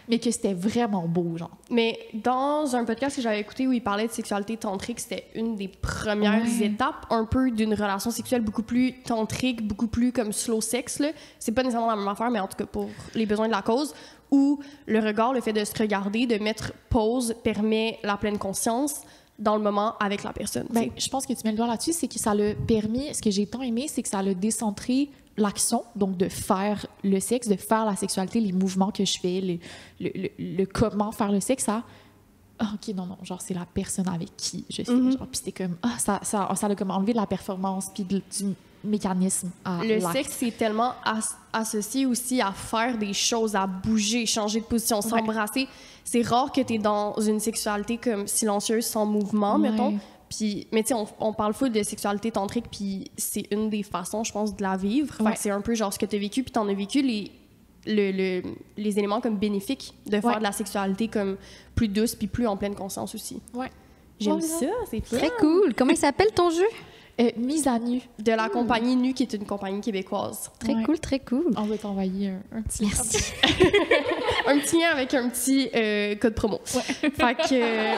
mais que c'était vraiment beau, genre.
Mais dans un podcast que j'avais écouté où il parlait de sexualité tantrique, c'était une des premières étapes un peu d'une relation sexuelle beaucoup plus tantrique, beaucoup plus comme slow sex, là. C'est pas nécessairement la même affaire, mais en tout cas pour les besoins de la cause, où le regard, le fait de se regarder, de mettre pause, permet la pleine conscience dans le moment avec la personne.
Ben, je pense que tu mets le doigt là-dessus, c'est que ça l'a permis, ce que j'ai tant aimé, c'est que ça l'a décentré l'action, donc de faire le sexe, de faire la sexualité, les mouvements que je fais, le comment faire le sexe, ça... OK, non, genre, c'est la personne avec qui je suis. Genre, puis c'était comme... ça a comme enlevé de la performance puis du mécanisme à
le
l'acte.
sexe, c'est tellement associé aussi à faire des choses, à bouger, changer de position, s'embrasser. C'est rare que tu es dans une sexualité comme silencieuse, sans mouvement, mettons. Puis, mais tu sais, on parle full de sexualité tantrique, puis c'est une des façons, je pense, de la vivre. Fait que c'est un peu genre ce que tu as vécu, puis tu en as vécu les éléments comme bénéfiques de faire de la sexualité comme plus douce, puis plus en pleine conscience aussi. J'aime ça, c'est
Très cool. Comment il s'appelle ton jeu?
Mise à nu.
De la compagnie Nu, qui est une compagnie québécoise.
Très cool, très cool.
On va t'envoyer un petit...
Merci.
Un petit lien avec un petit code promo. Fait que...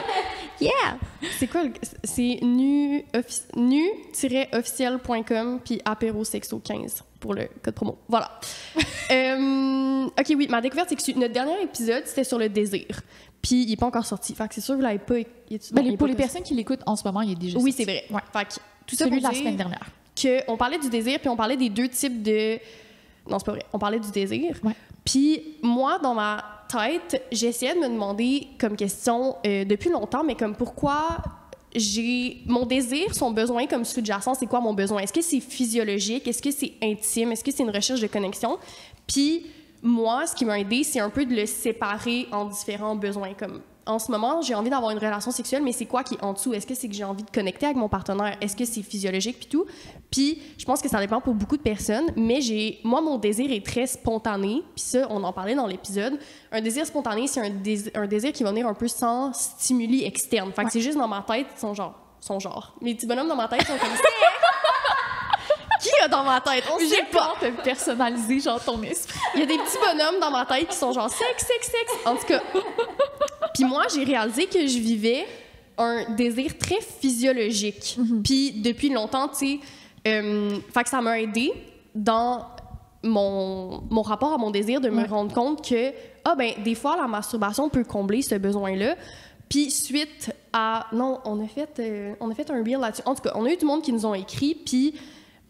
Yeah!
C'est quoi? C'est nu-officiel.com puis apérosexo15 pour le code promo. Voilà. OK, oui, ma découverte, c'est que notre dernier épisode, c'était sur le désir. Puis il n'est pas encore sorti. Fait que c'est sûr que vous l'avez pas...
pour les personnes qui l'écoutent en ce moment, il est déjà sorti.
Oui, c'est vrai.
Ouais.
Fait que tout ça
celui de
pour
la
dire
semaine dernière.
On parlait du désir, puis on parlait des deux types de... Non, c'est pas vrai. On parlait du désir.
Ouais.
Puis moi, dans ma tête, j'essayais de me demander comme question depuis longtemps, mais comme pourquoi j'ai mon désir, son besoin comme sous-jacent, c'est quoi mon besoin? Est-ce que c'est physiologique? Est-ce que c'est intime? Est-ce que c'est une recherche de connexion? Puis moi, ce qui m'a aidé, c'est un peu de le séparer en différents besoins. Comme en ce moment, j'ai envie d'avoir une relation sexuelle, mais c'est quoi qui est en dessous? Est-ce que c'est que j'ai envie de connecter avec mon partenaire? Est-ce que c'est physiologique puis tout? Puis je pense que ça dépend pour beaucoup de personnes, mais moi, mon désir est très spontané. Puis ça, on en parlait dans l'épisode. Un désir spontané, c'est un désir qui va venir un peu sans stimuli externe. Fait que c'est juste dans ma tête, son genre. Mes petits bonhommes dans ma tête sont comme ça. Qui a dans ma tête? On sait pas.
J'ai personnaliser genre ton esprit.
Il y a des petits bonhommes dans ma tête qui sont genre sexe. En tout cas. Puis moi, j'ai réalisé que je vivais un désir très physiologique. Puis depuis longtemps, tu sais, fait que ça m'a aidé dans mon rapport à mon désir de me rendre compte que, des fois, la masturbation peut combler ce besoin-là. Puis suite à... Non, on a fait un reel là-dessus. En tout cas, on a eu du monde qui nous ont écrit, puis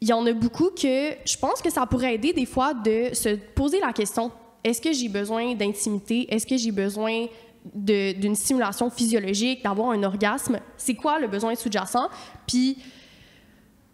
il y en a beaucoup que je pense que ça pourrait aider des fois de se poser la question, est-ce que j'ai besoin d'intimité? Est-ce que j'ai besoin d'une stimulation physiologique, d'avoir un orgasme? C'est quoi le besoin sous-jacent? Puis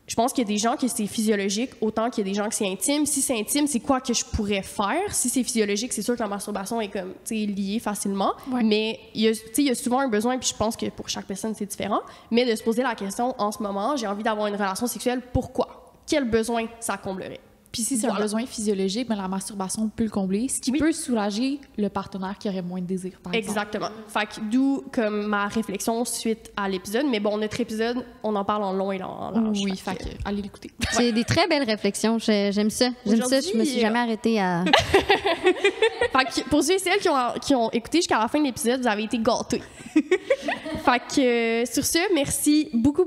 je pense qu'il y a des gens que c'est physiologique autant qu'il y a des gens que c'est intime. Si c'est intime, c'est quoi que je pourrais faire? Si c'est physiologique, c'est sûr que la masturbation est comme, liée facilement. Ouais. Mais il y a souvent un besoin, puis je pense que pour chaque personne, c'est différent, mais de se poser la question, en ce moment, j'ai envie d'avoir une relation sexuelle, pourquoi? Quel besoin ça comblerait?
Puis si c'est un besoin physiologique, la masturbation peut le combler, ce qui peut soulager le partenaire qui aurait moins de désir, par exemple.
Exactement. Fait que d'où comme ma réflexion suite à l'épisode. Mais bon, notre épisode, on en parle en long et en large.
Oui, fait que allez l'écouter.
C'est des très belles réflexions. J'aime ça. Je me suis jamais arrêtée à...
Fait que pour ceux et celles qui ont écouté jusqu'à la fin de l'épisode, vous avez été gâtés. Fait que sur ce, merci beaucoup.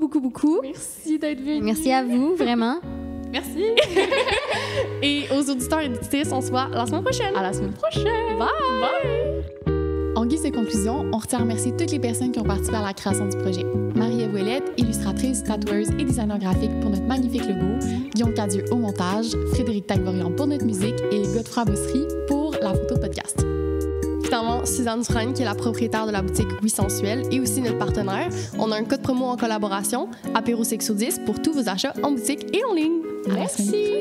Merci d'être venu.
Merci à vous, vraiment.
Merci.
Et aux auditeurs et auditrices, on se voit la semaine prochaine.
À la semaine prochaine.
Bye.
En guise de conclusion, on retient à remercier toutes les personnes qui ont participé à la création du projet. Marie-Ève Ouellette, illustratrice, tatoueuse et designer graphique pour notre magnifique logo, Guillaume Cadieux au montage, Frédéric Tagvorian pour notre musique et Godefroy Bossery pour la photo podcast.
Finalement, Suzanne Dufresne, qui est la propriétaire de la boutique Oui Sensuel et aussi notre partenaire. On a un code promo en collaboration, Apérosexo10, pour tous vos achats en boutique et en ligne.
Merci.